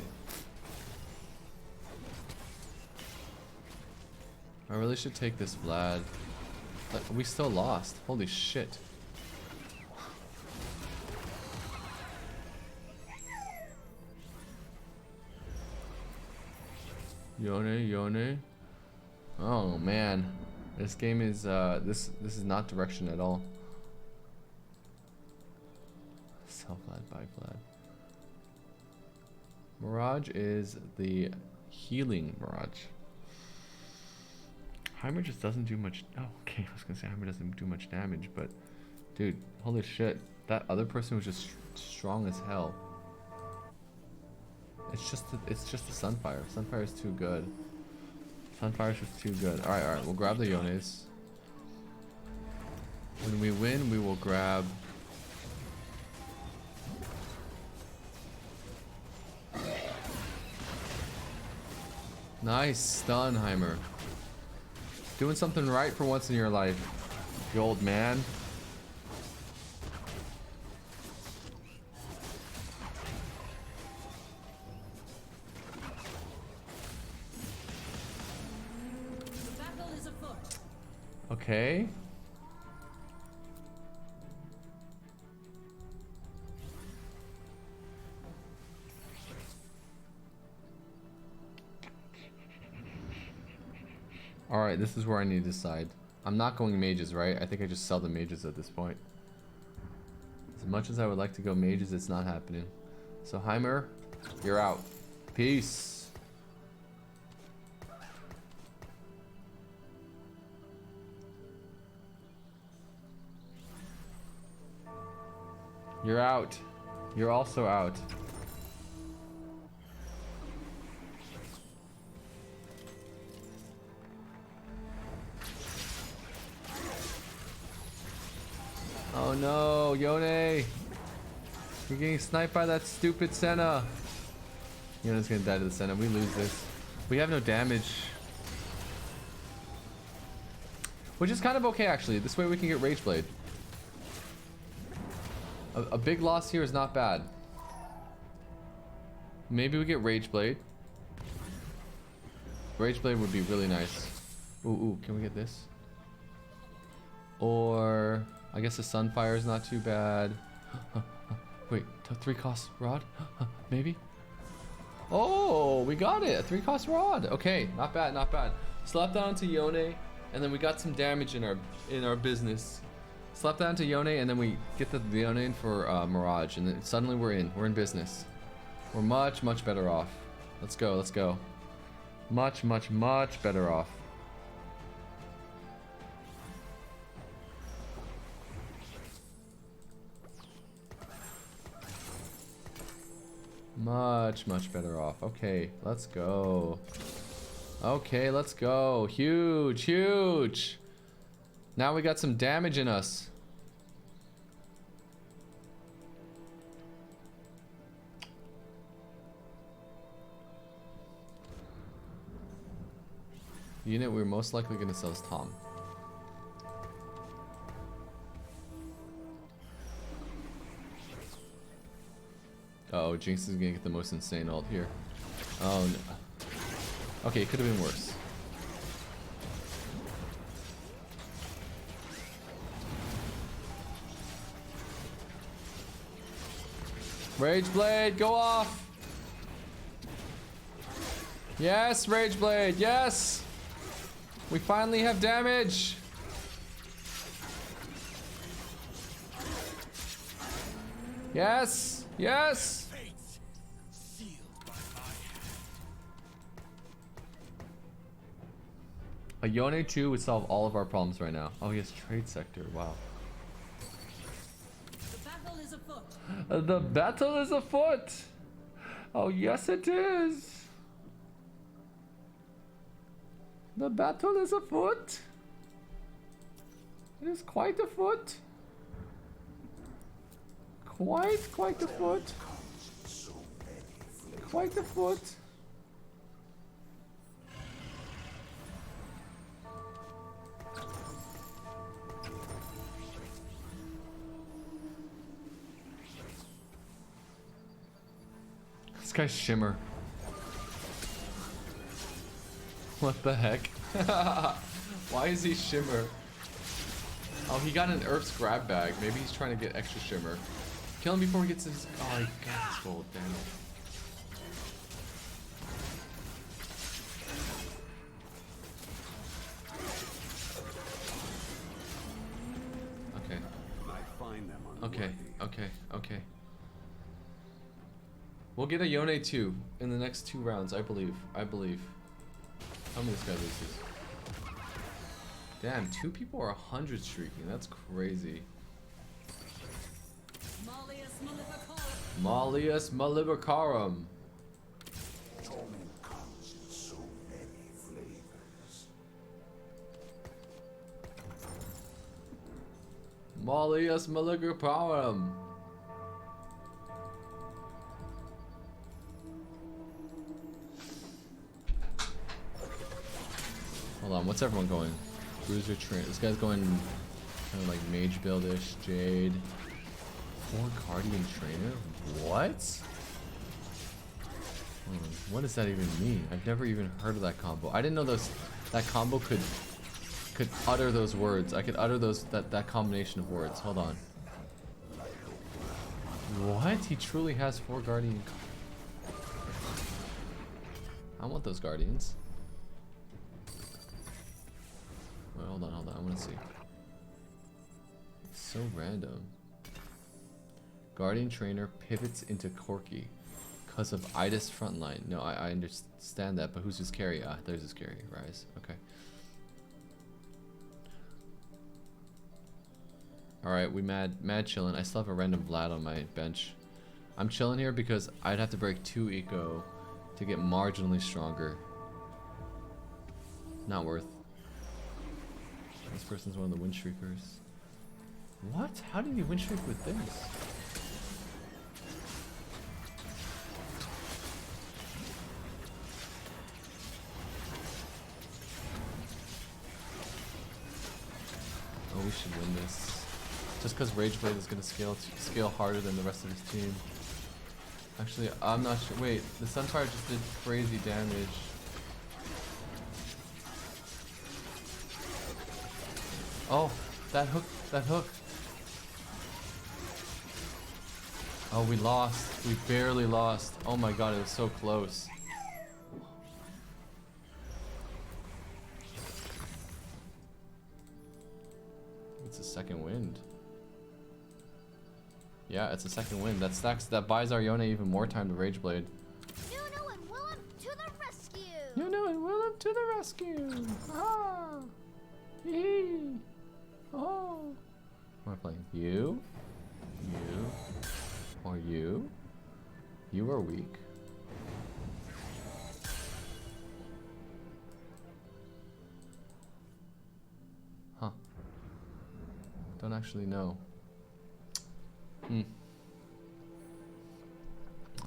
I really should take this Vlad. But we still lost. Holy shit. Yone. Oh man. This game is this is not direction at all. Self Vlad by Vlad. Mirage is the healing Mirage. Heimer just doesn't do much. Oh, okay. I was gonna say Heimer doesn't do much damage, but dude, holy shit. That other person was just strong as hell. It's just the Sunfire. Sunfire is too good. Sunfire's just too good. Alright, we'll grab the Yones. When we win, we will grab... Nice stun, Heimer. Doing something right for once in your life, you old man. Okay. Alright, this is where I need to decide. I'm not going mages, right? I think I just sell the mages at this point. As much as I would like to go mages, it's not happening. So Heimer, you're out. Peace. You're out. You're also out. Oh no, Yone! You're getting sniped by that stupid Senna. Yone's gonna die to the Senna. We lose this. We have no damage. Which is kind of okay actually. This way we can get Rage Blade. A big loss here is not bad. Maybe we get Rage Blade. Rage Blade would be really nice. Ooh, can we get this? Or I guess the Sunfire is not too bad. Wait, 3 cost rod? Maybe? Oh, we got it. A 3 cost rod. Okay, not bad, not bad. Slap down to Yone, and then we got some damage in our business. Slap down to Yone, and then we get the Yone in for Mirage, and then suddenly we're in business. We're much, much better off. Let's go, let's go. Much, much, much better off. Much, much better off. Okay, let's go. Okay, let's go. Huge, huge. Now we got some damage in us. The unit we're most likely going to sell is Tom. Oh, Jinx is gonna get the most insane ult here. Oh no. Okay, it could have been worse. Rage Blade, go off! Yes, Rage Blade, yes! We finally have damage! Yes! Yes! A Yone 2 would solve all of our problems right now. Oh yes, trade sector, wow. The battle is afoot. The battle is afoot! Oh yes it is! The battle is afoot! It is quite afoot! Quite afoot! Quite afoot! This guy's Shimmer. What the heck? Why is he Shimmer? Oh, he got an Earth's grab bag. Maybe he's trying to get extra Shimmer. Kill him before he gets his... Oh, he got his gold. Damn it. Okay. We'll get a Yone 2 in the next 2 rounds, I believe. How many this guy loses? Damn, 2 people are 100 streaking. That's crazy. Malleus Maleficarum. Mollius Maligraparum. Hold on, what's everyone going? Bruiser train. This guy's going kind of like mage buildish, Jade. 4 Guardian Trainer? What? What does that even mean? I've never even heard of that combo. I didn't know that combo could utter those words. I could utter that combination of words. Hold on. What? He truly has 4 Guardian. I want those Guardians. Wait, hold on. I want to see. It's so random. Guardian Trainer pivots into Corki because of Idis frontline. No, I understand that, but who's his carry? Ah, there's his carry. Rise. Okay. Alright, we mad chillin'. I still have a random Vlad on my bench. I'm chilling here because I'd have to break 2 eco to get marginally stronger. Not worth. This person's one of the win streakers. What? How did he win streak with this? Oh, we should win this. Just because Rageblade is going to scale harder than the rest of his team. Actually, I'm not sure. Wait, the Sunfire just did crazy damage. Oh, that hook. Oh, we lost. We barely lost. Oh my god, it was so close. It's a second wind. Yeah, it's a second wind. That buys our Yone even more time to Rageblade. Nuno and Willem to the rescue! Nuno and Willem to the rescue! Ah! Yee! Oh! What am I playing? You? Or you? You are weak. Huh. Don't actually know.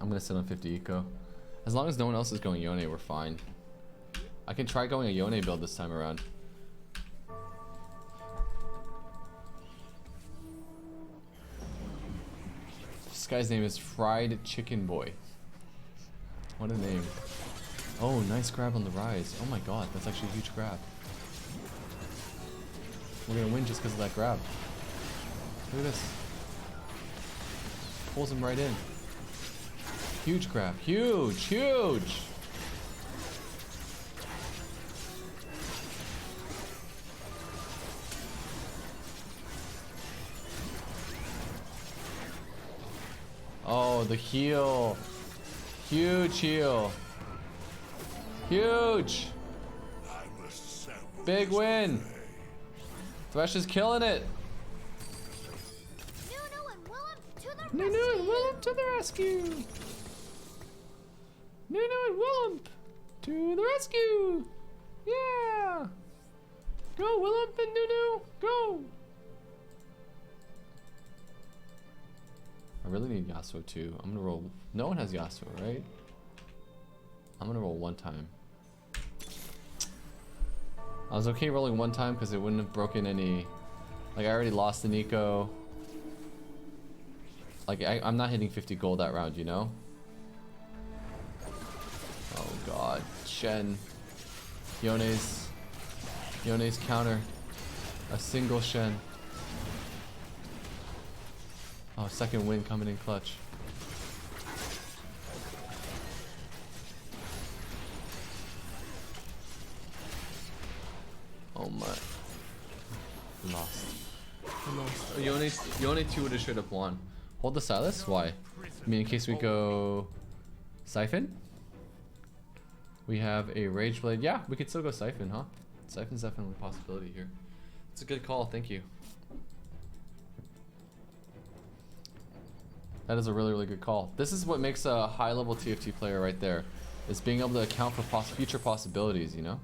I'm gonna sit on 50 eco. As long as no one else is going Yone, we're fine. I can try going a Yone build this time around. This guy's name is Fried Chicken Boy. What a name. Oh, nice grab on the rise. Oh my god, that's actually a huge grab. We're gonna win just because of that grab. Look at this. Pulls him right in. Huge grab. Huge! Oh, the heal. Huge heal. Huge! Big win! Thresh is killing it! Nuno and Willem to the rescue! Nuno and Willem to the rescue! Yeah! Go Willem and Nuno, go! I really need Yasuo too. I'm gonna roll. No one has Yasuo, right? I'm gonna roll one time. I was okay rolling one time because it wouldn't have broken any. Like I already lost the Nico. Like I'm not hitting 50 gold that round, you know? Oh god. Shen. Yone's counter. A single Shen. Oh, second win coming in clutch. Oh my. Lost. Oh, Yone 2 would have straight up won. Hold the Silas? Why? I mean, in case we go Siphon? We have a Rageblade. Yeah, we could still go Siphon, huh? Siphon's definitely a possibility here. It's a good call, thank you. That is a really, really good call. This is what makes a high-level TFT player right there. Is being able to account for future possibilities, you know?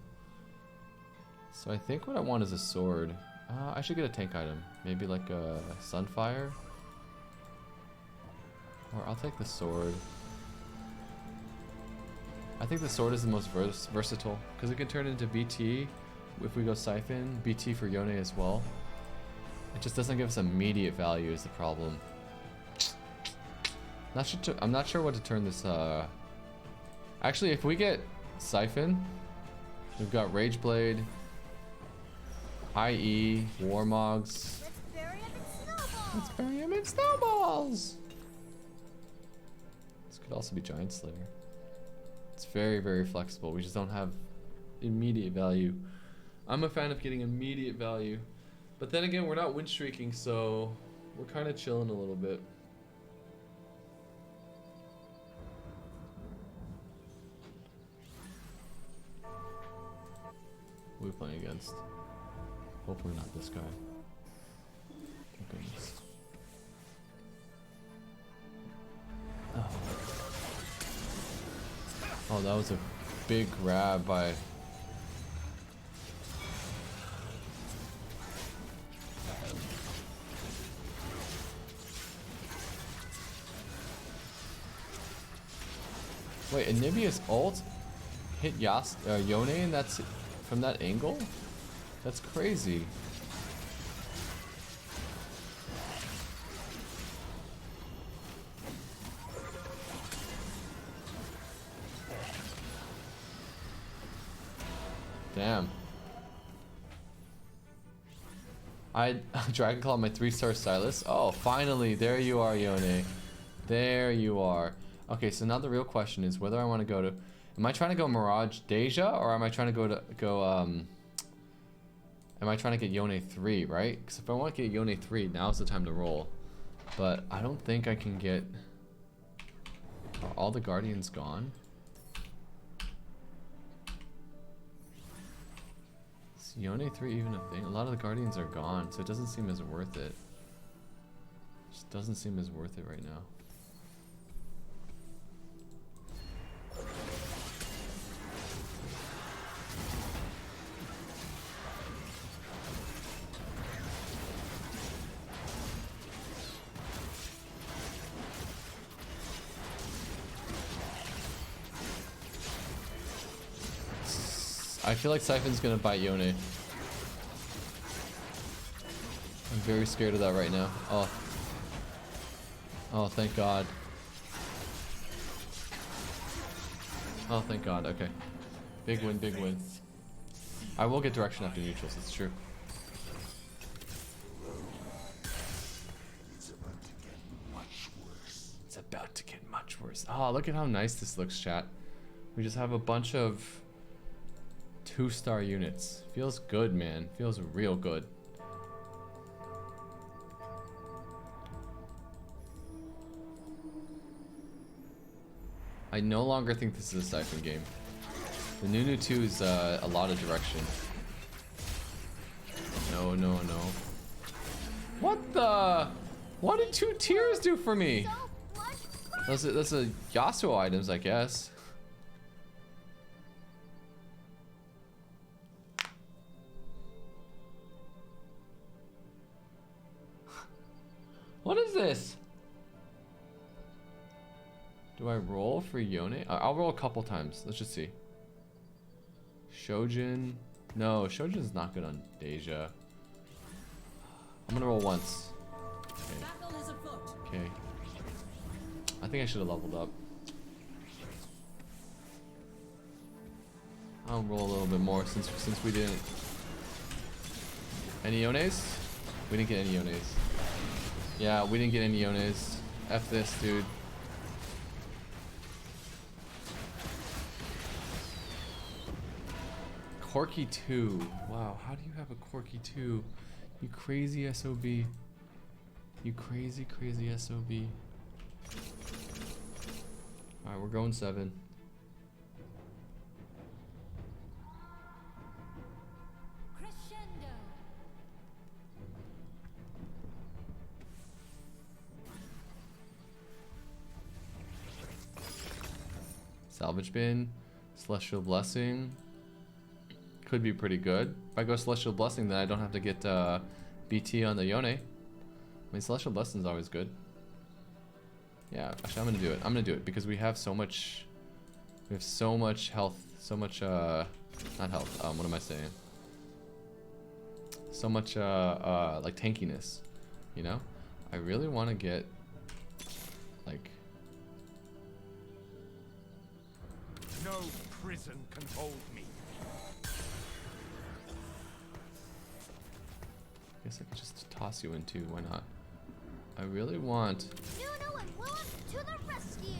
So I think what I want is a sword. I should get a tank item. Maybe like a Sunfire. Or I'll take the sword. I think the sword is the most versatile because it can turn into BT if we go Siphon, BT for Yone as well. It just doesn't give us immediate value is the problem. I'm not sure what to turn this. Actually, if we get Siphon, we've got Rage Blade, IE, Warmogs. Let's bury him in snowballs. This could also be Giant Slayer. It's very, very flexible. We just don't have immediate value. I'm a fan of getting immediate value. But then again, we're not win streaking, so we're kind of chilling a little bit. Who are we playing against? Hopefully not this guy. Oh, goodness. Oh, that was a big grab by... Wait, Anibia's ult hit Yone and that's from that angle? That's crazy. Damn. I Dragon Claw my 3-star Silas. Oh, finally, there you are, Yone. There you are. Okay, so now the real question is whether I want to go to. Am I trying to go Mirage Deja or am I trying to am I trying to get Yone 3, right? Because if I want to get Yone 3, now's the time to roll. But I don't think I can get. Are all the Guardians gone? Is Yone 3 even a thing? A lot of the Guardians are gone, so it doesn't seem as worth it. Just doesn't seem as worth it right now. I feel like Siphon's gonna bite Yone. I'm very scared of that right now. Oh. Oh, thank God. Oh, thank God. Okay. Big win, big win. I will get direction after neutrals, it's true. It's about to get much worse. Oh, look at how nice this looks, chat. We just have a bunch of 2-star units. Feels good, man. Feels real good. I no longer think this is a Siphon game. The Nunu 2 is a lot of direction. No, no, no. What the? What did 2 tiers do for me? Those are Yasuo items, I guess. What is this? Do I roll for Yone? I'll roll a couple times. Let's just see. Shojin. No, Shojin's not good on Deja. I'm gonna roll once. Okay. Okay. I think I should have leveled up. I'll roll a little bit more since we didn't. Any Yones? We didn't get any Yones. Yeah, we didn't get any Yones. F this, dude. Corky 2. Wow, how do you have a Corky 2? You crazy SOB. You crazy, crazy SOB. Alright, we're going 7. Salvage bin, Celestial Blessing, could be pretty good. If I go Celestial Blessing, then I don't have to get BT on the Yone. I mean, Celestial Blessing is always good. Yeah, actually, I'm gonna do it. I'm gonna do it because we have so much. We have so much health, so much not health. What am I saying? So much like tankiness, you know. I really want to get like. No prison can hold me. I guess I could just toss you in too. Why not? I really want. Nuno and Willem to the rescue!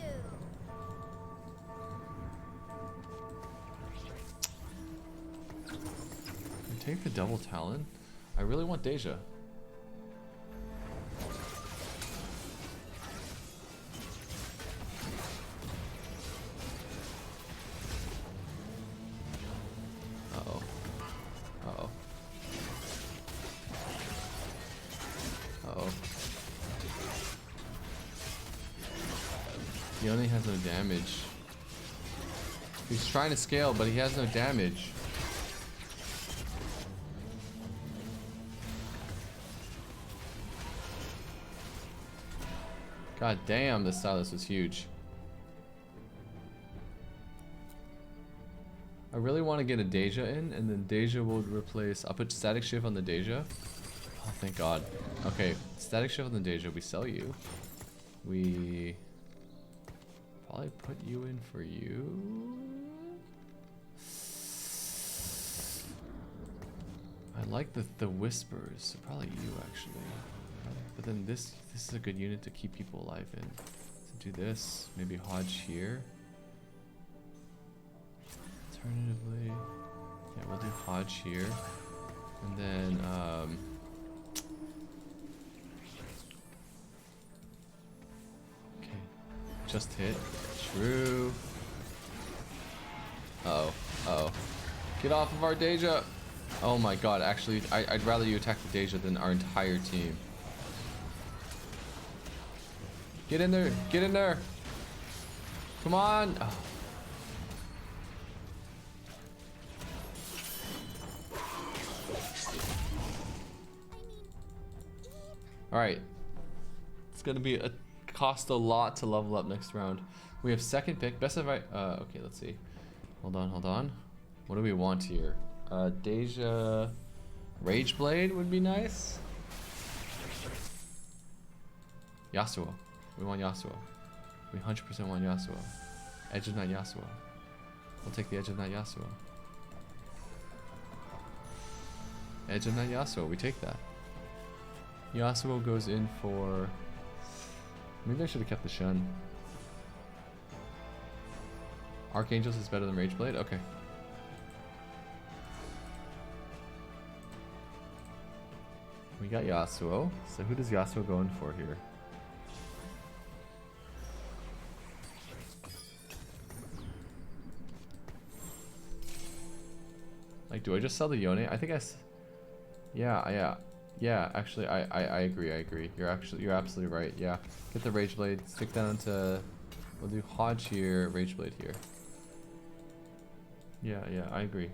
Take the double talon. I really want Deja. Uh-oh. Uh-oh. Uh-oh. He only has no damage. He's trying to scale, but he has no damage. God damn, this Stylus was huge. I really want to get a Deja in, and then Deja will replace... I'll put Static Shift on the Deja. Oh, thank God. Okay, Static Shift on the Deja. We sell you. We... probably put you in for you. I like the Whispers. So probably you, actually. But then this is a good unit to keep people alive in. So do this. Maybe Hodge here. Alternatively, yeah, we'll do Hodge here. And then, okay. Just hit. True. Uh-oh. Uh-oh. Get off of our Deja! Oh my God, actually, I'd rather you attack the Deja than our entire team. Get in there! Get in there! Come on! Oh. Alright. It's gonna be cost a lot to level up next round. We have second pick. Best of okay, let's see. Hold on. What do we want here? Deja Rage Blade would be nice. Yasuo. We want Yasuo. We 100% want Yasuo. Edge of Night Yasuo. We'll take the Edge of Night Yasuo. Edge of Night Yasuo. We take that. Yasuo goes in for... Maybe I should have kept the Shun. Archangels is better than Rage Blade? Okay. We got Yasuo. So who does Yasuo go in for here? Like, do I just sell the Yone? I think yeah, actually, I agree. You're absolutely right. Yeah, get the Rage Blade, stick that onto. We'll do Hodge here, Rage Blade here. Yeah, I agree.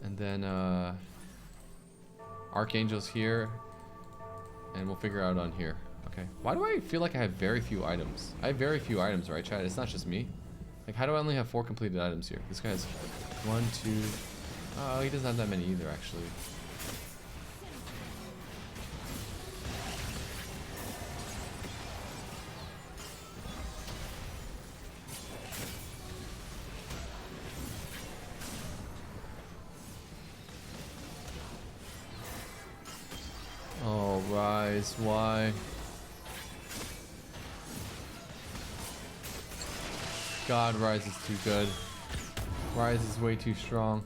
And then Archangels here, and we'll figure out on here. Okay. Why do I feel like I have very few items? I have very few items, right, Chad? It's not just me. Like, how do I only have 4 completed items here? This guy has 1, 2. Oh, he doesn't have that many either, actually. Oh, Rise, why? God, Rise is too good. Rise is way too strong.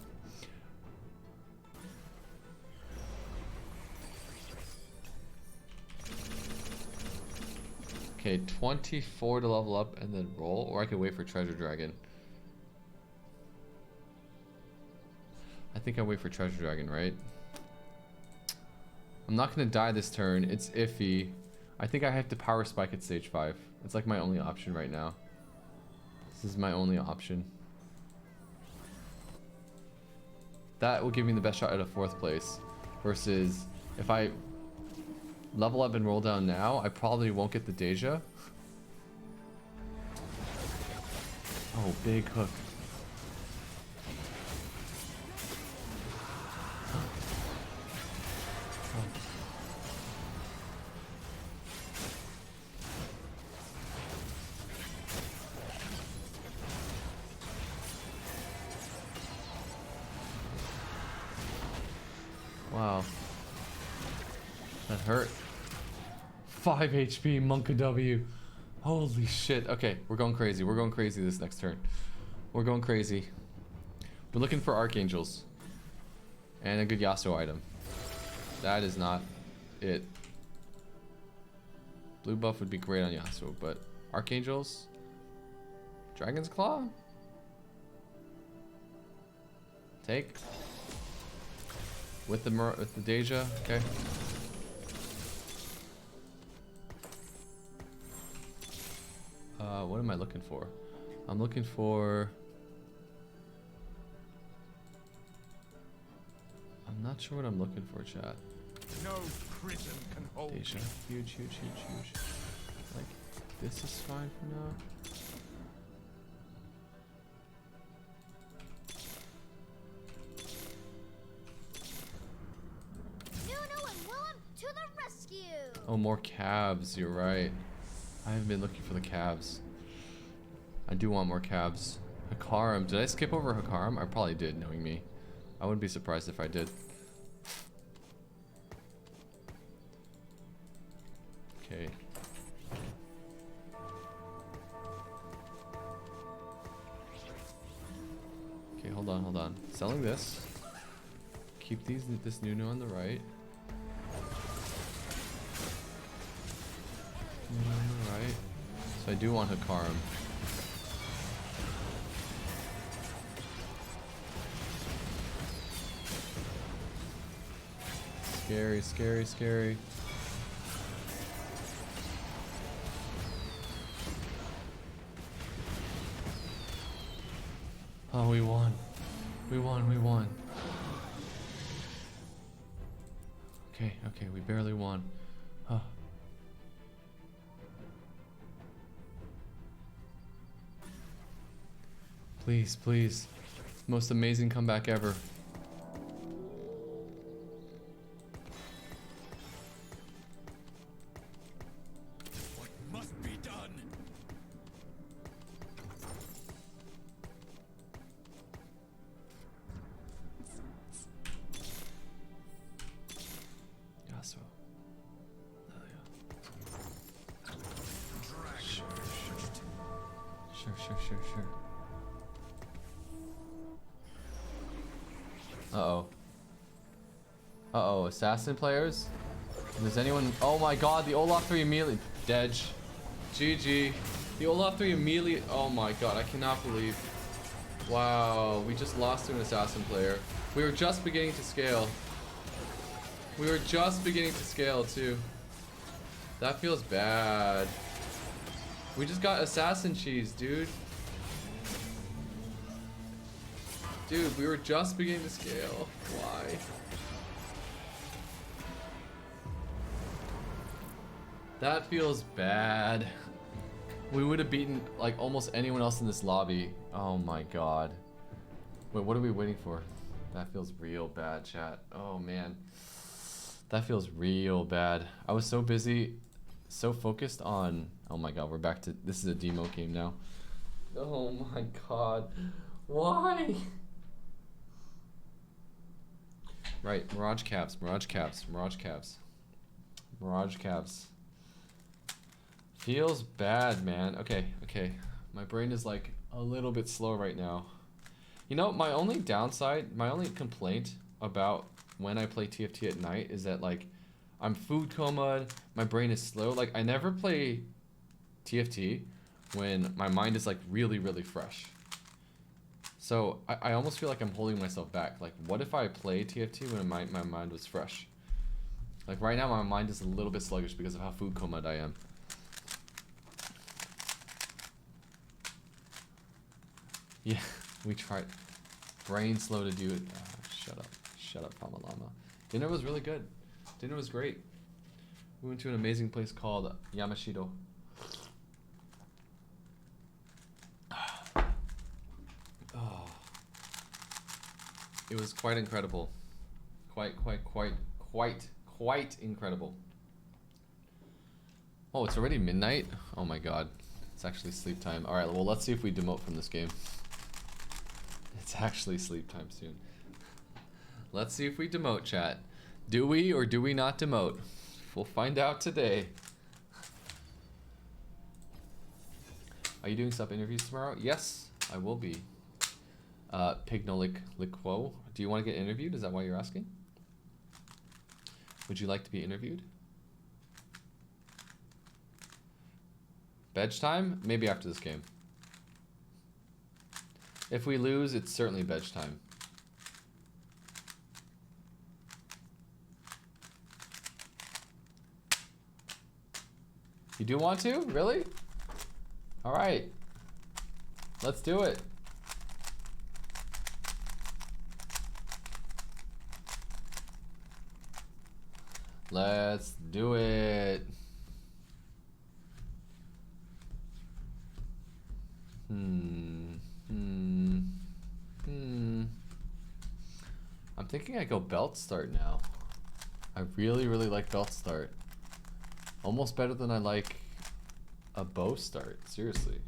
Okay, 24 to level up and then roll, or I can wait for Treasure Dragon. I think I wait for Treasure Dragon, right? I'm not gonna die this turn. It's iffy. I think I have to Power Spike at stage 5. It's like my only option right now. This is my only option. that will give me the best shot at a 4th place. Versus if I level up and roll down now, I probably won't get the Deja. Oh, big hook. Wow. That hurt. 5 HP, Monka W. Holy shit. Okay, we're going crazy. We're going crazy this next turn. We're going crazy. We're looking for Archangels. And a good Yasuo item. That is not it. Blue buff would be great on Yasuo, but Archangels? Dragon's Claw? Take. With the Deja, okay. What am I looking for? I'm looking for... I'm not sure what I'm looking for, chat. No prison can hold Deja, me. huge, huge, huge, huge. Like, this is fine for now. Nuno and Willem to the rescue! Oh, more calves, you're right. I haven't been looking for the calves. I do want more calves. Hakarim, did I skip over Hakarim? I probably did, knowing me. I wouldn't be surprised if I did. Okay. Okay, hold on, hold on. Selling this. Keep this Nuno on the right. Nuno on the right. So I do want Hakarim. Scary, scary, scary. Oh, we won. We won, we won. Okay, okay, we barely won. Huh. Please, please. Most amazing comeback ever. What must be done? Yasuo. Sure. Uh-oh. Uh-oh, assassin players? Does anyone... Oh my god, the Olaf 3 immediately... BEDGE. GG. The Olaf 3 immediately... Oh my god, I cannot believe... Wow, we just lost to an assassin player. We were just beginning to scale. We were just beginning to scale, too. That feels bad. We just got assassin cheese, dude. Dude, we were just beginning to scale. Why? That feels bad. We would have beaten like almost anyone else in this lobby. Oh my god. Wait, what are we waiting for? That feels real bad, chat. Oh man. That feels real bad. I was so busy, so focused on... Oh my god, we're back to... This is a demo game now. Oh my god. Why? Right, Mirage Caps, Mirage Caps, Mirage Caps. Mirage Caps. Feels bad, man. Okay, okay. My brain is like a little bit slow right now. You know, my only downside, my only complaint about when I play TFT at night is that like I'm food coma, my brain is slow. Like I never play TFT when my mind is like really, really fresh. So I almost feel like I'm holding myself back. Like what if I play TFT when my mind was fresh? Like right now my mind is a little bit sluggish because of how food comaed I am. Yeah, we tried. Brain slow to do it. Oh, Shut up, Pama Llama. Dinner was really good. Dinner was great. We went to an amazing place called Yamashito. Oh. It was quite incredible. Quite incredible. Oh, it's already midnight? Oh my god. It's actually sleep time. Alright, well, let's see if we demote from this game. It's actually sleep time soon. Let's see if we demote, chat. Do we or do we not demote? We'll find out today. Are you doing sub interviews tomorrow? Yes, I will be. Pignolik Liquo. Do you want to get interviewed? Is that why you're asking? Would you like to be interviewed? Bedge time? Maybe after this game. If we lose, it's certainly bedge time. You do want to? Really? Alright. Let's do it. Let's do it. I'm thinking I go belt start now. I really like belt start. Almost better than I like a bow start, seriously.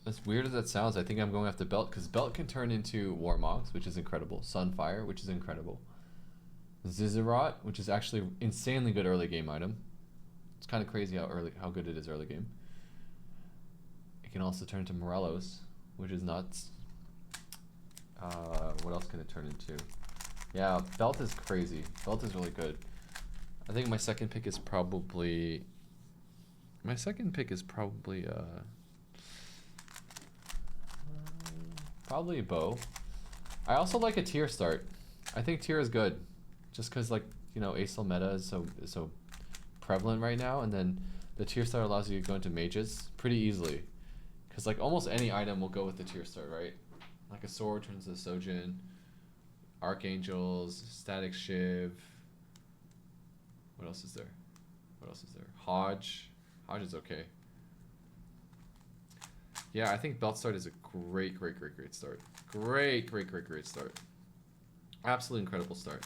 As weird as that sounds, I think I'm going after belt because belt can turn into Warmogs, which is incredible. Sunfire, which is incredible. Zizarot, which is actually insanely good early game item. It's kind of crazy how good it is early game. It can also turn into Morelos, which is nuts. What else can it turn into? Yeah, belt is crazy. Belt is really good. I think my second pick is probably probably a bow. I also like a tier start. I think tier is good, just because, like, you know, ASL meta is so prevalent right now, and then the tier start allows you to go into mages pretty easily, because like almost any item will go with the tier start, right? Like a sword turns to Sojin, Archangels, Static Shiv. What else is there? Hodge is okay. Yeah, I think belt start is a great start. Great start. Absolutely incredible start.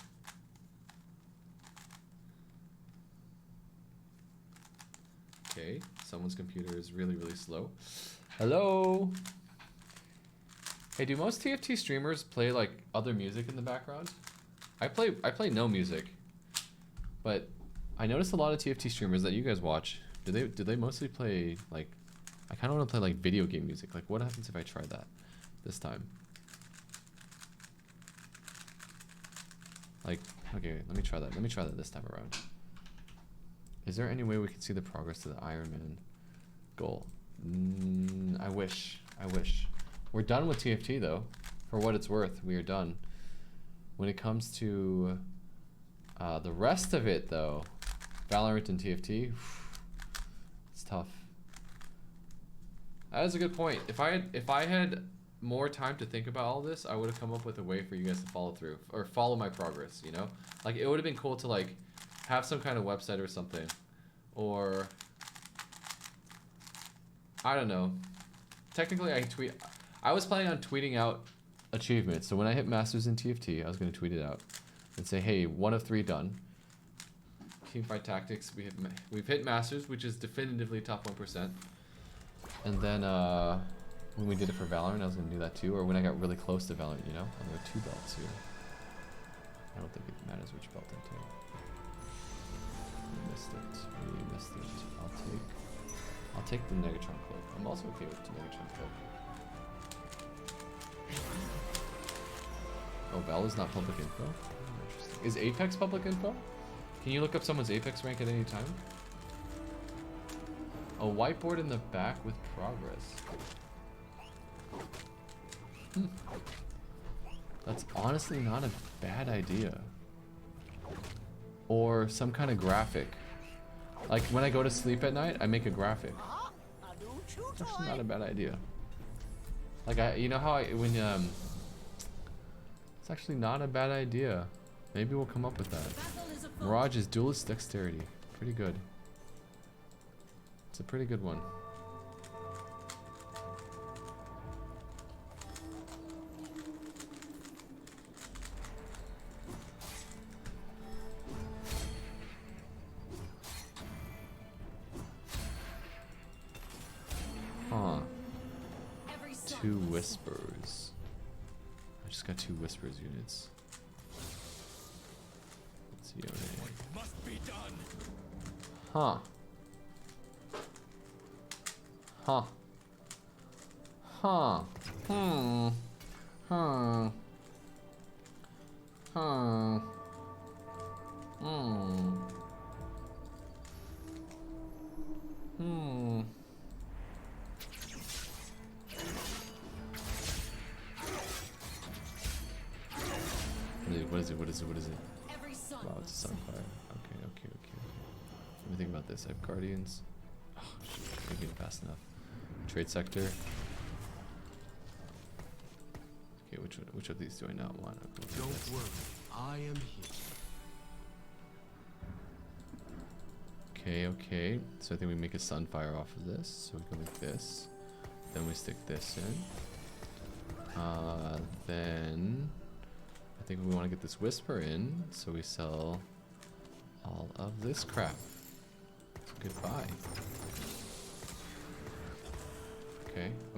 Okay, someone's computer is really slow. Hello. Hey, do most TFT streamers play like other music in the background? I play no music, but I noticed a lot of TFT streamers that you guys watch. Do they mostly play like? I kind of want to play like video game music. Like, what happens if I try that this time? Like, okay, let me try that. Let me try that this time around. Is there any way we can see the progress to the Ironman goal? I wish. We're done with TFT though. For what it's worth, we are done. When it comes to the rest of it though, Valorant and TFT, it's tough. That is a good point. If I had more time to think about all this, I would have come up with a way for you guys to follow through or follow my progress, you know? Like, it would have been cool to like have some kind of website or something, or I don't know. Technically, I was planning on tweeting out achievements. So when I hit Masters in TFT, I was going to tweet it out and say, hey, 1 of 3 done. Teamfight Tactics, we've hit Masters, which is definitively top 1%. And then when we did it for Valorant, I was going to do that too. Or when I got really close to Valorant, you know? I got 2 belts here. I don't think it matters which belt I take. We missed it. I'll take the Negatron Cloak. I'm also okay with the Negatron Cloak. Oh, Val is not public info? Interesting. Is Apex public info? Can you look up someone's Apex rank at any time? A whiteboard in the back with progress. That's honestly not a bad idea. Or some kind of graphic. Like when I go to sleep at night, I make a graphic. chew It's actually toy. not a bad idea. Like you know how it's actually not a bad idea. Maybe we'll come up with that. Mirage is duelist dexterity. Pretty good. It's a pretty good one. Huh. 2 whispers. I just got 2 whispers units. Let's see. Must be done. Huh. Huh. Huh. Hmm. Huh. Huh. Hmm. Hmm. What is it? What is it? What is it? Wow, it's a sunfire. Okay. Let me think about this. I have guardians. Oh, shit, I can't get it fast enough. Trade sector. Okay, which of these do I not want? Don't worry, I am here. Okay. So I think we make a sunfire off of this. So we go like this. Then we stick this in. Then I think we want to get this whisper in. So we sell all of this crap. Goodbye.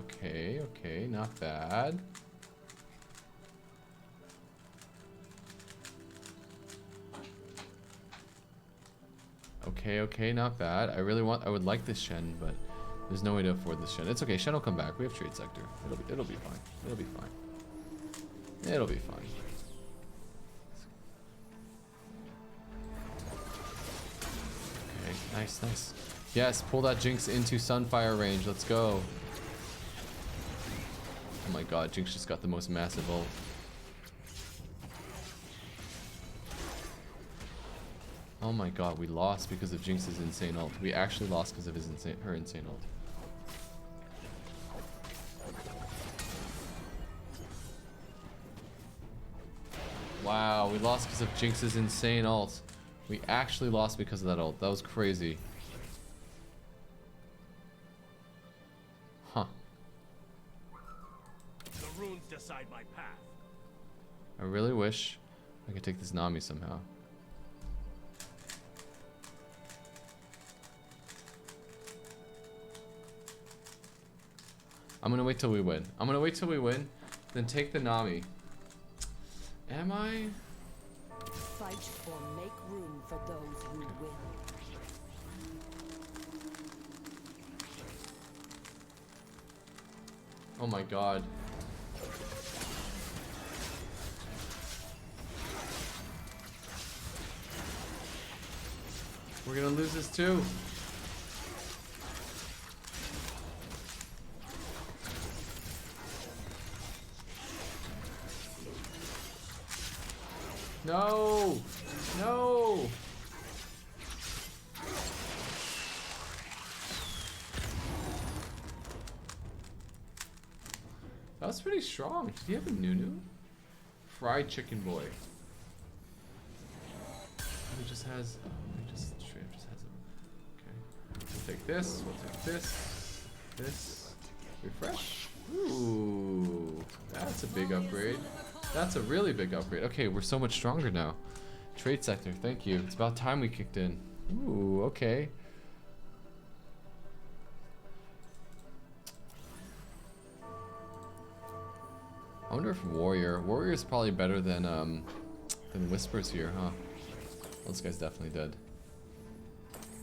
Okay. Not bad. Okay, not bad. I would like this Shen, but there's no way to afford this Shen. It's okay, Shen will come back. We have trade sector. It'll be fine. It'll be fine. Okay, nice. Yes, pull that Jinx into Sunfire range. Let's go. Oh my god, Jinx just got the most massive ult. Oh my god, we lost because of Jinx's insane ult. We actually lost because of her insane ult. Wow, we lost because of Jinx's insane ult. We actually lost because of that ult. That was crazy. Huh. The runes decide my path. I really wish I could take this Nami somehow. I'm gonna wait till we win. Then take the Nami. Am I? Fight or make room for those who will. Oh my god. We're gonna lose this too. No! No! That was pretty strong. Did he have a Nunu? Fried chicken boy. He just has. Oh, he just straight up just has it. Okay. We'll take this. We'll take this. This. Refresh. Ooh. That's a big upgrade. That's a really big upgrade. Okay, we're so much stronger now. Trade sector, thank you. It's about time we kicked in. Ooh, okay. I wonder if Warrior is probably better than Whispers here, huh? Well, this guy's definitely dead.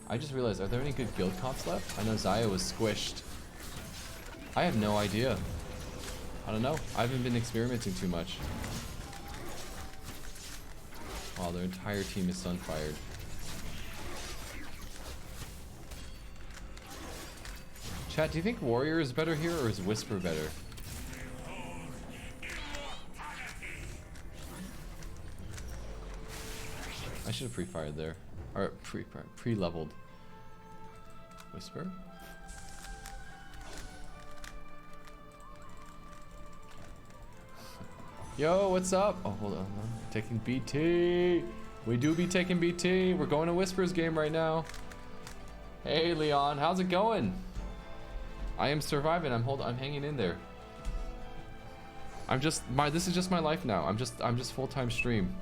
I just realized, are there any good guild comps left? I know Xayah was squished. I have no idea. I don't know. I haven't been experimenting too much. Wow, their entire team is sunfired. Chat, do you think Warrior is better here or is Whisper better? I should have pre-fired there. Or pre-leveled. Whisper? Yo, what's up? Oh, hold on. I'm taking BT. We do be taking BT. We're going to Whispers game right now. Hey, Leon. How's it going? I am surviving. I'm hanging in there. This is just my life now. I'm just full-time stream.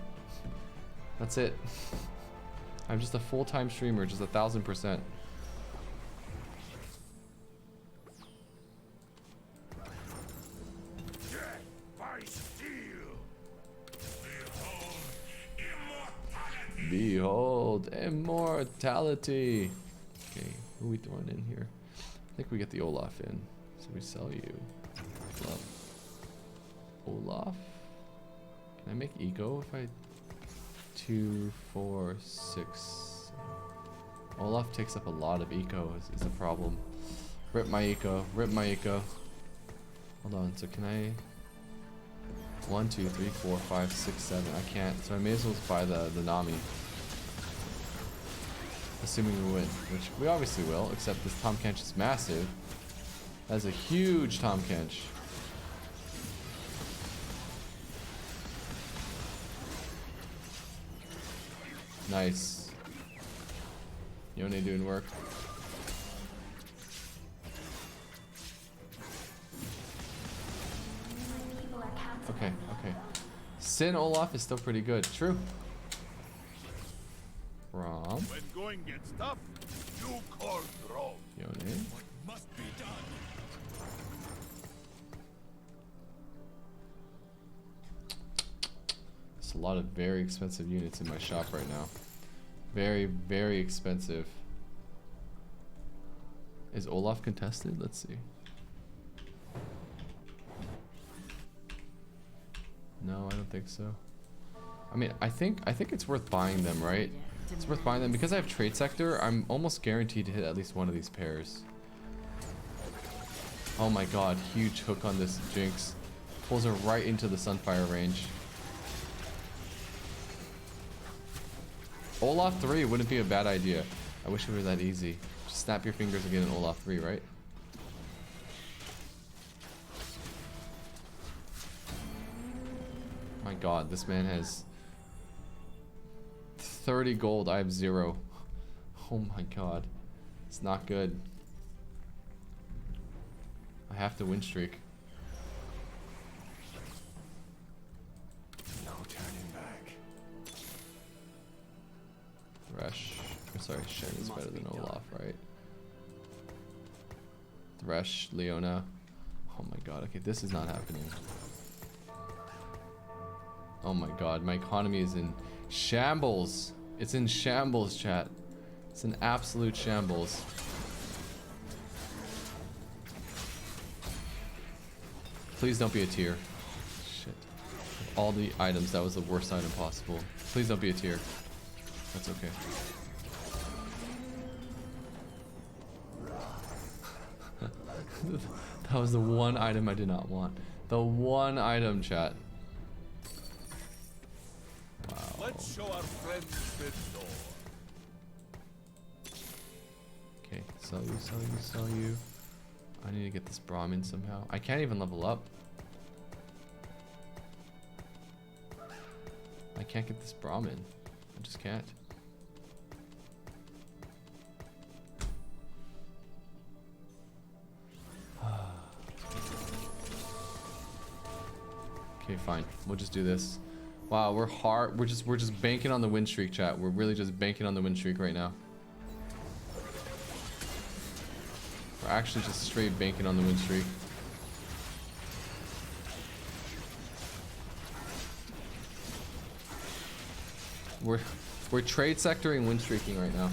That's it. I'm just a full-time streamer, just 1000%. Behold immortality. Okay, who are we throwing in here? I think we get the Olaf in. So we sell you. Love. Olaf? Can I make eco if I 2, 4, 6? Olaf takes up a lot of eco is a problem. Rip my eco. Rip my eco. Hold on, so can I 1, 2, 3, 4, 5, 6, 7. I can't, so I may as well buy the Nami. Assuming we win, which we obviously will, except this Tahm Kench is massive. That's a huge Tahm Kench. Nice. Yone doing work. Okay, okay. Sin Olaf is still pretty good. True. Rom. When going gets tough, you call Grohl. Yone. What must be done? There's a lot of very expensive units in my shop right now. Very, very expensive. Is Olaf contested? Let's see. No, I don't think so. I mean, I think it's worth buying them, right? It's worth buying them because I have trade sector. I'm almost guaranteed to hit at least one of these pairs. Oh my god, huge hook on this Jinx. Pulls her right into the Sunfire range. Olaf 3 wouldn't be a bad idea. I wish it were that easy. Just snap your fingers and get an Olaf 3, right? My god, this man has 30 gold. I have 0. Oh my god. It's not good. I have to win streak. No turning back. Thresh. Or sorry, Shen is better than Olaf, right? Thresh, Leona. Oh my god, okay, this is not happening. Oh my god, my economy is in shambles. It's in shambles, chat. It's an absolute shambles. Please don't be a tier. Shit. Of all the items, that was the worst item possible. Please don't be a tier. That's okay. That was the one item I did not want. The one item, chat. Wow. Let's show our friends the door. Okay, sell you, sell you, sell you. I need to get this Brahmin somehow. I can't even level up. I can't get this Brahmin. I just can't. Okay, fine. We'll just do this. Wow, we're hard. We're just banking on the win streak, chat. We're really just banking on the win streak right now. We're actually just straight banking on the win streak. We're trade sectoring win streaking right now.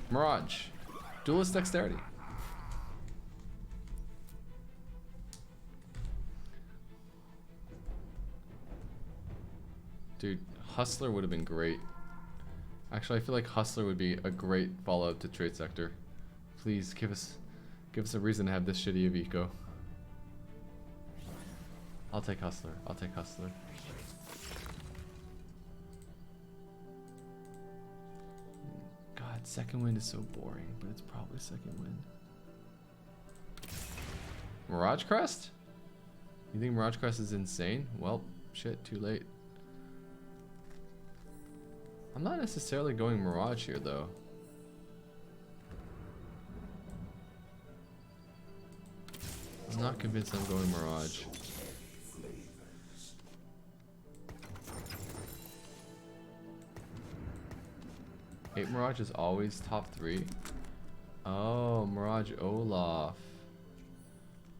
Mirage, duelist dexterity. Dude, Hustler would have been great. Actually, I feel like Hustler would be a great follow-up to Trade Sector. Please give us a reason to have this shitty of eco. I'll take Hustler. I'll take Hustler. God, second wind is so boring, but it's probably second wind. Mirage Crest? You think Mirage Crest is insane? Well, shit, too late. I'm not necessarily going Mirage here, though. I'm not convinced I'm going Mirage. Eight Mirage is always top 3. Oh, Mirage Olaf.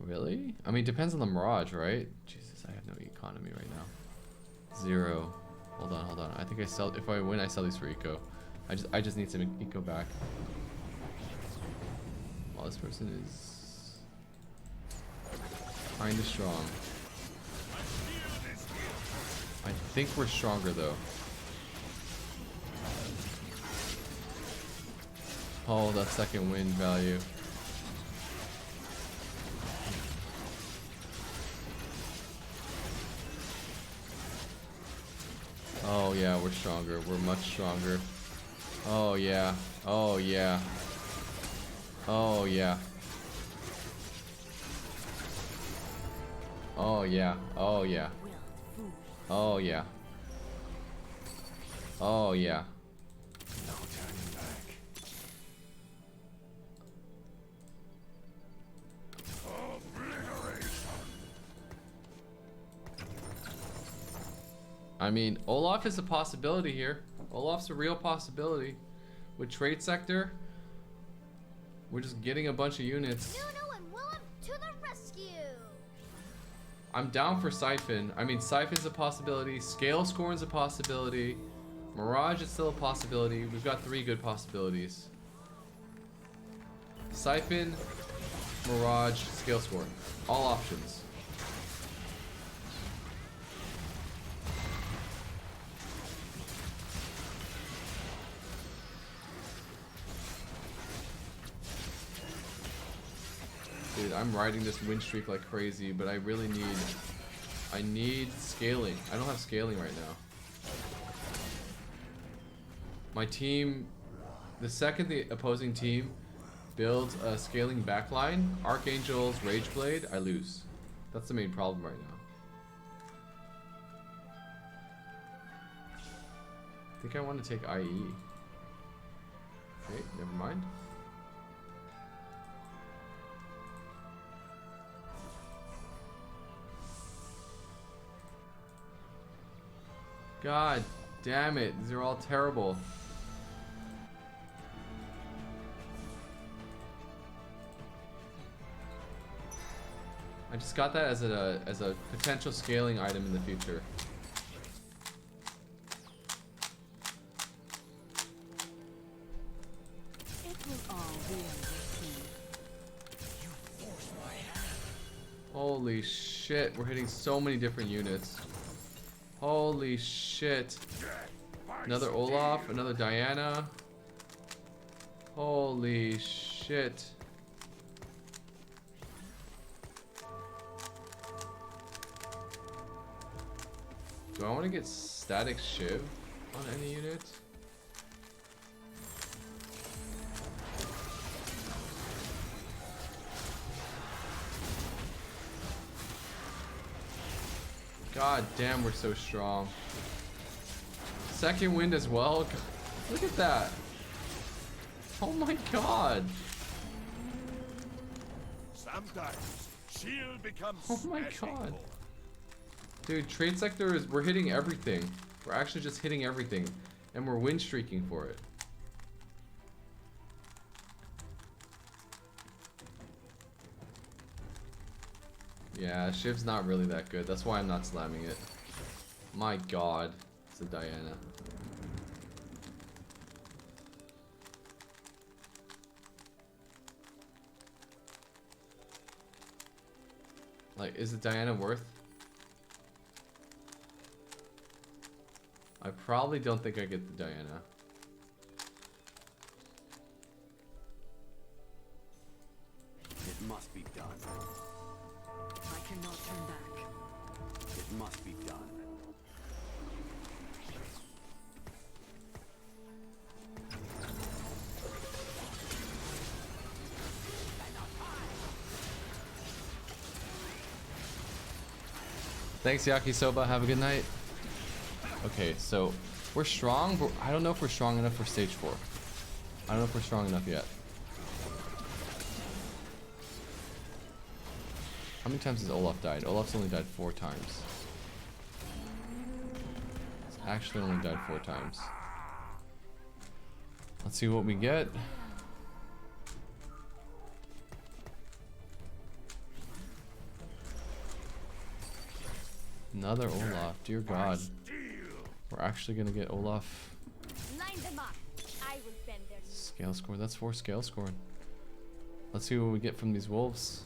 Really? I mean, depends on the Mirage, right? Jesus, I have no economy right now. 0. Hold on. I think I sell. If I win, I sell these for eco. I just need some eco back. Well, this person is kinda strong. I think we're stronger though. Oh, that second win value. Oh yeah, we're stronger. We're much stronger. Oh yeah. Oh yeah. Oh yeah. Oh yeah. Oh yeah. Oh yeah. Oh yeah. No turning back. I mean, Olaf is a possibility here. Olaf's a real possibility. With Trade Sector, we're just getting a bunch of units. Nuno and Willem to the rescue! I'm down for Siphon. I mean, Siphon's a possibility. Scale Scorn's a possibility. Mirage is still a possibility. We've got 3 good possibilities. Siphon, Mirage, Scale Scorn. All options. Dude, I'm riding this win streak like crazy, but I really need scaling. I don't have scaling right now. My team, the second the opposing team builds a scaling backline, Archangel's Rageblade, I lose. That's the main problem right now. I think I want to take IE. Okay, never mind. God damn it, these are all terrible. I just got that as a potential scaling item in the future. It will all be Holy shit, we're hitting so many different units. Holy shit. Another Olaf, another Diana. Holy shit. Do I want to get static Shiv on any unit? God damn, we're so strong. Second wind as well. Look at that. Oh my god. Sometimes shield becomes Oh my smashing god. core. Dude, Trade Sector is, we're hitting everything. We're actually just hitting everything. And we're win streaking for it. Yeah, Shiv's not really that good. That's why I'm not slamming it. My god. It's a Diana. Like, is the Diana worth? I probably don't think I get the Diana. It must be done. I cannot turn back. It must be done. Thanks, Yakisoba. Have a good night. Okay, so we're strong, but I don't know if we're strong enough for stage 4. I don't know if we're strong enough yet. How many times has Olaf died? Olaf's only died 4 times. He's actually only died 4 times. Let's see what we get. Another Olaf, dear God. We're actually gonna get Olaf. Line them up. I will bend their knees. Scale score, that's 4 scale scoring. Let's see what we get from these wolves.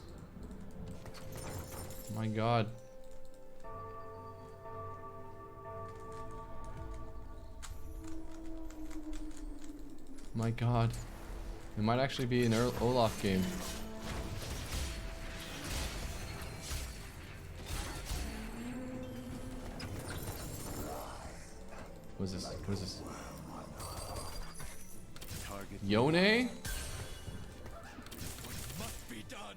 My God. My God. It might actually be an Olaf game. What is this? What is this? Yone? Must be done.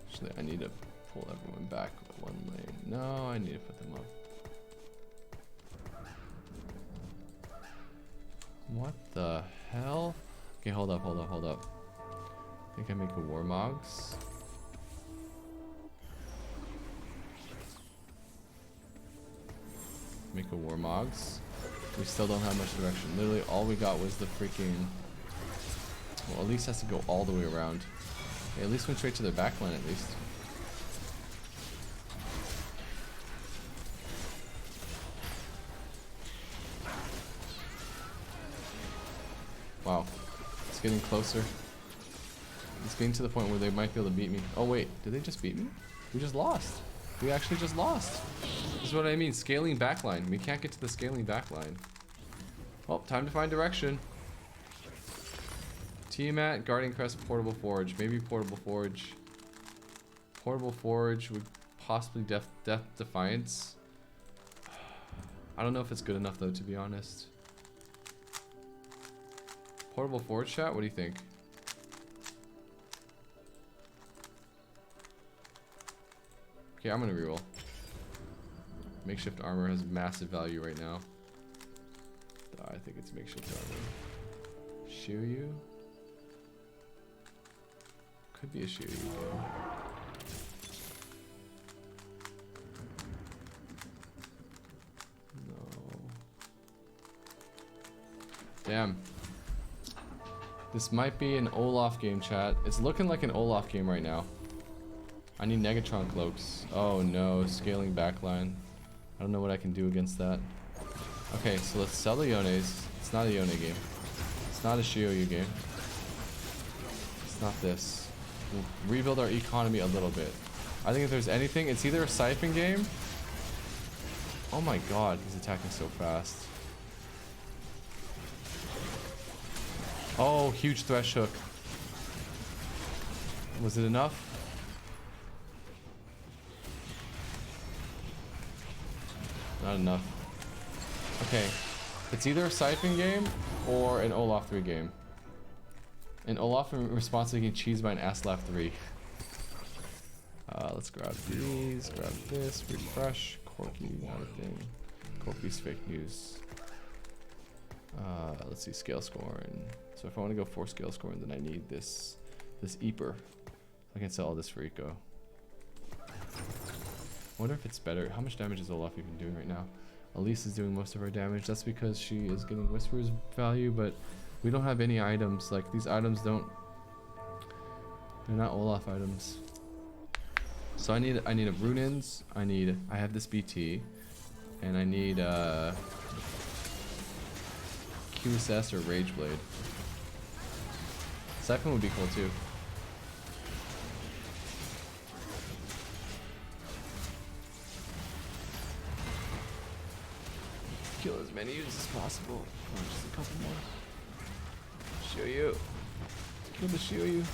Actually, I need to pull everyone back one lane. No, I need to put them up. What the hell? Okay, hold up, hold up, hold up. I think I make a Warmogs. Make a Warmogs. We still don't have much direction. Literally all we got was the freaking... Well, at least has to go all the way around. Okay, at least went straight to their backline at least. Wow. It's getting closer. It's getting to the point where they might be able to beat me. Oh wait, did they just beat me? We just lost. We actually just lost. This is what I mean, scaling backline. We can't get to the scaling backline. Oh, time to find direction. Tiamat, Guardian Crest, Portable Forge. Maybe Portable Forge. Portable Forge would possibly Death Defiance. I don't know if it's good enough though, to be honest. Portable Forge, chat? What do you think? Okay, I'm gonna reroll. Makeshift armor has massive value right now. I think it's makeshift armor. Shiryu? Could be a Shiryu game. No. Damn. This might be an Olaf game, chat. It's looking like an Olaf game right now. I need Negatron cloaks. Oh no, scaling backline. I don't know what I can do against that. Okay, so let's sell the Yones. It's not a Yone game. It's not a Shiryu game. It's not this. We'll rebuild our economy a little bit. I think if there's anything, it's either a Siphon game. Oh my God, he's attacking so fast. Oh, huge Thresh Hook. Was it enough? Not enough. Okay. It's either a Siphon game or an Olaf 3 game. And Olaf in response to getting cheesed by an Aslaf 3. Let's grab these, grab this, refresh. Corky, not a thing. Corky's fake news. Let's see, scale scoring. So if I want to go 4 scale scoring, then I need this Eeper. I can sell all this for eco. I wonder if it's better. How much damage is Olaf even doing right now? Elise is doing most of our damage. That's because she is getting Whisper's value, but we don't have any items. Like, these items don't... They're not Olaf items. So I need a Runins. I have this BT. And I need QSS or Rage Blade. Siphon would be cool too. Kill as many units as possible. Come on, just a couple more. Shiryu. Kill the Shiryu.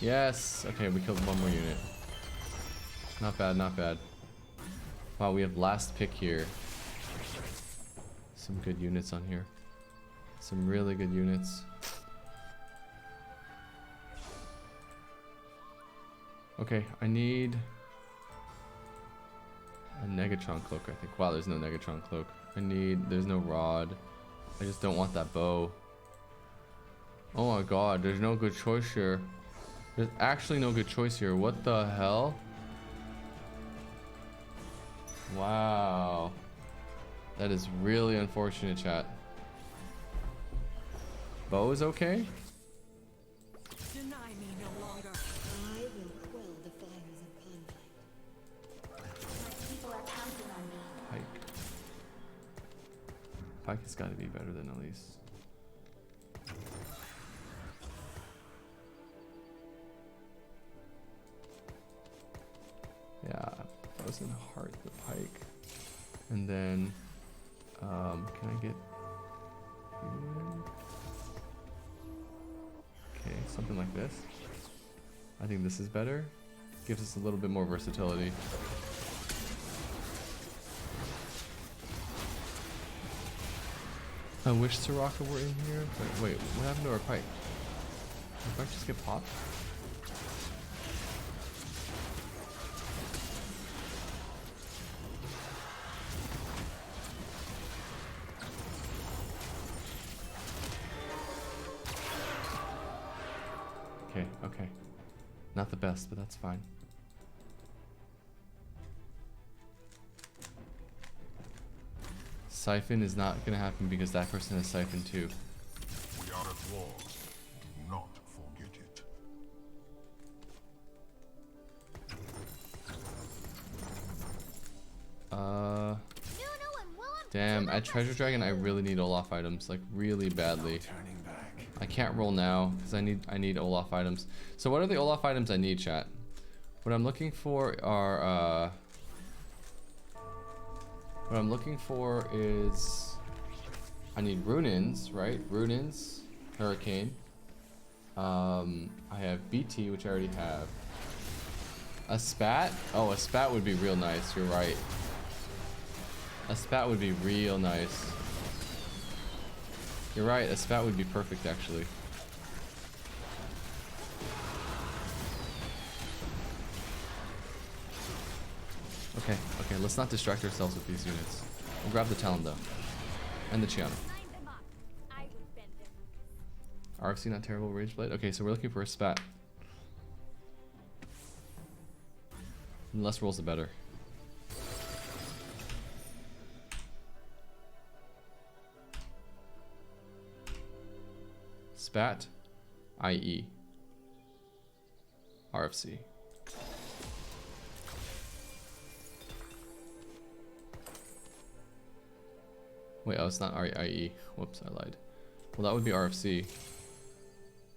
Yes. Okay, we killed one more unit. Not bad, not bad. Wow, we have last pick here. Some good units on here. Some really good units. Okay, I need a Negatron cloak, I think. Wow, there's no Negatron cloak. There's no rod. I just don't want that bow. Oh my god, there's no good choice here. There's actually no good choice here. What the hell? Wow. That is really unfortunate, chat. Bow is okay? Deny me no longer. I will quell the fires of conflict. My people are counting on me. Pike. Pike has got to be better than Elise. Yeah, Frozen Heart, the Pike. And then, can I get... Okay, something like this. I think this is better. Gives us a little bit more versatility. I wish Soraka were in here, but wait, what happened to our Pike? Did our Pike just get popped? Okay, okay. Not the best, but that's fine. Siphon is not gonna happen because that person has Siphon too. We are at war. Do not forget it. Damn, at Treasure Dragon I really need Olaf items, like really badly. I can't roll now because I need Olaf items. So what are the Olaf items I need, chat? What I'm looking for are what I'm looking for is I need Runins, right? Runins, Hurricane. I have BT, which I already have. A Spat? Oh, a Spat would be real nice. You're right. A Spat would be real nice. You're right, a Spat would be perfect actually. Okay, okay, let's not distract ourselves with these units. We'll grab the Talon though. And the Chiana. RFC not terrible, Rage Blade? Okay, so we're looking for a Spat. And less rolls the better. Spat, IE, RFC. Wait, oh, it's not IE. Whoops, I lied. Well, that would be RFC.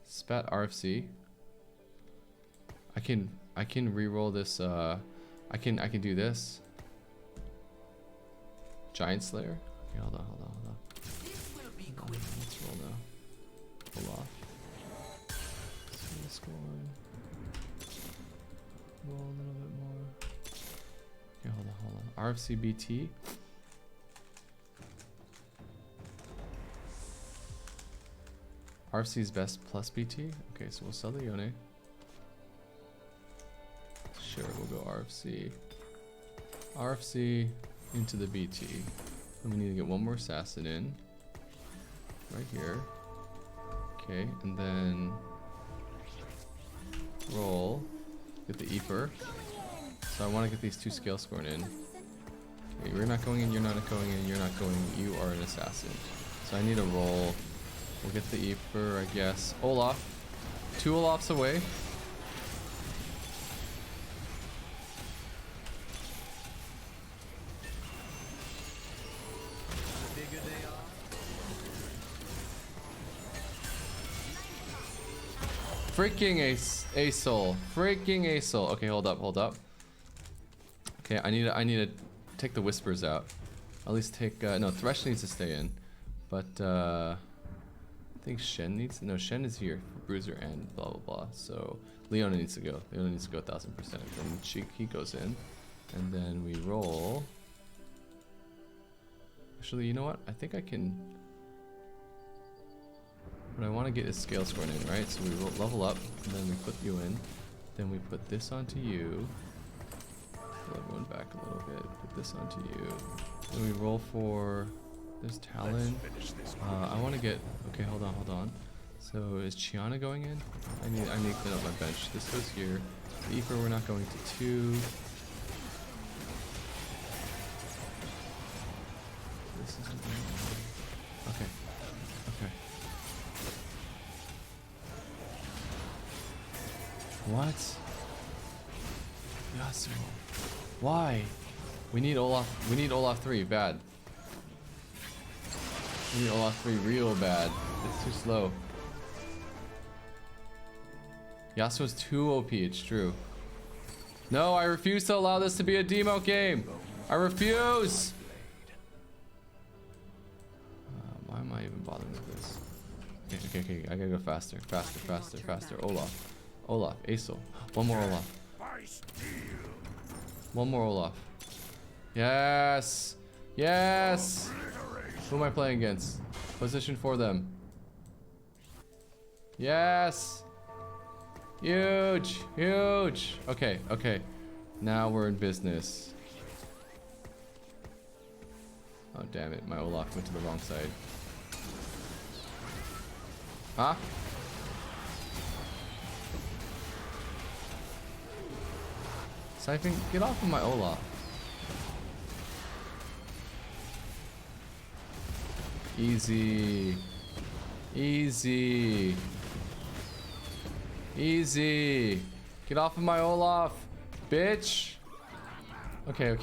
Spat RFC. I can re-roll this. I can do this. Giant Slayer. Okay, hold on. This will be quick. Let's roll now. Pull off. Score. Roll a little bit more. Okay, hold on. RFC BT. RFC is best plus BT. Okay, so we'll sell the Yone. Sure, we'll go RFC. RFC into the BT. And we need to get one more assassin in. Right here. Okay, and then roll, get the Eeper. So I want to get these two scale scoring in. Okay, you're not going in, you're not going in, you're not going in, you are an assassin. So I need a roll. We'll get the Eeper, I guess. Olaf. 2 Olafs away. Freaking Asol. Freaking Asol. Okay, hold up. Okay, I need to take the Whispers out. At least take no, Thresh needs to stay in. But I think Shen needs no, Shen is here for Bruiser and blah blah blah. So Leona needs to go. Leona needs to go 1000%. Then he goes in, and then we roll. Actually, you know what? I think I can. What I want to get is scale scoring in, right? So we level up, and then we put you in. Then we put this onto you. Pull everyone back a little bit. Put this onto you. Then we roll for. There's Talon. I want to get. Okay, hold on. So is Chiana going in? I need to clean up my bench. This goes here. Beeper, we're not going to 2. This is okay. What? Yasuo. Why? We need Olaf. We need Olaf 3 bad. We need Olaf 3 real bad. It's too slow. Yasuo's too OP, it's true. No, I refuse to allow this to be a demo game. I refuse. Why am I even bothering with this? Okay. I gotta go faster. Olaf, Aesol. One more Olaf. One more Olaf. Yes. Who am I playing against? Position for them. Yes. Huge. Okay. Now we're in business. Oh, damn it. My Olaf went to the wrong side. Huh? Siphon, get off of my Olaf. Easy. Get off of my Olaf, bitch. Okay.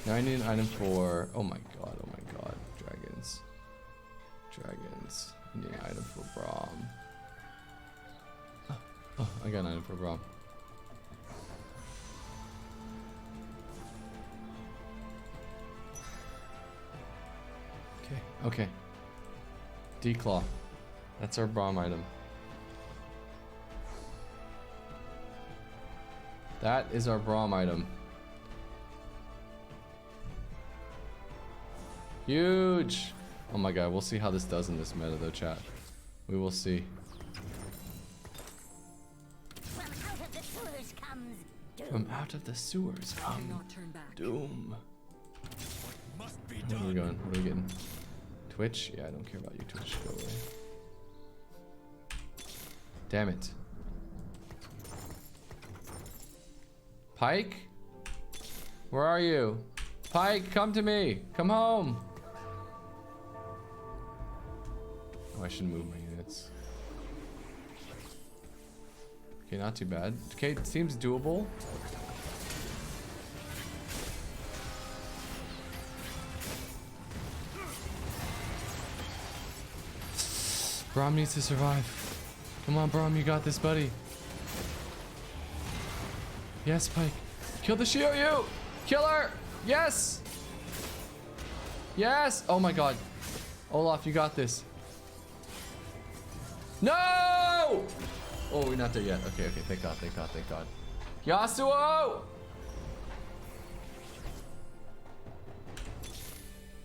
Now I need an item for. Oh my god. Dragons. I need an item for Braum. Oh, I got an item for Braum. Okay. Declaw. That's our Braum item. That is our Braum item. Huge! Oh my god, we'll see how this does in this meta though, chat. We will see. From out of the sewers comes doom. Where are we going? What are we getting? Twitch? Yeah, I don't care about you, Twitch. Go away. Damn it. Pike? Where are you? Pike, come to me. Come home. Oh, I shouldn't move my units. Okay, not too bad. Okay, it seems doable. Braum needs to survive. Come on, Braum, you got this, buddy. Yes, Pike. Kill the Shiryu! Kill her! Yes! Yes! Oh my god. Olaf, you got this. No! Oh, we're not there yet. Okay, thank god. Yasuo!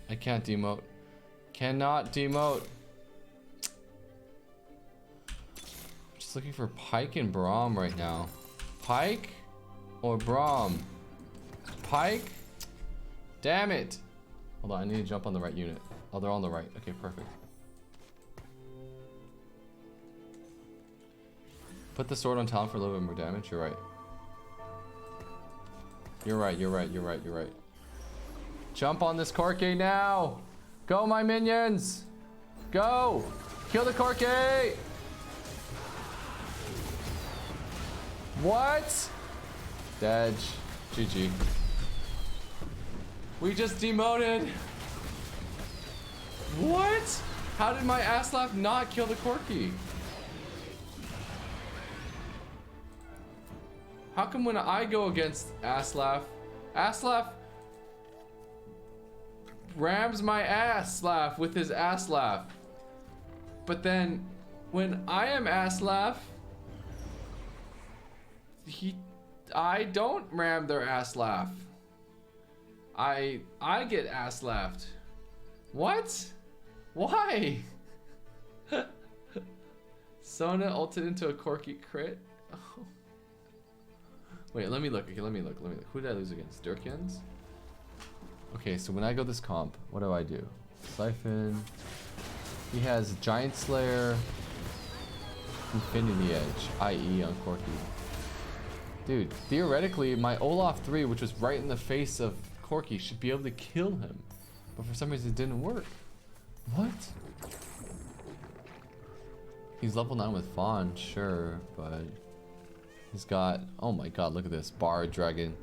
I can't demote. Cannot demote. Just looking for Pike and Braum right now. Pike or Braum? Pike? Damn it. Hold on, I need to jump on the right unit. Oh, they're on the right. Okay, perfect. Put the sword on Talon for a little bit more damage. You're right. You're right. Jump on this Corki now. Go, my minions. Go. Kill the Corki. What? BEDGE. GG. We just demoted. What? How did my Aslaf not kill the Corki? How come when I go against Aslaf rams my Aslaf with his Aslaf? But then when I am Aslaf, I don't ram their ass laugh. I get ass laughed. What? Why? Sona ulted into a Corky crit. Oh. Wait, let me look. Okay, let me look. Who did I lose against? Durkins? Okay, so when I go this comp, what do I do? Siphon. He has Giant Slayer, Infinity Edge, i.e. on Corky. Dude, theoretically, my Olaf 3, which was right in the face of Corky, should be able to kill him. But for some reason it didn't work. What? He's level 9 with Fawn, sure, but he's got, oh my god, look at this. Bard, Dragon,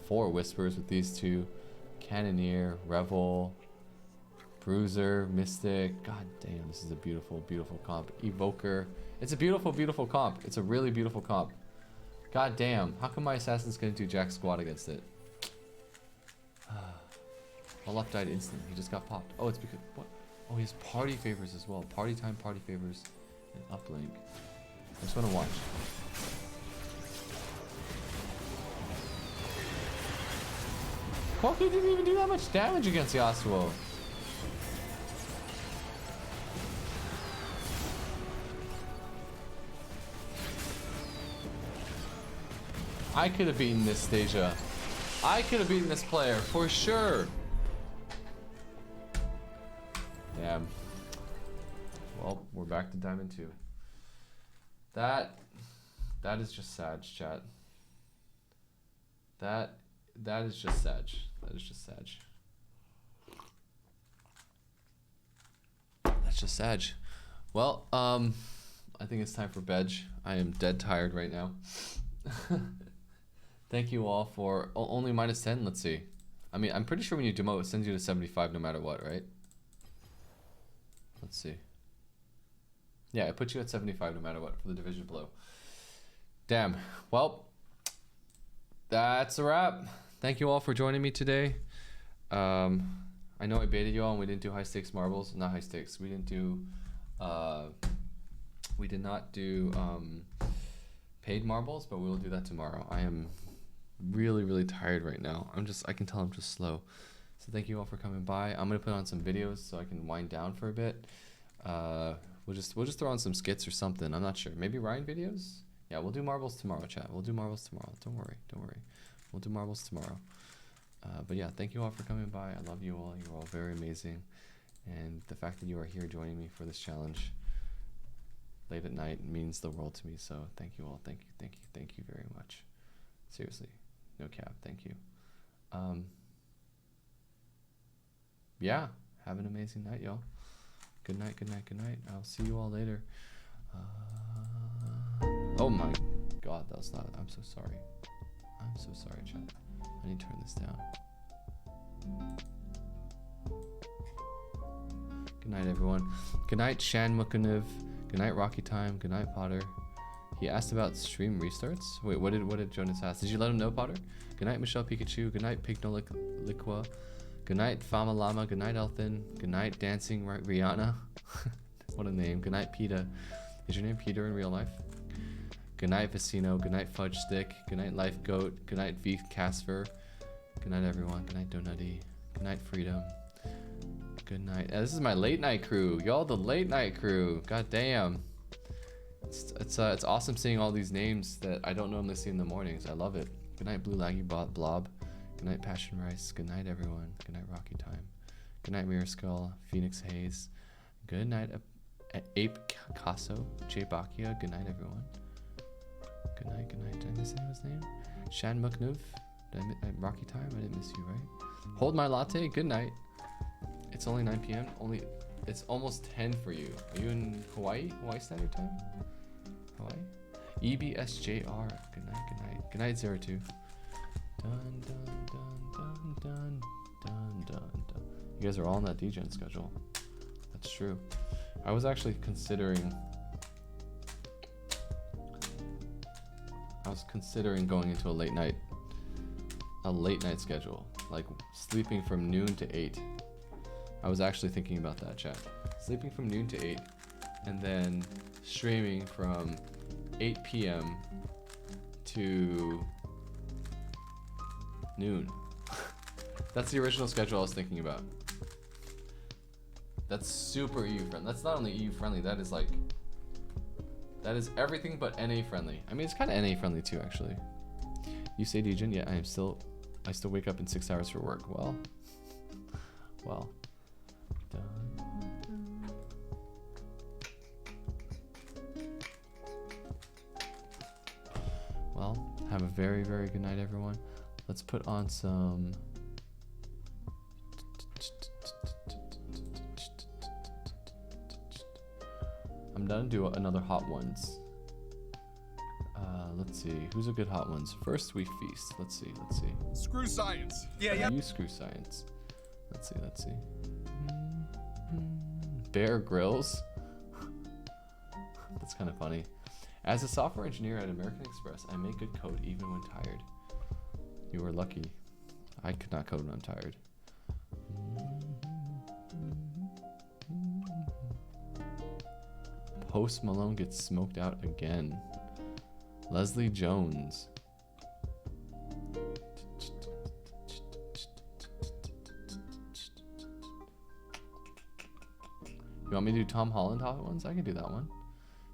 4 Whispers with these two. Cannoneer, Revel, Bruiser, Mystic. God damn, this is a beautiful, beautiful comp. Evoker. It's a beautiful, beautiful comp. It's a really beautiful comp. God damn, how come my assassin's gonna do jack squat against it? Olaf died instantly. He just got popped. Oh, it's because what? Oh, he has party favors as well. Party time, party favors, and uplink. I just want to watch. Corky didn't even do that much damage against Yasuo. I could have beaten this Stasia. I could have beaten this player for sure. Damn. Well, we're back to Diamond 2. That is just sad, chat. That is just sad. That is just sad. That's just sad. Well, I think it's time for BEDGE. I am dead tired right now. Thank you all for only -10. Let's see. I mean, I'm pretty sure when you demote, it sends you to 75 no matter what, right? Let's see. Yeah, it puts you at 75 no matter what for the division below. Damn. Well, that's a wrap. Thank you all for joining me today. I know I baited you all and we didn't do high stakes marbles. Not high stakes. We didn't do. We did not do paid marbles, but we will do that tomorrow. I am really, really tired right now. I can tell I'm just slow. So thank you all for coming by. I'm gonna put on some videos so I can wind down for a bit. We'll just throw on some skits or something. I'm not sure. Maybe Ryan videos? Yeah, we'll do marbles tomorrow, chat. We'll do marbles tomorrow. Don't worry. We'll do marbles tomorrow. But yeah, thank you all for coming by. I love you all. You're all very amazing. And the fact that you are here joining me for this challenge late at night means the world to me. So thank you all. Thank you very much. Seriously, no cap. Thank you. Yeah, have an amazing night, y'all. Good night. I'll see you all later. Oh my god, that was loud. I'm so sorry. Chat. I need to turn this down. Good night, everyone. Good night, Shan Mukanev. Good night, Rocky Time. Good night, Potter. He asked about stream restarts. Wait, what did Jonas ask? Did you let him know, Potter? Good night, Michelle Pikachu. Good night, Pigno Liqua. Good night, Fama Lama. Good night, Elthin. Good night, Dancing Rihanna. What a name. Good night, Peta. Is your name Peter in real life? Good night, Vicino. Good night, Fudge Stick. Good night, Life Goat. Good night, V Casper. Good night, everyone. Good night, Donutty. Good night, Freedom. Good night. This is my late night crew. Y'all, the late night crew. God damn. It's awesome seeing all these names that I don't normally see in the mornings. I love it. Good night, Blue Laggy Blob. Good night, Passion Rice. Good night, everyone. Good night, Rocky Time. Good night, Mirror Skull. Phoenix Hayes. Good night, Ape Casso. Jay Bakia. Good night, everyone. Good night. Did I miss anyone's name? Shan Muknuv. Rocky Time. I didn't miss you, right? Hold My Latte. Good night. It's only 9 p.m. It's almost 10 for you. Are you in Hawaii? Hawaii Standard Time? Hawaii? EBSJR. Good night. Good night, 02. Dun. You guys are all on that DGen schedule. That's true. I was actually considering going into a late night schedule, like sleeping from noon to 8. I was actually thinking about that, chat. Sleeping from noon to 8 and then streaming from 8 p.m. to noon. That's the original schedule I was thinking about. That's super EU friendly. That's not only EU friendly, that is everything but NA friendly. I mean, it's kind of NA friendly too, actually. You say Dejin? Yeah, I still wake up in 6 hours for work. Well. Well, have a very, very good night, everyone. Let's put on some. I'm done. Do another hot ones. Let's see. Who's a good hot ones? First we feast. Let's see. Screw science. You screw science. Let's see. Bear Grylls. That's kind of funny. As a software engineer at American Express, I make good code even when tired. You are lucky. I could not code when I'm tired. Post Malone gets smoked out again. Leslie Jones. You want me to do Tom Holland hot ones? I can do that one.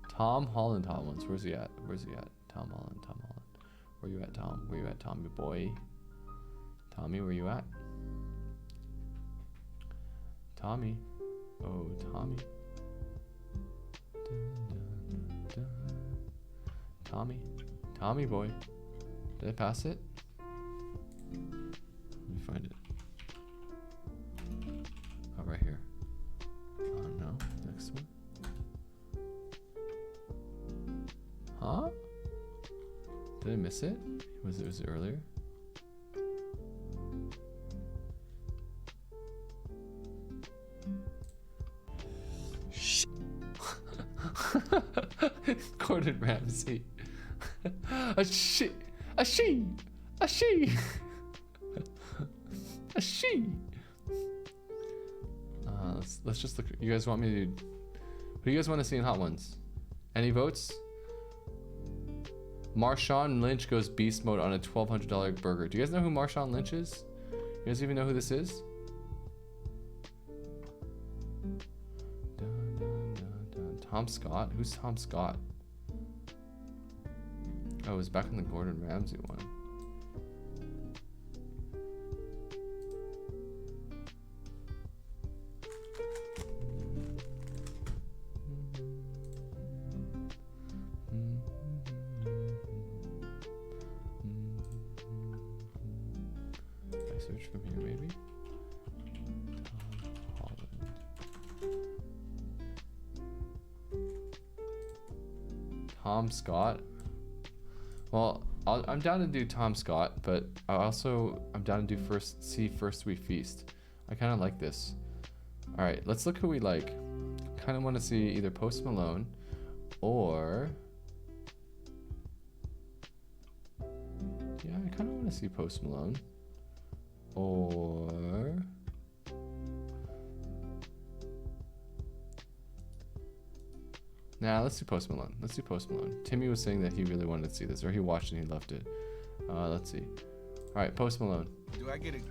Tom Holland hot ones. Where's he at? Tom Holland. Where you at, Tom? Where you at, Tommy boy? Tommy, where you at? Tommy. Oh, Tommy. Tommy boy. Did I pass it? Let me find it. Oh, right here. Oh no, next one. Huh? Did I miss it? Was it earlier? Gordon Ramsay. A she. Let's just look. You guys want me to? Who do you guys want to see in hot ones? Any votes? Marshawn Lynch goes beast mode on a $1,200 burger. Do you guys know who Marshawn Lynch is? You guys even know who this is? Tom Scott? Who's Tom Scott? Oh, it was back in the Gordon Ramsay one. I search from here, maybe? Tom Holland. Tom Scott? Well, I'm down to do Tom Scott, but I'm down to do First We Feast. I kind of like this. All right, let's look who we like. Kind of want to see either Post Malone or yeah, I kind of want to see Post Malone or nah, let's do Post Malone. Timmy was saying that he really wanted to see this, or he watched it and he loved it. Let's see. All right, Post Malone. Do I get to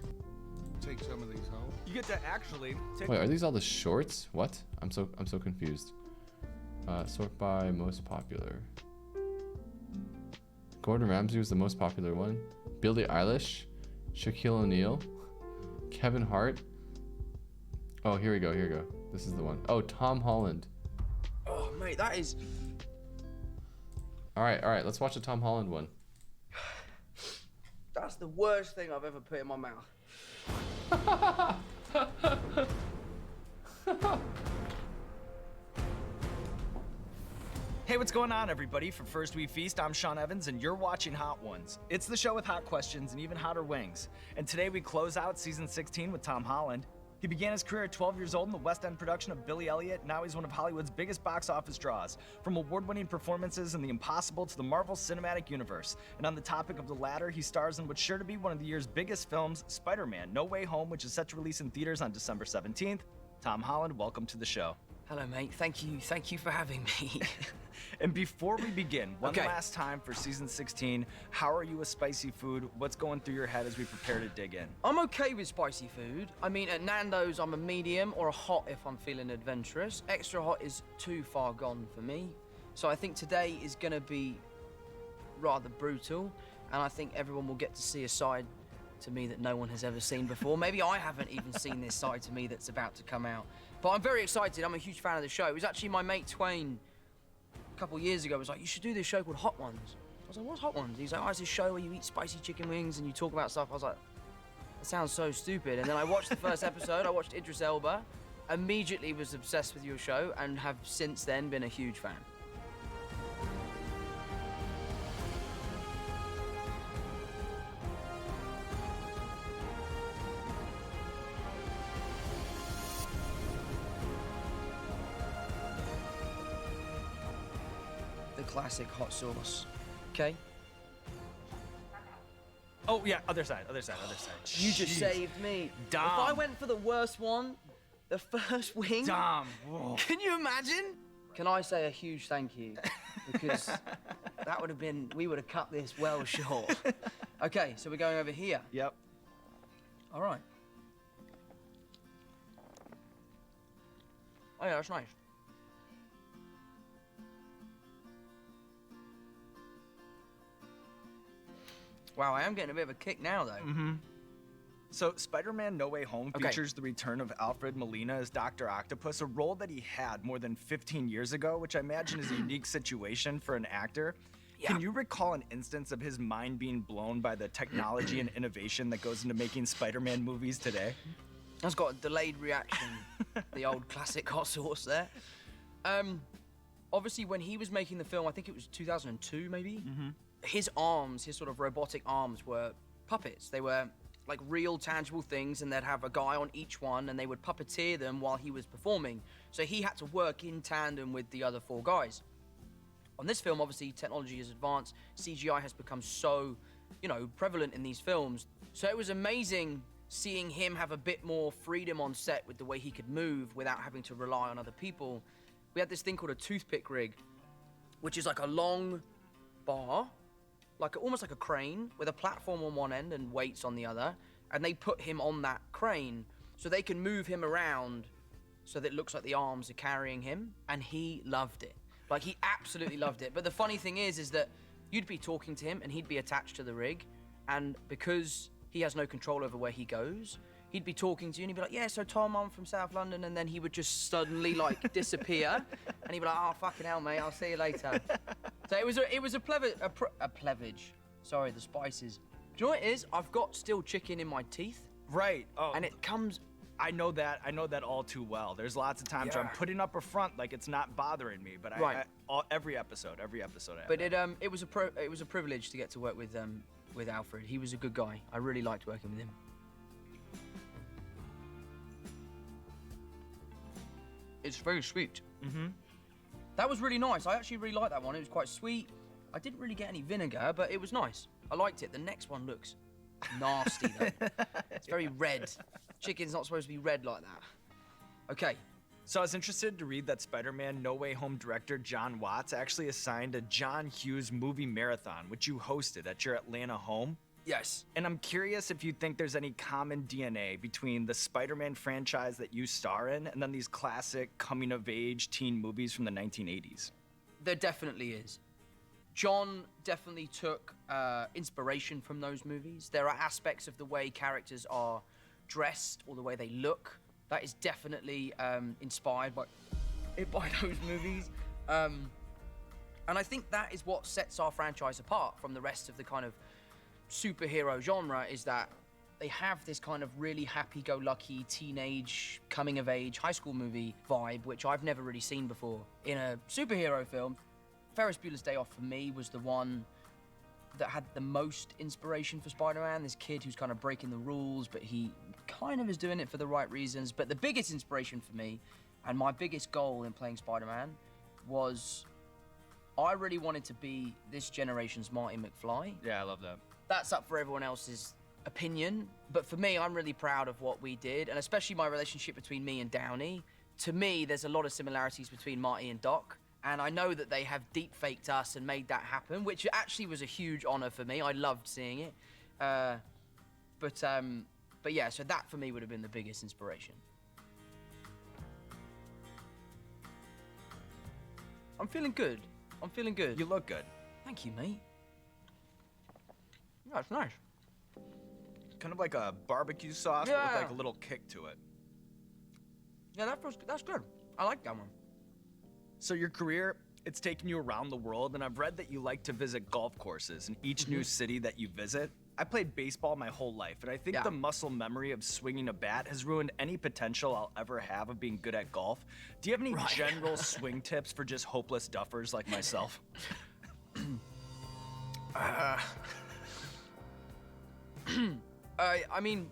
take some of these home? You get to actually take. Wait, are these all the shorts? What? I'm so confused. Sort by most popular. Gordon Ramsay was the most popular one. Billie Eilish, Shaquille O'Neal, Kevin Hart. Oh, here we go. This is the one. Oh, Tom Holland. Oh, mate, that is. All right. Let's watch the Tom Holland one. That's the worst thing I've ever put in my mouth. Hey, what's going on, everybody? For First We Feast, I'm Sean Evans, and you're watching Hot Ones. It's the show with hot questions and even hotter wings. And today we close out season 16 with Tom Holland. He began his career at 12 years old in the West End production of Billy Elliot. Now he's one of Hollywood's biggest box office draws, from award-winning performances in The Impossible to the Marvel Cinematic Universe. And on the topic of the latter, he stars in what's sure to be one of the year's biggest films, Spider-Man: No Way Home, which is set to release in theaters on December 17th. Tom Holland, welcome to the show. Hello, mate. Thank you for having me. And before we begin, one Okay. last time for season 16, how are you with spicy food? What's going through your head as we prepare to dig in? I'm okay with spicy food. I mean, at Nando's, I'm a medium or a hot if I'm feeling adventurous. Extra hot is too far gone for me. So I think today is gonna be rather brutal, and I think everyone will get to see a side to me that no one has ever seen before. Maybe I haven't even seen this side to me that's about to come out. But I'm very excited. I'm a huge fan of the show. It was actually my mate Twain a couple years ago was like, you should do this show called Hot Ones. I was like, what's Hot Ones? He's like, oh, it's this show where you eat spicy chicken wings and you talk about stuff. I was like, that sounds so stupid. And then I watched the first episode. I watched Idris Elba, immediately was obsessed with your show, and have since then been a huge fan. The classic hot sauce. Okay? Oh, yeah, other side. You just saved me. Dom. If I went for the worst one, the first wing. Dom. Whoa. Can you imagine? Can I say a huge thank you? Because that would have been, we would have cut this well short. Okay, so we're going over here. Yep. All right. Oh yeah, that's nice. Wow, I am getting a bit of a kick now, though. Mm-hmm. So, Spider-Man No Way Home Okay. features the return of Alfred Molina as Dr. Octopus, a role that he had more than 15 years ago, which I imagine is a unique situation for an actor. Yeah. Can you recall an instance of his mind being blown by the technology and innovation that goes into making Spider-Man movies today? That's got a delayed reaction. The old classic hot sauce there. Obviously, when he was making the film, I think it was 2002, maybe. Mm-hmm. His arms, his sort of robotic arms, were puppets. They were like real, tangible things, and they'd have a guy on each one, and they would puppeteer them while he was performing. So he had to work in tandem with the other four guys. On this film, obviously, technology is advanced. CGI has become so, prevalent in these films. So it was amazing seeing him have a bit more freedom on set with the way he could move without having to rely on other people. We had this thing called a toothpick rig, which is like a long bar, almost like a crane, with a platform on one end and weights on the other, and they put him on that crane so they can move him around so that it looks like the arms are carrying him, and he loved it. Like, he absolutely loved it. But the funny thing is that you'd be talking to him and he'd be attached to the rig, and because he has no control over where he goes, he'd be talking to you and he'd be like, yeah, so Tom, I'm from South London, and then he would just suddenly disappear, and he'd be like, oh, fucking hell, mate, I'll see you later. So it was a plevage. Sorry, the spices. Do you know what it is? I've got still chicken in my teeth. Right. Oh. And it comes. I know that all too well. There's lots of times where I'm putting up a front like it's not bothering me, but every episode. But it was a privilege to get to work with Alfred. He was a good guy. I really liked working with him. It's very sweet. Mm-hmm. That was really nice. I actually really liked that one. It was quite sweet. I didn't really get any vinegar, but it was nice. I liked it. The next one looks nasty, though. It's very red. Chicken's not supposed to be red like that. Okay. So I was interested to read that Spider-Man No Way Home director John Watts actually assigned a John Hughes movie marathon, which you hosted at your Atlanta home. Yes. And I'm curious if you think there's any common DNA between the Spider-Man franchise that you star in and then these classic coming-of-age teen movies from the 1980s. There definitely is. John definitely took inspiration from those movies. There are aspects of the way characters are dressed or the way they look that is definitely inspired by those movies. And I think that is what sets our franchise apart from the rest of the kind of superhero genre, is that they have this kind of really happy-go-lucky teenage coming-of-age high school movie vibe, which I've never really seen before in a superhero film. Ferris Bueller's Day Off for me was the one that had the most inspiration for Spider-Man. This kid who's kind of breaking the rules, but he kind of is doing it for the right reasons. But the biggest inspiration for me, and my biggest goal in playing Spider-Man, was I really wanted to be this generation's Marty McFly. Yeah, I love that. That's up for everyone else's opinion, but for me, I'm really proud of what we did, and especially my relationship between me and Downey. to me, there's a lot of similarities between Marty and Doc. And I know that they have deep faked us and made that happen, which actually was a huge honor for me. I loved seeing it. But yeah, so that for me would have been the biggest inspiration. I'm feeling good. I'm feeling good. You look good. Thank you, mate. Yeah, it's nice. Kind of like a barbecue sauce, but with like a little kick to it. Yeah, that's good. I like that one. So your career, it's taken you around the world, and I've read that you like to visit golf courses in each new city that you visit. I played baseball my whole life, and I think the muscle memory of swinging a bat has ruined any potential I'll ever have of being good at golf. Do you have any general swing tips for just hopeless duffers like myself? I mean,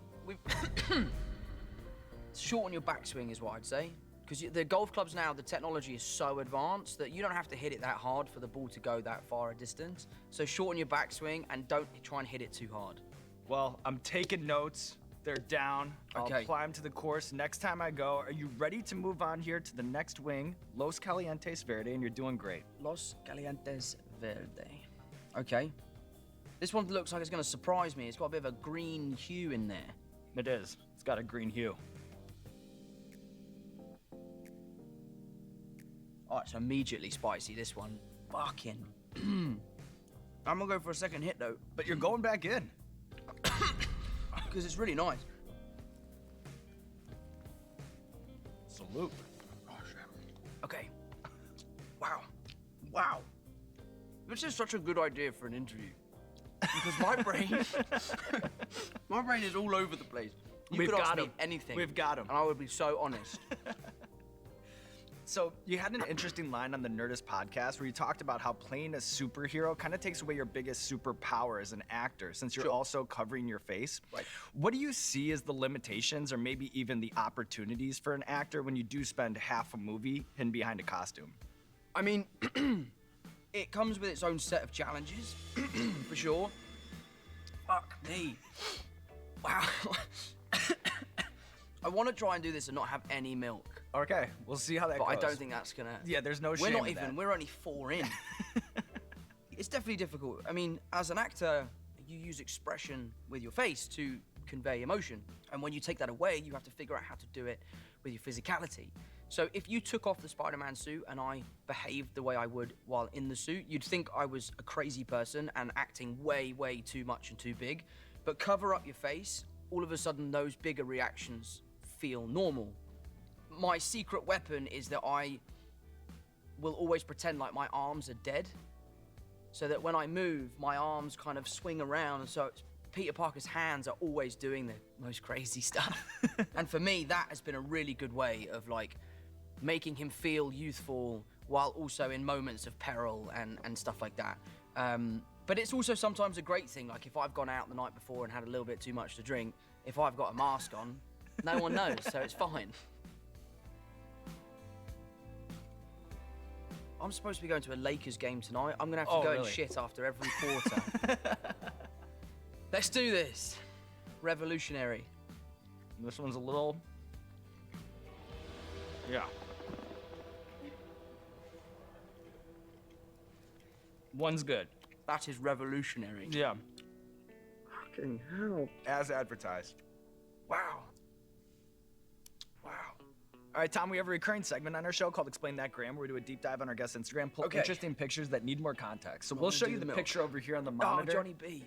shorten your backswing is what I'd say. Because the golf clubs now, the technology is so advanced that you don't have to hit it that hard for the ball to go that far a distance. So shorten your backswing and don't try and hit it too hard. Well, I'm taking notes. They're down. I'll apply them to the course. Next time I go, are you ready to move on here to the next wing, Los Calientes Verde, and you're doing great. Los Calientes Verde. Okay. This one looks like it's going to surprise me. It's got a bit of a green hue in there. It is. It's got a green hue. Oh, it's immediately spicy, this one. Fucking. I'm gonna go for a second hit, though. But you're going back in. Because it's really nice. Salute. Oh, shit. Okay. Wow. Wow. This is such a good idea for an interview. Because my brain is all over the place. You could ask me anything. We've got him. And I would be so honest. So you had an interesting line on the Nerdist podcast where you talked about how playing a superhero kind of takes away your biggest superpower as an actor, since you're also covering your face. Right. What do you see as the limitations or maybe even the opportunities for an actor when you do spend half a movie hidden behind a costume? I mean, it comes with its own set of challenges, for sure. Fuck me. Wow. I want to try and do this and not have any milk. Okay, we'll see how that goes. But I don't think that's gonna... Yeah, there's no shame We're not in even, that. we're only 4 in. It's definitely difficult. I mean, as an actor, you use expression with your face to convey emotion. And when you take that away, you have to figure out how to do it with your physicality. So if you took off the Spider-Man suit and I behaved the way I would while in the suit, you'd think I was a crazy person and acting way, way too much and too big. But cover up your face, all of a sudden those bigger reactions feel normal. My secret weapon is that I will always pretend like my arms are dead, so that when I move, my arms kind of swing around, and so Peter Parker's hands are always doing the most crazy stuff. And for me, that has been a really good way of like making him feel youthful while also in moments of peril and stuff like that. But it's also sometimes a great thing, like if I've gone out the night before and had a little bit too much to drink, if I've got a mask on, no one knows, so it's fine. I'm supposed to be going to a Lakers game tonight. I'm gonna have to go and shit after every quarter. Let's do this. Revolutionary. This one's a little... Yeah. One's good. That is revolutionary. Yeah. Fucking hell. As advertised. Wow. All right, Tom, we have a recurring segment on our show called Explain That Gram, where we do a deep dive on our guest Instagram, pull interesting pictures that need more context. So we'll show you the picture over here on the monitor. Oh, Johnny B.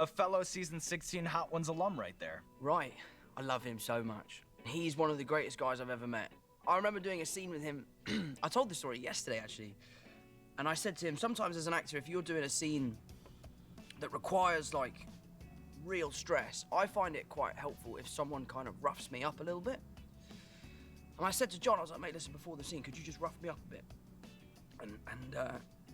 A fellow season 16 Hot Ones alum right there. Right. I love him so much. He's one of the greatest guys I've ever met. I remember doing a scene with him. I told this story yesterday, actually. And I said to him, sometimes as an actor, if you're doing a scene that requires, like, real stress, I find it quite helpful if someone kind of roughs me up a little bit. And I said to John, I was like, mate, listen, before the scene, could you just rough me up a bit? And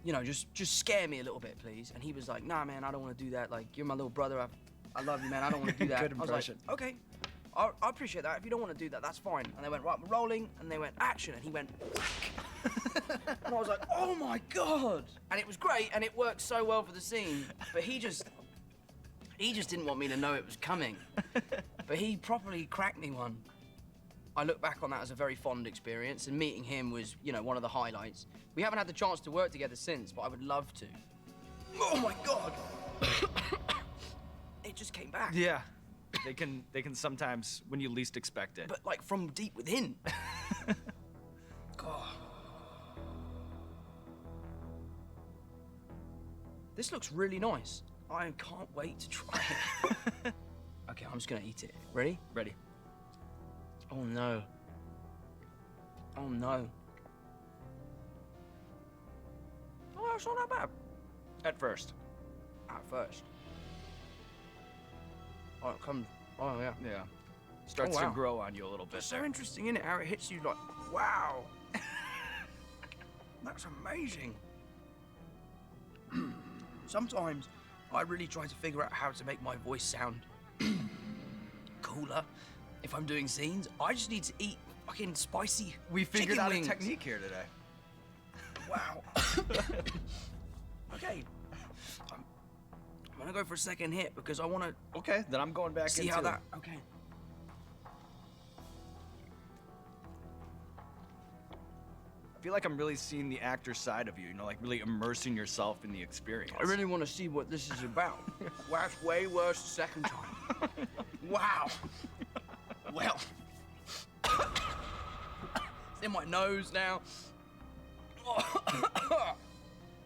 you know, just scare me a little bit, please. And he was like, nah, man, I don't want to do that. Like, you're my little brother. I love you, man. I don't want to do that. Good impression. I was like, okay, I appreciate that. If you don't want to do that, that's fine. And they went, right, we're rolling. And they went, action. And he went, and I was like, oh my God. And it was great. And it worked so well for the scene. But he just didn't want me to know it was coming. But he properly cracked me one. I look back on that as a very fond experience, and meeting him was, you know, one of the highlights. We haven't had the chance to work together since, but I would love to. Oh my God! It just came back. Yeah, they can sometimes when you least expect it. But like from deep within. God. This looks really nice. I can't wait to try it. Okay, I'm just gonna eat it. Ready? Ready. Oh no. Oh no. Oh, it's not that bad. At first. At first. Oh, it comes. Oh yeah. Yeah. Starts Oh, wow. to grow on you a little bit. It's so interesting, isn't it? How it hits you like, wow. That's amazing. Sometimes I really try to figure out how to make my voice sound cooler. If I'm doing scenes, I just need to eat fucking spicy We figured chicken out wings. a technique here today. Wow. Okay. I'm gonna go for a second hit because I want to Okay, then I'm going back see into how that. Okay. I feel like I'm really seeing the actor side of you, you know, like really immersing yourself in the experience. I really want to see what this is about. Wow, it's way worse the second time. Wow. Well. It's in my nose now.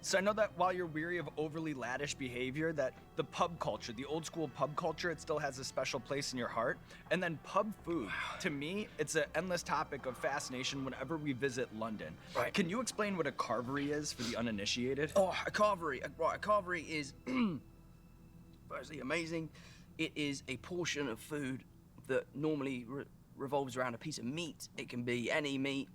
So I know that while you're weary of overly laddish behavior, that the pub culture, the old school pub culture, it still has a special place in your heart. And then pub food, to me, it's an endless topic of fascination whenever we visit London. Right. Can you explain what a carvery is for the uninitiated? Oh, a carvery. Right, a carvery is firstly amazing. It is a portion of food that normally revolves around a piece of meat. It can be any meat.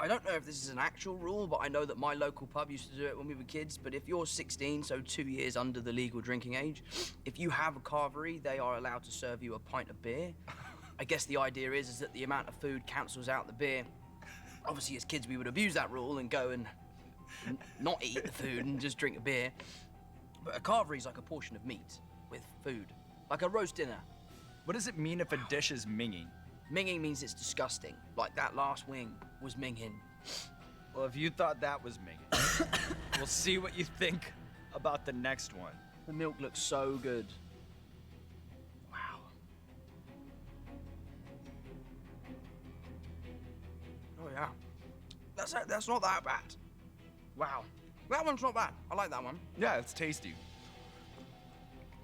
I don't know if this is an actual rule, but I know that my local pub used to do it when we were kids. But if you're 16, so 2 years under the legal drinking age, if you have a carvery, they are allowed to serve you a pint of beer. I guess the idea is that the amount of food cancels out the beer. Obviously, as kids, we would abuse that rule and go and not eat the food and just drink a beer. But a carvery is like a portion of meat with food, like a roast dinner. What does it mean if a dish is minging? Minging means it's disgusting. Like that last wing was minging. Well, if you thought that was minging, we'll see what you think about the next one. The milk looks so good. Wow. Oh yeah. That's not that bad. Wow. That one's not bad. I like that one. Yeah, it's tasty.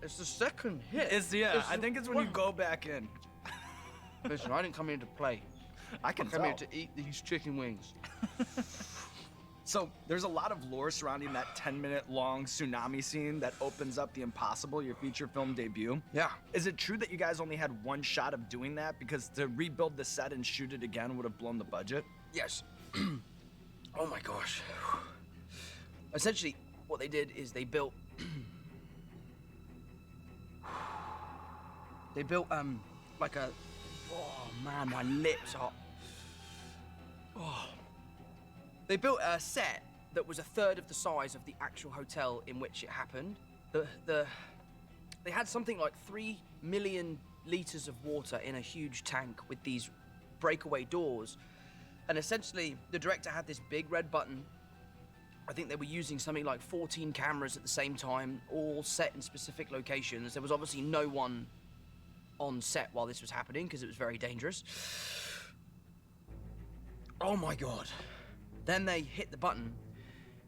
It's the second hit. I think it's when you go back in. Listen, I didn't come here to play. I can come tell. here to eat these chicken wings. So there's a lot of lore surrounding that 10-minute long tsunami scene that opens up The Impossible, your feature film debut. Yeah. Is it true that you guys only had one shot of doing that because to rebuild the set and shoot it again would have blown the budget? Yes. Oh my gosh. Essentially, what they did is they built like a, oh man, my lips are, oh. They built a set that was a third of the size of the actual hotel in which it happened. They had something like 3 million liters of water in a huge tank with these breakaway doors. And essentially, the director had this big red button. I think they were using something like 14 cameras at the same time, all set in specific locations. There was obviously no one on set while this was happening because it was very dangerous. Oh my God. Then they hit the button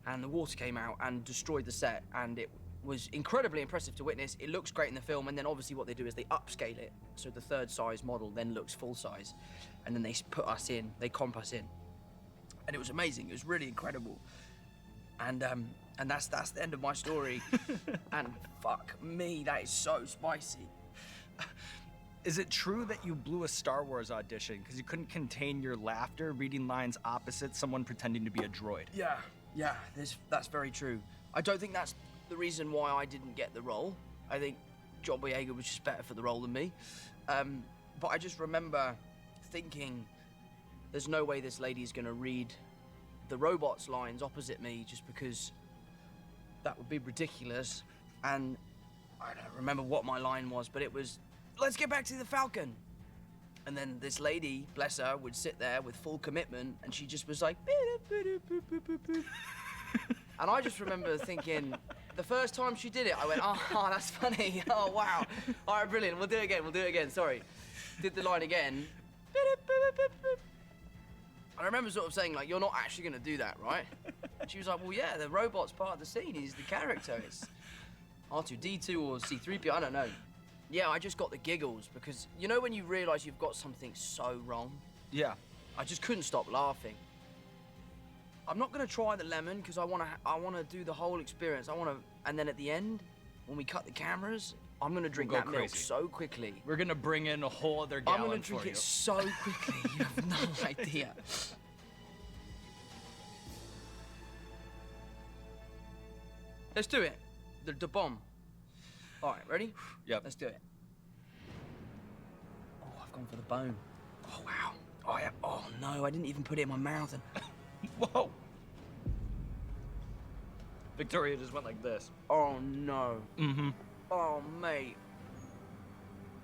and the water came out and destroyed the set, and it was incredibly impressive to witness. It looks great in the film, and then obviously what they do is they upscale it. So the third size model then looks full size, and then they put us in, they comp us in. And it was amazing, it was really incredible. And that's the end of my story. And fuck me, that is so spicy. Is it true that you blew a Star Wars audition because you couldn't contain your laughter reading lines opposite someone pretending to be a droid? Yeah, that's very true. I don't think that's the reason why I didn't get the role. I think John Boyega was just better for the role than me. But I just remember thinking, there's no way this lady's gonna read the robot's lines opposite me just because that would be ridiculous. And I don't remember what my line was, but it was, let's get back to the Falcon. And then this lady, bless her, would sit there with full commitment, and she just was like, and I just remember thinking, the first time she did it, I went, oh, that's funny. Oh, wow. All right, brilliant. We'll do it again. Sorry. Did the line again. I remember sort of saying, like, you're not actually going to do that, right? And she was like, well, yeah, the robot's part of the scene. He's the character. It's R2-D2 or C-3PO, I don't know. Yeah, I just got the giggles because, you know when you realise you've got something so wrong? Yeah. I just couldn't stop laughing. I'm not going to try the lemon because I want to do the whole experience. And then at the end, when we cut the cameras, I'm going to drink that milk so quickly. We're going to bring in a whole other gallon for you. I'm going to drink it so quickly, you have no idea. Let's do it. The bomb. All right, ready? Yep. Let's do it. Oh, I've gone for the bone. Oh, wow. Oh, yeah. Oh, no, I didn't even put it in my mouth. And whoa. Victoria just went like this. Oh, no. Mm-hmm. Oh, mate.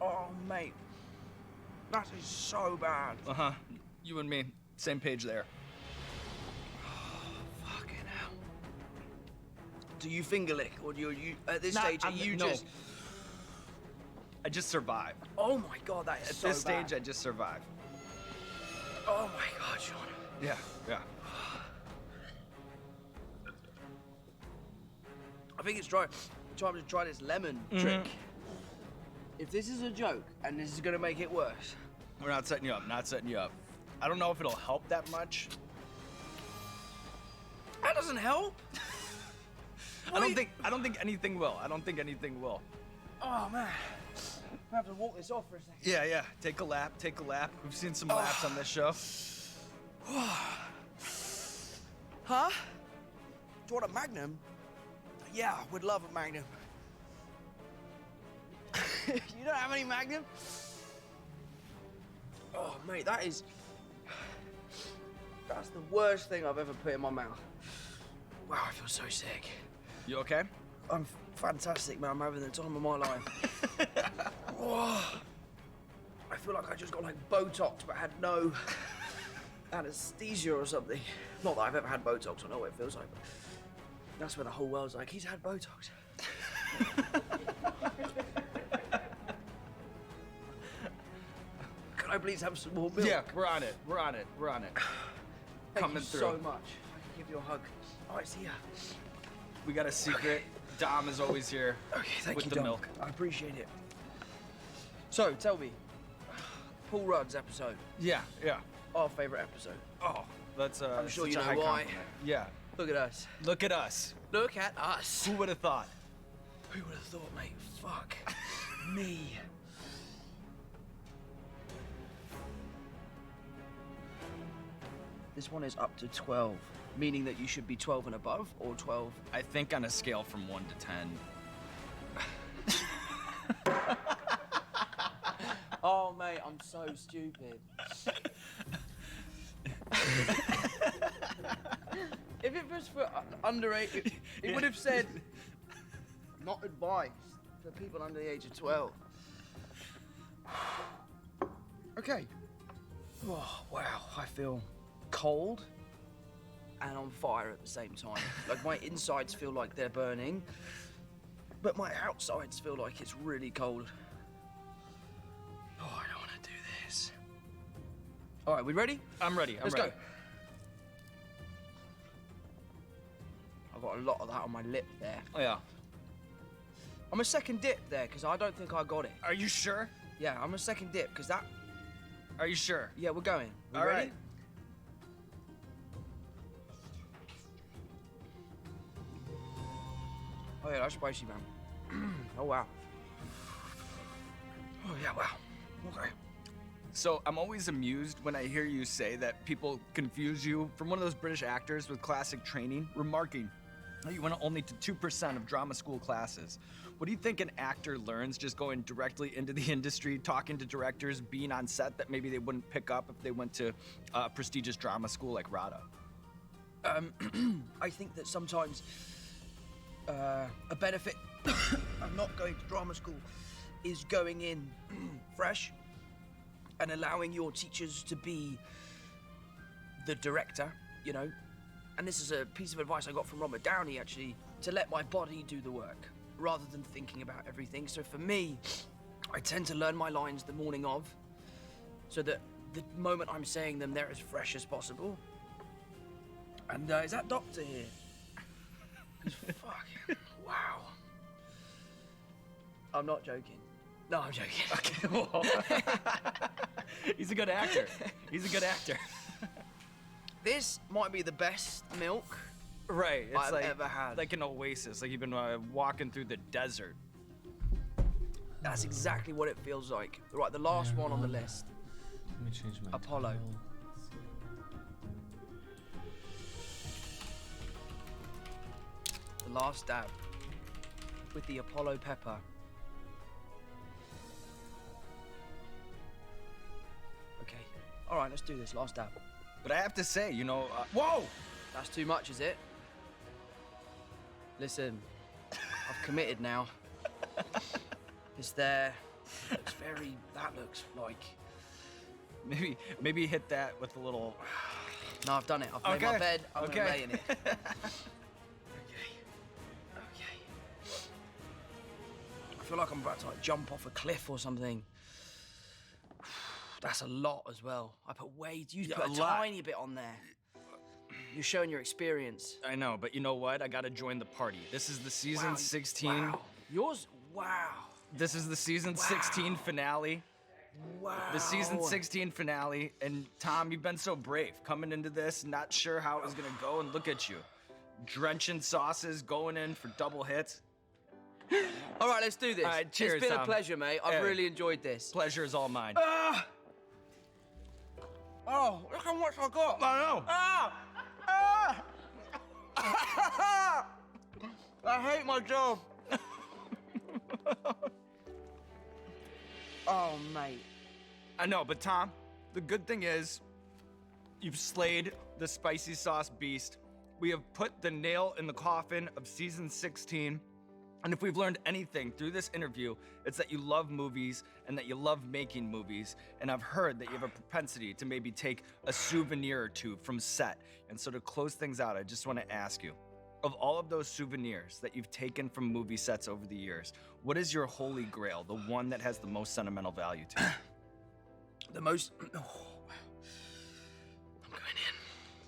Oh, mate. That is so bad. Uh-huh. You and me, same page there. Fucking hell. Do you finger lick, or do you at this stage, are you just... I just survive. Oh my God, that is At so this bad. stage, I just survive. Oh my God, Sean. Yeah, yeah. I think it's time to try this lemon trick. If this is a joke and this is gonna make it worse. We're not setting you up, not setting you up. I don't know if it'll help that much. That doesn't help. I don't think anything will. I don't think anything will. Oh man. I have to walk this off for a second. Yeah, yeah. Take a lap, take a lap. We've seen some laps on this show. Huh? Do you want a Magnum? Yeah, would love a Magnum. You don't have any Magnum? Oh, mate, that's the worst thing I've ever put in my mouth. Wow, I feel so sick. You okay? I'm fantastic, man. I'm having the time of my life. Whoa. I feel like I just got like Botox, but had no anesthesia or something. Not that I've ever had Botox, I know what it feels like, but that's where the whole world's like, he's had Botox. Can I please have some more milk? Yeah, we're on it. We're on it. We're on it. Thank Coming you through. so much. I can give you a hug. Oh, it's here. We got a secret. Dom is always here. Okay, thank with you, the Dom. milk. I appreciate it. So, tell me, Paul Rudd's episode. Yeah, yeah. Our favorite episode. Oh, that's I'm sure such you a know high why. compliment. Yeah. Look at us. Look at us. Look at us. Who would have thought? Who would have thought, mate? Fuck. Me. This one is up to 12, meaning that you should be 12 and above, or 12. I think on a scale from 1 to 10. Oh, mate, I'm so stupid. If it was for under 8, it would have said, not advised for people under the age of 12. Okay. Oh, wow, I feel cold and on fire at the same time. Like my insides feel like they're burning, but my outsides feel like it's really cold. Oh, I don't want to do this. All right, we ready? I'm ready. Let's go. I've got a lot of that on my lip there. Oh, yeah. I'm a second dip there because I don't think I got it. Are you sure? Yeah, I'm a second dip because that... Are you sure? Yeah, we're going. We All ready? right. Oh yeah, that's spicy, man. Oh wow. Oh yeah, wow. Okay. So I'm always amused when I hear you say that people confuse you from one of those British actors with classic training, remarking that you went only to 2% of drama school classes. What do you think an actor learns just going directly into the industry, talking to directors, being on set that maybe they wouldn't pick up if they went to a prestigious drama school like RADA? I think that sometimes a benefit of not going to drama school is going in fresh and allowing your teachers to be the director, you know. And this is a piece of advice I got from Robert Downey, actually, to let my body do the work rather than thinking about everything. So for me, I tend to learn my lines the morning of so that the moment I'm saying them, they're as fresh as possible. And is that doctor here? Fuck. Wow. I'm not joking. No, I'm joking. Okay, well. He's a good actor. He's a good actor. This might be the best milk Right. It's I've like, ever had. like an oasis. Like you've been walking through the desert. That's exactly what it feels like. Right, the last one on the list. Let me change my Apollo. title. The last dab with the Apollo pepper. Okay. All right, let's do this. Last dab. But I have to say, you know, whoa! That's too much, is it? Listen, I've committed now. It's there. Looks very. That looks like. Maybe hit that with a little. No, I've done it. I've made my bed. I'm gonna lay in it. Okay. I feel like I'm about to like jump off a cliff or something. That's a lot as well. I put way. You put a tiny bit on there. You're showing your experience. I know, but you know what? I gotta join the party. This is the season 16. Wow. Yours. Wow. This is the season 16 finale. Wow. The season 16 finale. And Tom, you've been so brave coming into this, not sure how it was gonna go, and look at you. Drenching sauces, going in for double hits. All right, let's do this. All right, cheers, it's been Tom. a pleasure, mate. I've really enjoyed this. Pleasure is all mine. Oh, look how much I got. I know. I hate my job. Oh, mate. I know, but Tom, the good thing is, you've slayed the spicy sauce beast. We have put the nail in the coffin of season 16. And if we've learned anything through this interview, it's that you love movies and that you love making movies. And I've heard that you have a propensity to maybe take a souvenir or two from set. And so to close things out, I just want to ask you, of all of those souvenirs that you've taken from movie sets over the years, what is your holy grail, the one that has the most sentimental value to you? The most. Oh, I'm going in.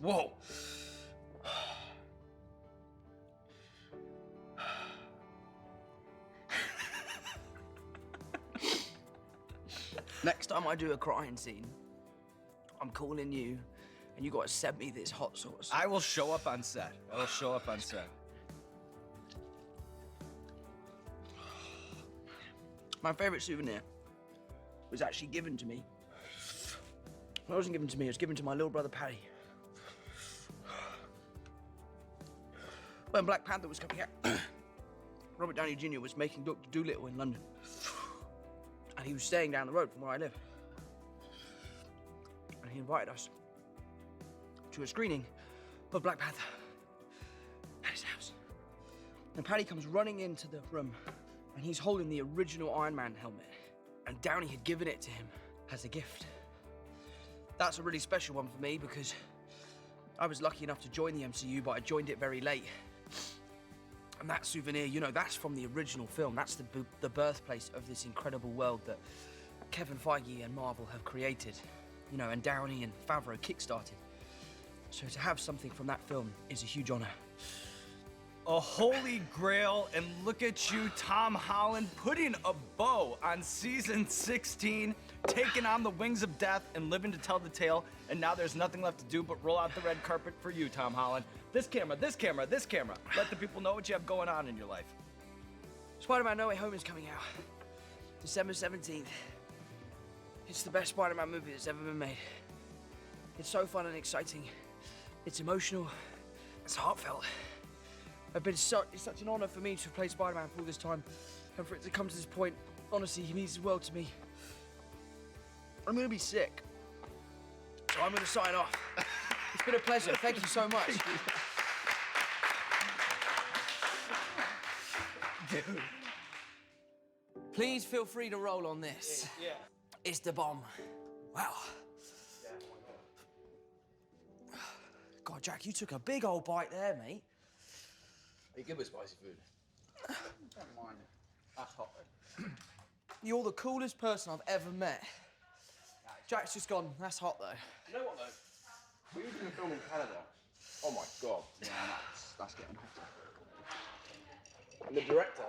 Whoa. Next time I do a crying scene, I'm calling you, and you gotta send me this hot sauce. I will show up on set. I will show up on set. My favorite souvenir was actually given to me. Well, it wasn't given to me, it was given to my little brother Paddy. When Black Panther was coming out, Robert Downey Jr. was making Dr. Dolittle in London. And he was staying down the road from where I live. And he invited us to a screening of Black Panther at his house. And Paddy comes running into the room, and he's holding the original Iron Man helmet. And Downey had given it to him as a gift. That's a really special one for me because I was lucky enough to join the MCU, but I joined it very late. And that souvenir, you know, that's from the original film. That's the birthplace of this incredible world that Kevin Feige and Marvel have created, you know, and Downey and Favreau kickstarted. So to have something from that film is a huge honor. A holy grail, and look at you, Tom Holland, putting a bow on season 16, taking on the wings of death and living to tell the tale. And now there's nothing left to do but roll out the red carpet for you, Tom Holland. This camera, this camera, this camera. Let the people know what you have going on in your life. Spider-Man No Way Home is coming out December 17th. It's the best Spider-Man movie that's ever been made. It's so fun and exciting. It's emotional. It's heartfelt. It's such an honor for me to have played Spider-Man for all this time, and for it to come to this point. Honestly, he means the world to me. I'm gonna be sick, so I'm gonna sign off. It's been a pleasure. Thank you so much. Dude. Please feel free to roll on this. Yeah. It's the bomb. Wow. God, Jack, you took a big old bite there, mate. Are you good with spicy food? Don't mind it. That's hot though. You're the coolest person I've ever met. Jack's just gone, that's hot though. You know what though? We were doing a film in Canada. Oh my god. Yeah, that's getting hotter. And the director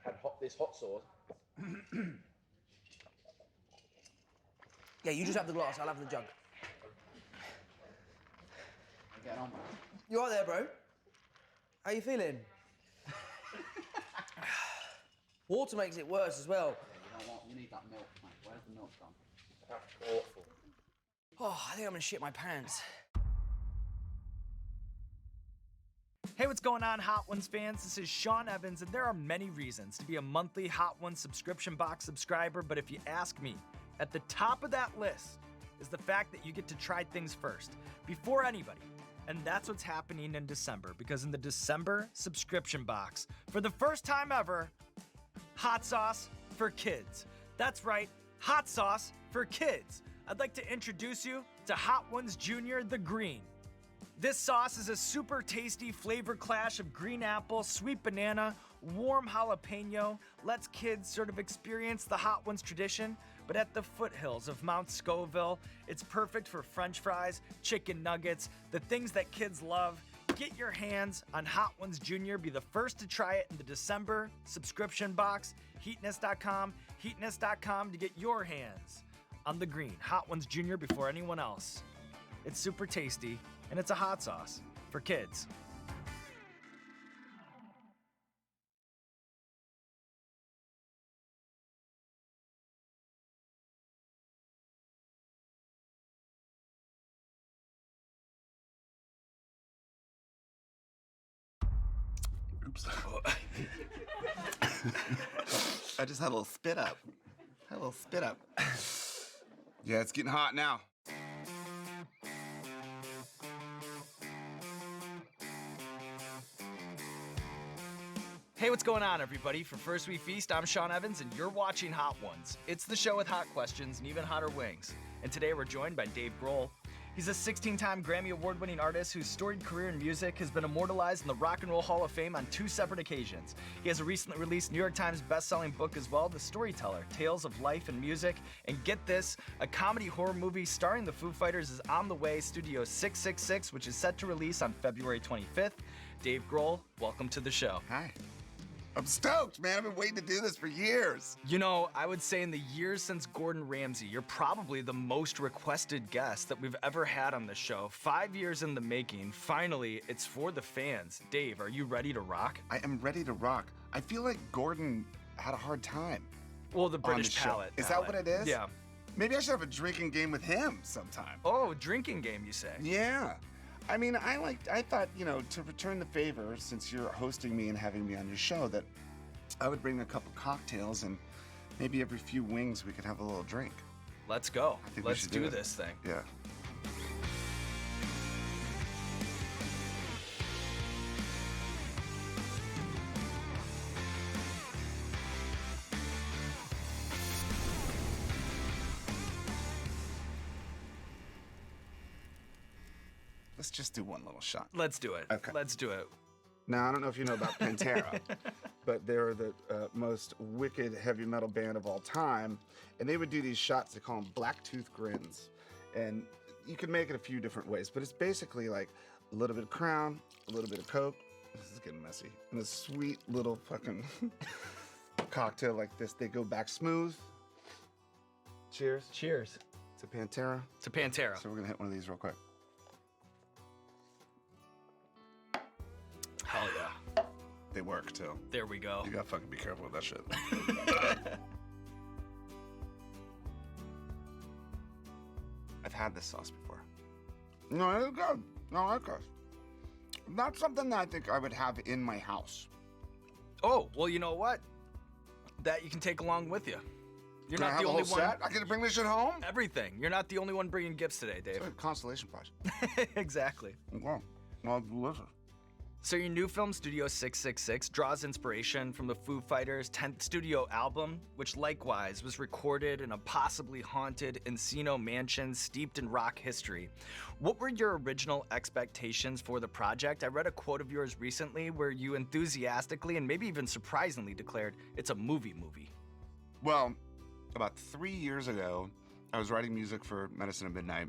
had this hot sauce. Yeah, you just have the glass, I'll have the jug. Getting on, man. You all right there, bro? How you feeling? Water makes it worse as well. Yeah, you know what? You need that milk, mate. Where's the milk gone? That's awful. Oh, I think I'm gonna shit my pants. Hey, what's going on, Hot Ones fans? This is Sean Evans, and there are many reasons to be a monthly Hot Ones subscription box subscriber, but if you ask me, at the top of that list is the fact that you get to try things first, before anybody. And that's what's happening in December, because in the December subscription box, for the first time ever, hot sauce for kids. That's right, hot sauce for kids. I'd like to introduce you to Hot Ones Junior the Green. This sauce is a super tasty flavor clash of green apple, sweet banana, warm jalapeno, lets kids sort of experience the Hot Ones tradition, but at the foothills of Mount Scoville. It's perfect for French fries, chicken nuggets, the things that kids love. Get your hands on Hot Ones Junior. Be the first to try it in the December subscription box. Heatness.com to get your hands on the green Hot Ones Junior before anyone else. It's super tasty, and it's a hot sauce for kids. Oops. I just had a little spit up. Yeah, it's getting hot now. Hey, what's going on, everybody? For First We Feast, I'm Sean Evans, and you're watching Hot Ones. It's the show with hot questions and even hotter wings. And today we're joined by Dave Grohl. He's a 16-time Grammy Award-winning artist whose storied career in music has been immortalized in the Rock and Roll Hall of Fame on 2 separate occasions. He has a recently released New York Times best-selling book as well, The Storyteller, Tales of Life and Music. And get this, a comedy horror movie starring the Foo Fighters is on the way, Studio 666, which is set to release on February 25th. Dave Grohl, welcome to the show. Hi. I'm stoked, man. I've been waiting to do this for years. You know, I would say in the years since Gordon Ramsay, you're probably the most requested guest that we've ever had on the show. 5 years in the making. Finally, it's for the fans. Dave, are you ready to rock? I am ready to rock. I feel like Gordon had a hard time. Well, the British palate. Is that what it is? Yeah. Maybe I should have a drinking game with him sometime. Oh, drinking game, you say? Yeah. I mean, I thought, you know, to return the favor, since you're hosting me and having me on your show, that I would bring a couple cocktails and maybe every few wings we could have a little drink. Let's go. I think Let's we should do it. this thing. Yeah. Let's just do one little shot. Let's do it. Okay. Let's do it. Now, I don't know if you know about Pantera, but they were the most wicked heavy metal band of all time. And they would do these shots, they call them Blacktooth Grins. And you can make it a few different ways, but it's basically like a little bit of Crown, a little bit of Coke. This is getting messy. And a sweet little fucking cocktail like this. They go back smooth. Cheers. Cheers. To Pantera. To Pantera. So we're going to hit one of these real quick. Hell yeah. They work too. There we go. You gotta fucking be careful with that shit. I've had this sauce before. No, it's good. No, I like this. Not something that I think I would have in my house. Oh, well, you know what? That you can take along with you. You're Can I not have the a only whole one. set? I get to bring this shit home? Everything. You're not the only one bringing gifts today, Dave. It's like a constellation prize. Exactly. Okay. Well, delicious. So your new film, Studio 666, draws inspiration from the Foo Fighters' 10th studio album, which likewise was recorded in a possibly haunted Encino mansion steeped in rock history. What were your original expectations for the project? I read a quote of yours recently where you enthusiastically and maybe even surprisingly declared it's a movie. Well, about 3 years ago, I was writing music for Medicine at Midnight,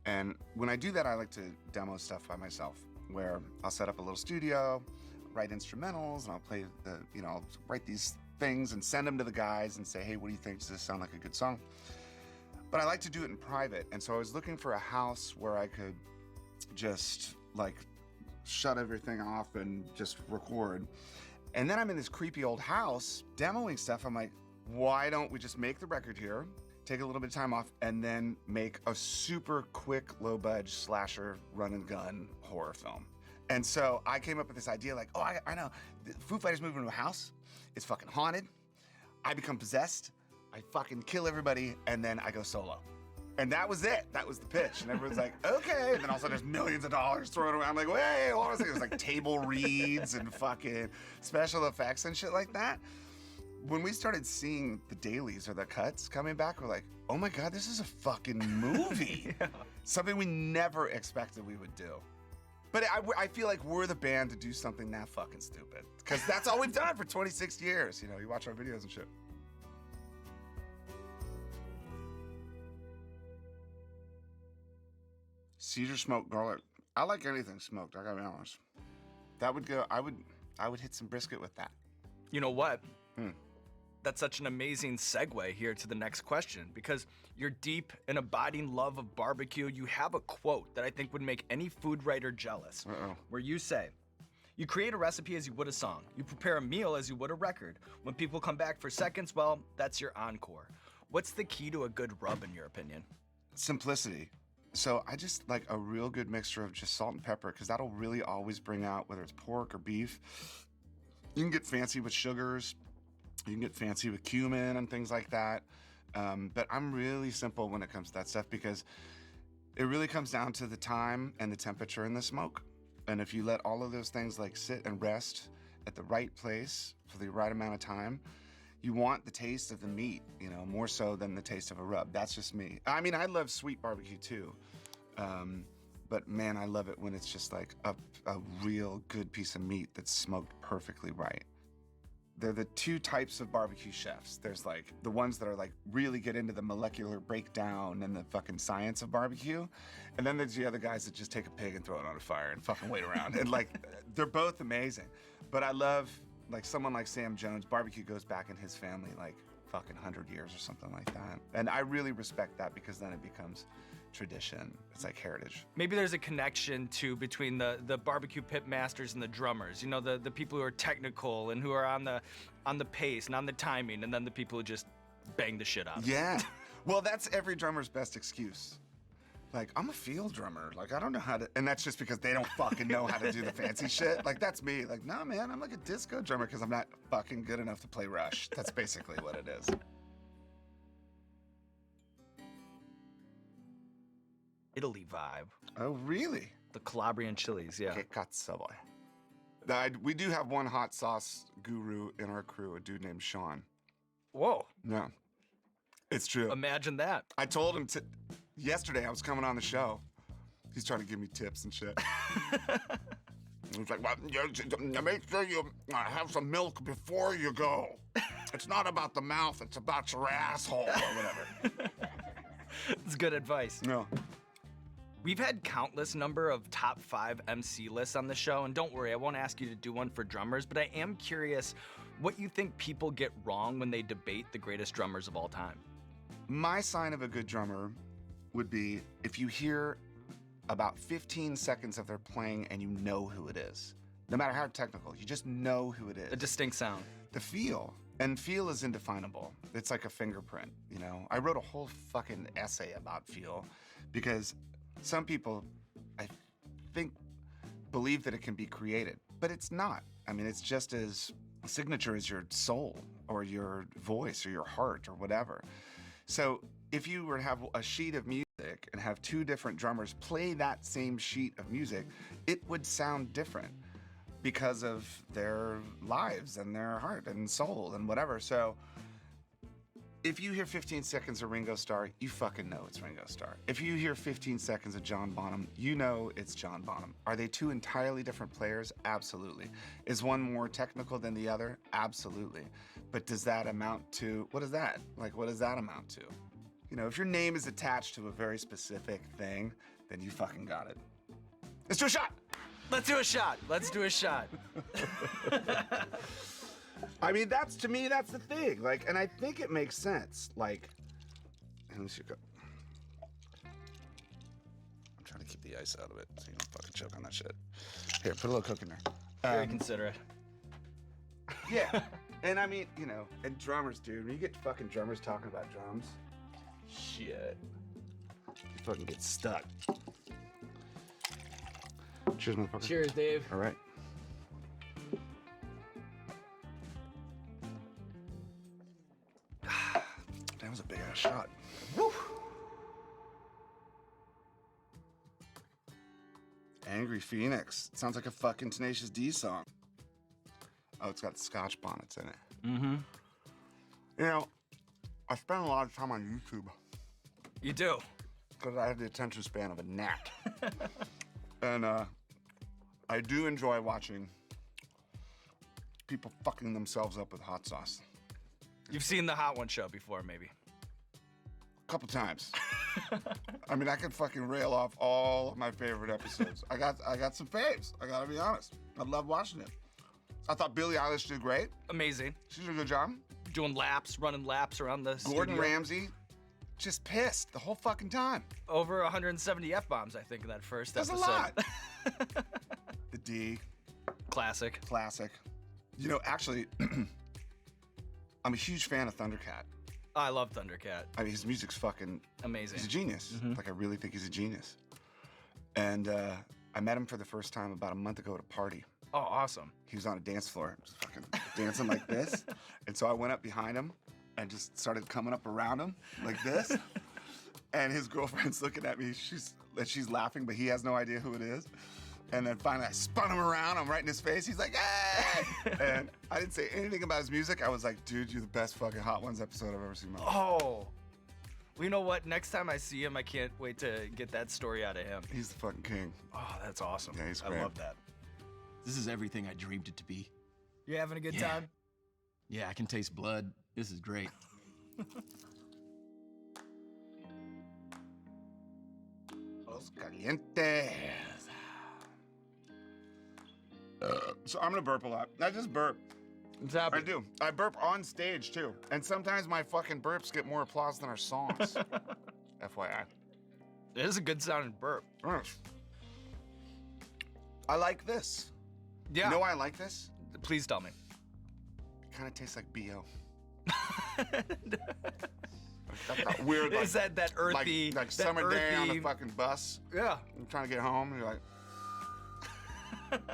and when I do that, I like to demo stuff by myself, where I'll set up a little studio, write instrumentals, and I'll play I'll write these things and send them to the guys and say, hey, what do you think? Does this sound like a good song? But I like to do it in private, and so I was looking for a house where I could just like shut everything off and just record. And then I'm in this creepy old house demoing stuff. I'm like, why don't we just make the record here, take a little bit of time off, and then make a super quick, low-budget slasher run and gun horror film? And so I came up with this idea like, I know. The Foo Fighters move into a house. It's fucking haunted. I become possessed. I fucking kill everybody, and then I go solo. And that was it. That was the pitch. And everyone's like, okay. And then all of a sudden there's millions of dollars thrown around. I'm like, wait, hold on a second. It was like table reads and fucking special effects and shit like that. When we started seeing the dailies or the cuts coming back, we're like, oh my God, this is a fucking movie. Yeah. Something we never expected we would do. But I feel like we're the band to do something that fucking stupid. Because that's all we've done for 26 years. You watch our videos and shit. Cedar smoked garlic. I like anything smoked, I gotta be honest. That would go, I would hit some brisket with that. You know what? That's such an amazing segue here to the next question, because your deep and abiding love of barbecue, you have a quote that I think would make any food writer jealous, where you say, you create a recipe as you would a song. You prepare a meal as you would a record. When people come back for seconds, well, that's your encore. What's the key to a good rub in your opinion? Simplicity. So I just like a real good mixture of just salt and pepper, because that'll really always bring out, whether it's pork or beef. You can get fancy with sugars. You can get fancy with cumin and things like that. But I'm really simple when it comes to that stuff, because it really comes down to the time and the temperature and the smoke. And if you let all of those things like sit and rest at the right place for the right amount of time, you want the taste of the meat, more so than the taste of a rub. That's just me. I mean, I love sweet barbecue too. But man, I love it when it's just like a real good piece of meat that's smoked perfectly right. They're the two types of barbecue chefs. There's like the ones that are like really get into the molecular breakdown and the fucking science of barbecue. And then there's the other guys that just take a pig and throw it on a fire and fucking wait around. And like, they're both amazing. But I love like someone like Sam Jones. Barbecue goes back in his family like fucking 100 years or something like that. And I really respect that, because then it becomes tradition. It's like heritage. Maybe there's a connection too between the barbecue pit masters and the drummers. The people who are technical and who are on the pace and on the timing, and then the people who just bang the shit out. Yeah. Well, that's every drummer's best excuse. Like, I'm a field drummer. Like, I don't know how to, and that's just because they don't fucking know how to do the fancy shit. Like, that's me. Like, no, man, I'm like a disco drummer because I'm not fucking good enough to play Rush. That's basically what it is. Italy vibe. Oh, really? The Calabrian chilies, yeah. Che cazzo boy. We do have one hot sauce guru in our crew, a dude named Sean. Whoa. Yeah. It's true. Imagine that. I told him yesterday I was coming on the show. He's trying to give me tips and shit. He's like, well, make sure you have some milk before you go. It's not about the mouth, it's about your asshole or whatever. It's good advice. No. We've had countless number of top 5 MC lists on the show, and don't worry, I won't ask you to do one for drummers, but I am curious what you think people get wrong when they debate the greatest drummers of all time. My sign of a good drummer would be if you hear about 15 seconds of their playing and you know who it is. No matter how technical, you just know who it is. A distinct sound. The feel. And feel is indefinable. It's like a fingerprint, I wrote a whole fucking essay about feel because some people, I think, believe that it can be created, but it's not. I mean, it's just as signature as your soul or your voice or your heart or whatever. So if you were to have a sheet of music and have 2 different drummers play that same sheet of music, it would sound different. because of their lives and their heart and soul and whatever. So if you hear 15 seconds of Ringo Starr, you fucking know it's Ringo Starr. If you hear 15 seconds of John Bonham, you know it's John Bonham. Are they two entirely different players? Absolutely. Is one more technical than the other? Absolutely. But does that amount to, what is that? Like, what does that amount to? You know, if your name is attached to a very specific thing, then you fucking got it. Let's do a shot. Let's do a shot. Let's do a shot. I mean, that's, to me, that's the thing. Like, and I think it makes sense. Like, let me see. I'm trying to keep the ice out of it so you don't fucking choke on that shit. Here, put a little Coke in there. Very considerate. Yeah. And I mean, you know, and drummers, dude, when you get fucking drummers talking about drums, shit. You fucking get stuck. Cheers, motherfucker. Cheers, Dave. All right. That was a big ass shot. Woo! Angry Phoenix. It sounds like a fucking Tenacious D song. Oh, it's got Scotch bonnets in it. Mm-hmm. You know, I spend a lot of time on YouTube. You do? Because I have the attention span of a gnat. And I do enjoy watching people fucking themselves up with hot sauce. You've seen the Hot One show before, maybe? A couple times. I mean, I could fucking rail off all of my favorite episodes. I got some faves. I gotta be honest. I love watching it. I thought Billie Eilish did great. Amazing. She did a good job. Doing laps, running laps around the Gordon studio. Ramsay, just pissed the whole fucking time. Over 170 F-bombs, I think, in that first That's episode. a lot. The D. Classic. Classic. You know, actually, I'm a huge fan of Thundercat. I love Thundercat. I mean, his music's fucking amazing. He's a genius. Mhm. Like, I really think he's a genius. And I met him for the first time about a month ago at a party. Oh, awesome. He was on a dance floor, just fucking dancing like this. And so I went up behind him and just started coming up around him like this. And his girlfriend's looking at me. She's laughing, but he has no idea who it is. And then finally I spun him around. I'm right in his face. He's like, hey! And I didn't say anything about his music. I was like, dude, you're the best fucking Hot Ones episode I've ever seen in my life. Oh. Well, you know what? Next time I see him, I can't wait to get that story out of him. He's the fucking king. Oh, that's awesome. Yeah, he's I great. love that. This is everything I dreamed it to be. You having a good Yeah. time? Yeah, I can taste blood. This is great. Los calientes. So I'm gonna burp a lot. I just burp. What's happening? I do. I burp on stage too. And sometimes my fucking burps get more applause than our songs. FYI. It is a good sounding burp. I like this. Yeah. You know why I like this? Please tell me. It kind of tastes like BO. That weird, like, Is that earthy, like that summer day on earthy- a fucking bus. Yeah. I'm trying to get home, and you're like,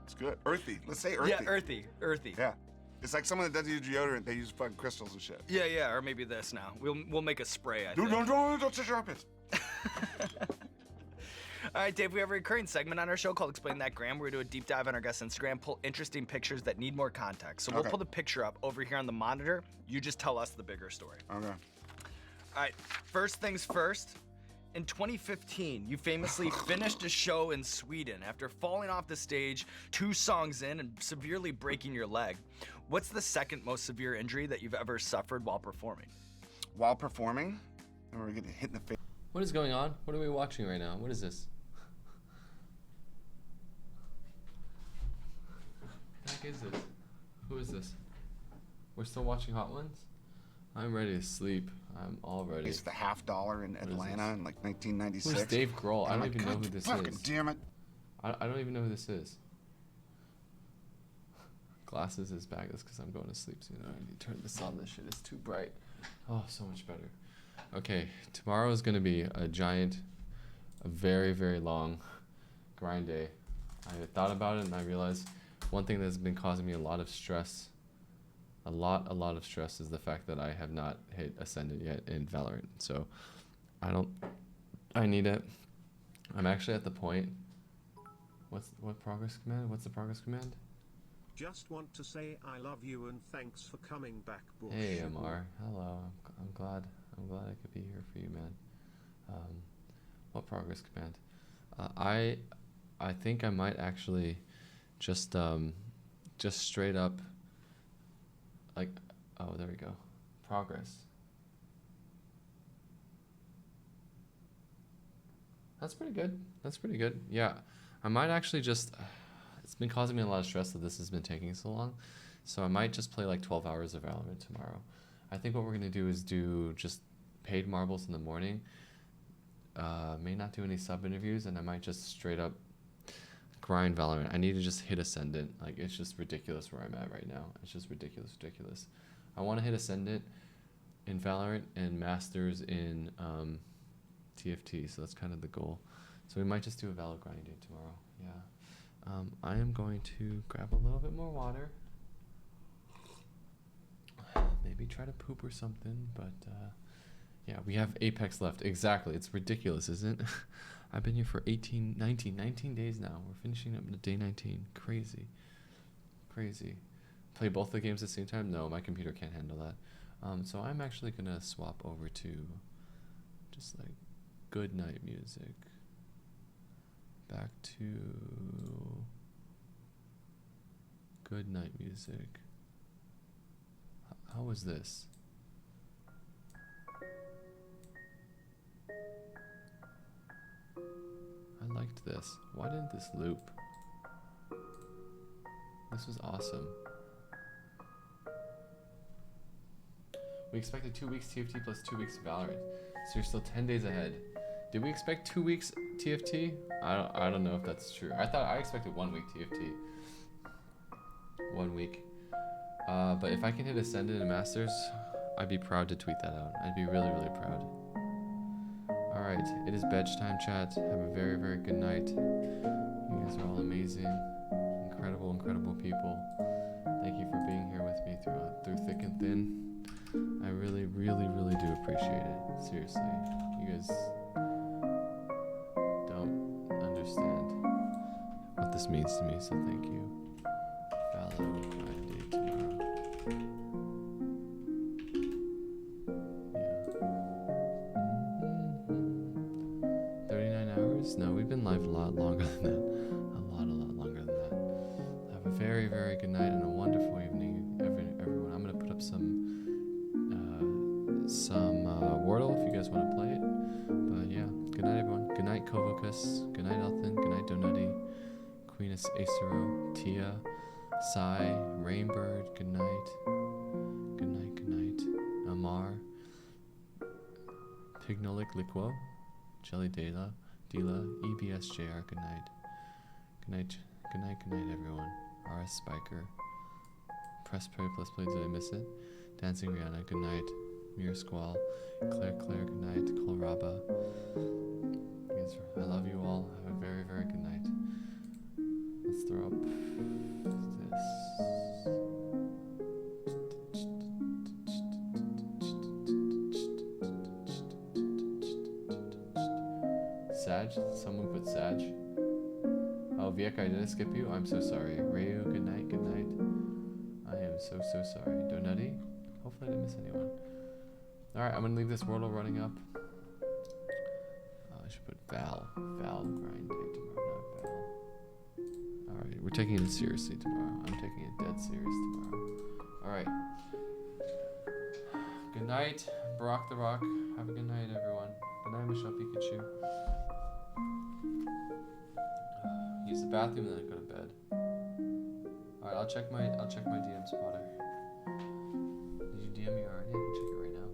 it's good. Earthy. Let's say earthy. Yeah, earthy. Yeah. It's like someone that does use deodorant, they use fucking crystals and shit. Yeah, or maybe this now. We'll make a spray, I Dude, think. don't touch your armpits. All right, Dave, we have a recurring segment on our show called Explain That Gram, where we do a deep dive on our guest's Instagram, pull interesting pictures that need more context. So we'll Okay. pull the picture up over here on the monitor. You just tell us the bigger story. Okay. All right, first things first. In 2015, you famously finished a show in Sweden after falling off the stage 2 songs in and severely breaking your leg. What's the second most severe injury that you've ever suffered while performing? While performing, and we're getting hit in the face. What is going on? What are we watching right now? What is this? What the heck is this? Who is this? We're still watching Hot Ones? I'm ready to sleep. I'm all ready. It's the $50 in Atlanta in like 1996. Who's Dave Grohl? I I'm don't like, even know God who this fucking is. damn it. I don't even know who this is. Glasses is back. That's because I'm going to sleep soon. I need to turn this on. This shit is too bright. Oh, so much better. Okay, tomorrow is going to be a very, very long grind day. I thought about it and I realized one thing that's been causing me a lot of stress, a lot of stress, is the fact that I have not hit Ascendant yet in Valorant. So I need it. I'm actually at the point What progress command? What's the progress command? Just want to say I love you and thanks for coming back, Bush. Hey, Amar. Hello. I'm glad I could be here for you, man. What progress command? I think I might actually just straight up like, oh, there we go. Progress. That's pretty good. That's pretty good. Yeah. I might actually just it's been causing me a lot of stress that this has been taking so long. So I might just play like 12 hours of Valorant tomorrow. I think what we're going to do is do just paid marbles in the morning. May not do any sub interviews, and I might just straight up grind Valorant. I need to just hit Ascendant. Like, it's just ridiculous where I'm at right now. It's just ridiculous. I want to hit Ascendant in Valorant and Masters in TFT, so that's kind of the goal. So we might just do a Valor grind day tomorrow. Yeah. I am going to grab a little bit more water. Maybe try to poop or something, but yeah, we have Apex left. Exactly. It's ridiculous, isn't it? I've been here for 19 days now. We're finishing up to day 19. Crazy. Play both the games at the same time? No, my computer can't handle that. So I'm actually going to swap over to just like good night music. Back to good night music. How was this? I liked this. Why didn't this loop? This was awesome. We expected 2 weeks TFT plus 2 weeks Valorant. So you're still 10 days ahead. Did we expect 2 weeks TFT? I don't know if that's true. I expected 1 week TFT. 1 week. But if I can hit Ascendant and Masters, I'd be proud to tweet that out. I'd be really, really proud. Alright, it is BEDGE time, chat. Have a very, very good night. You guys are all amazing. Incredible, incredible people. Thank you for being here with me through thick and thin. I really, really, really do appreciate it. Seriously. You guys don't understand what this means to me, so thank you. Valor grind day tomorrow. Yeah. 39 hours? No, we've been live a lot longer than that. A lot longer than that. Have a very, very good night and a wonderful evening, everyone. I'm gonna put up some Wordle if you guys want to play it. But yeah, good night, everyone. Good night, Kovocus. Good night, Elthin. Good night, Donutty. Queen of Acero, Tia, Sai, Rainbird. Good night. Good night, good night. Amar, Pignolic Liquo, Jelly Dela, EBS JR. Good night. Good night. Good night, good night, everyone. RS Spiker. Press play plus play. Did I miss it? Dancing Rihanna. Good night. Mirror Squall, Claire, good night, Kohlrabi. I love you all. Have a very, very good night. Let's throw up this. Sag? Someone put Sag? Oh, Viek, I didn't skip you? I'm so sorry. Rayu, good night. I am so sorry. Donutty? Hopefully I didn't miss anyone. Alright, I'm gonna leave this Wordle running up. I should put Val grind day tomorrow, not Val. Alright, we're taking it seriously tomorrow. I'm taking it dead serious tomorrow. Alright. Good night, Barack the Rock. Have a good night, everyone. Good night, Michelle Pikachu. Use the bathroom and then go to bed. Alright, I'll check my DM spotter. Did you DM me already? I can check it right now.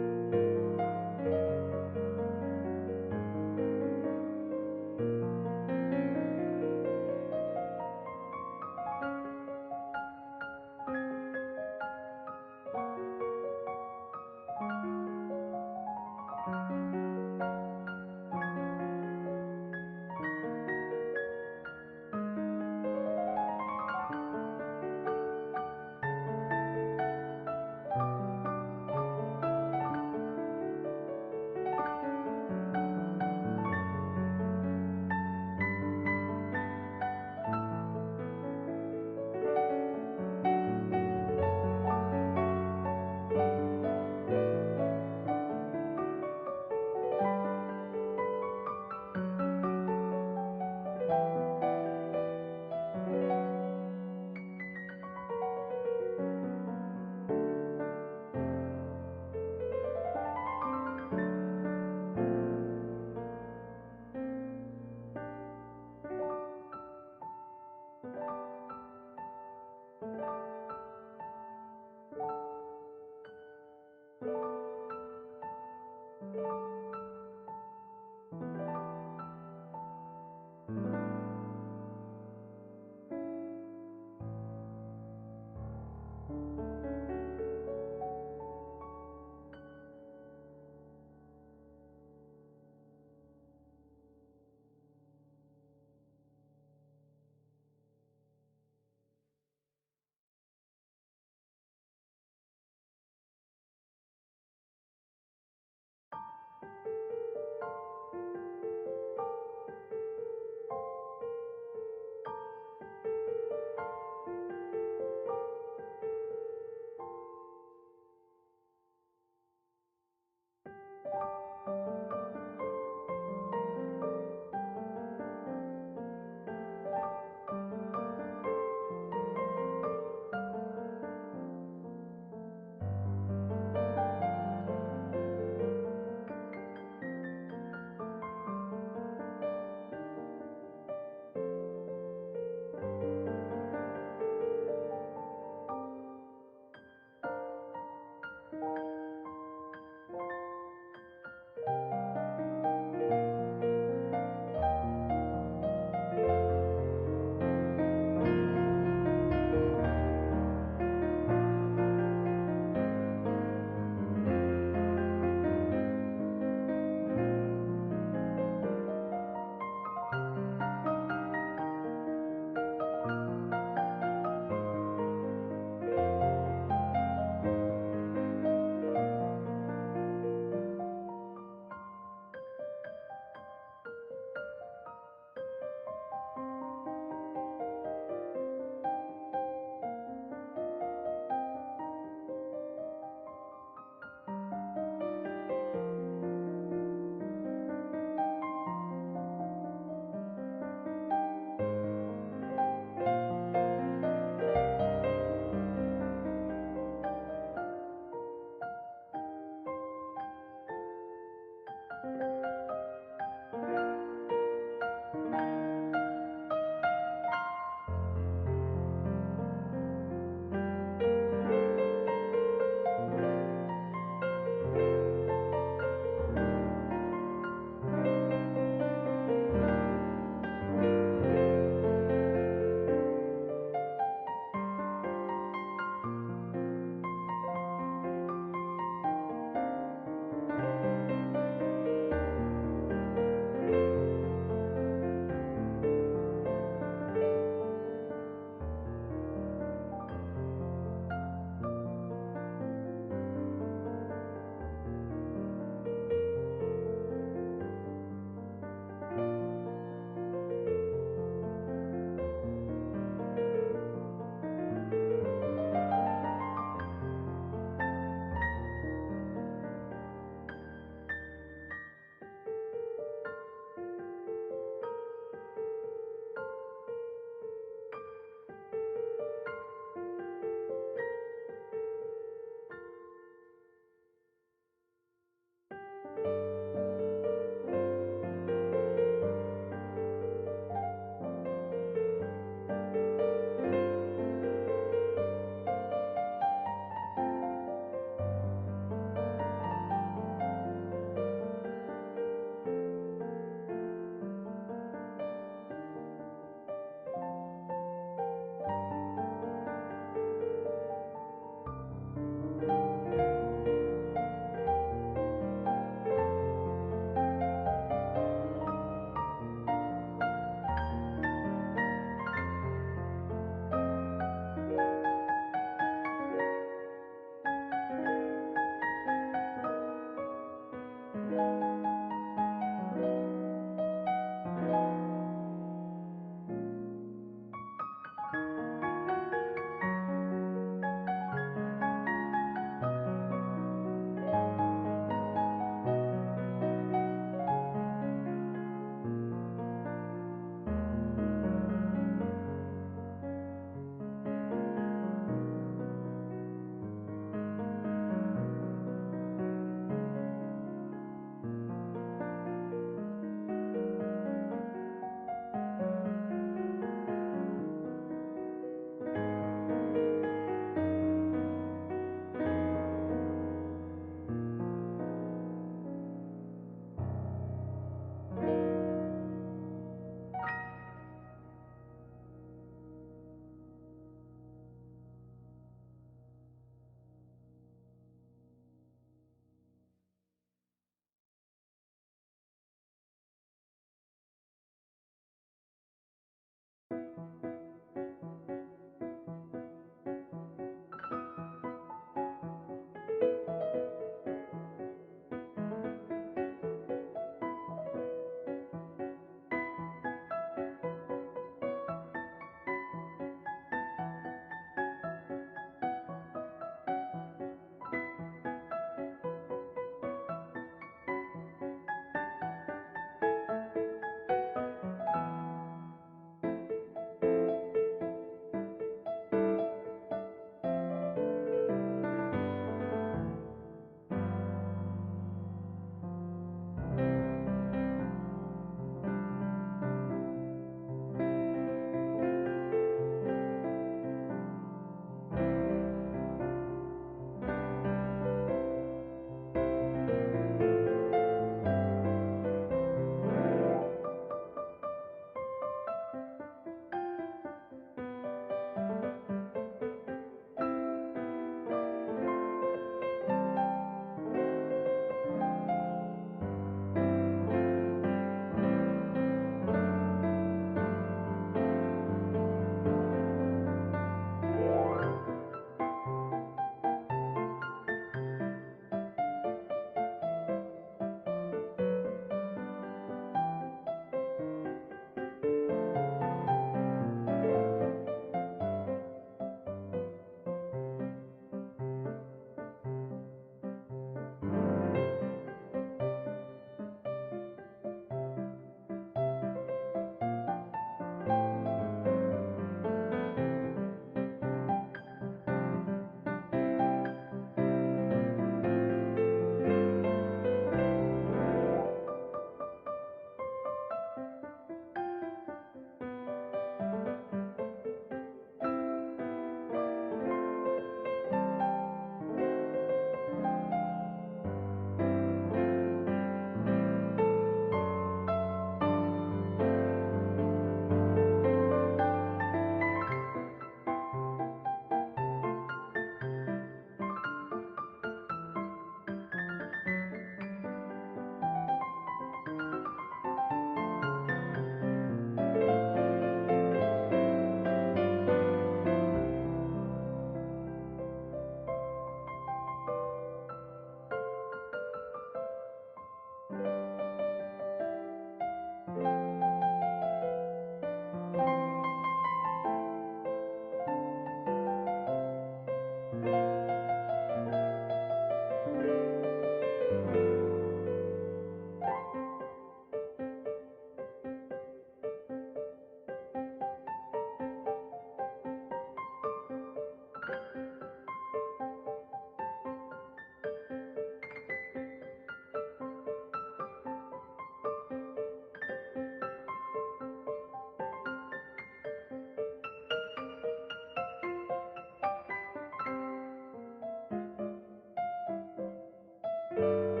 you.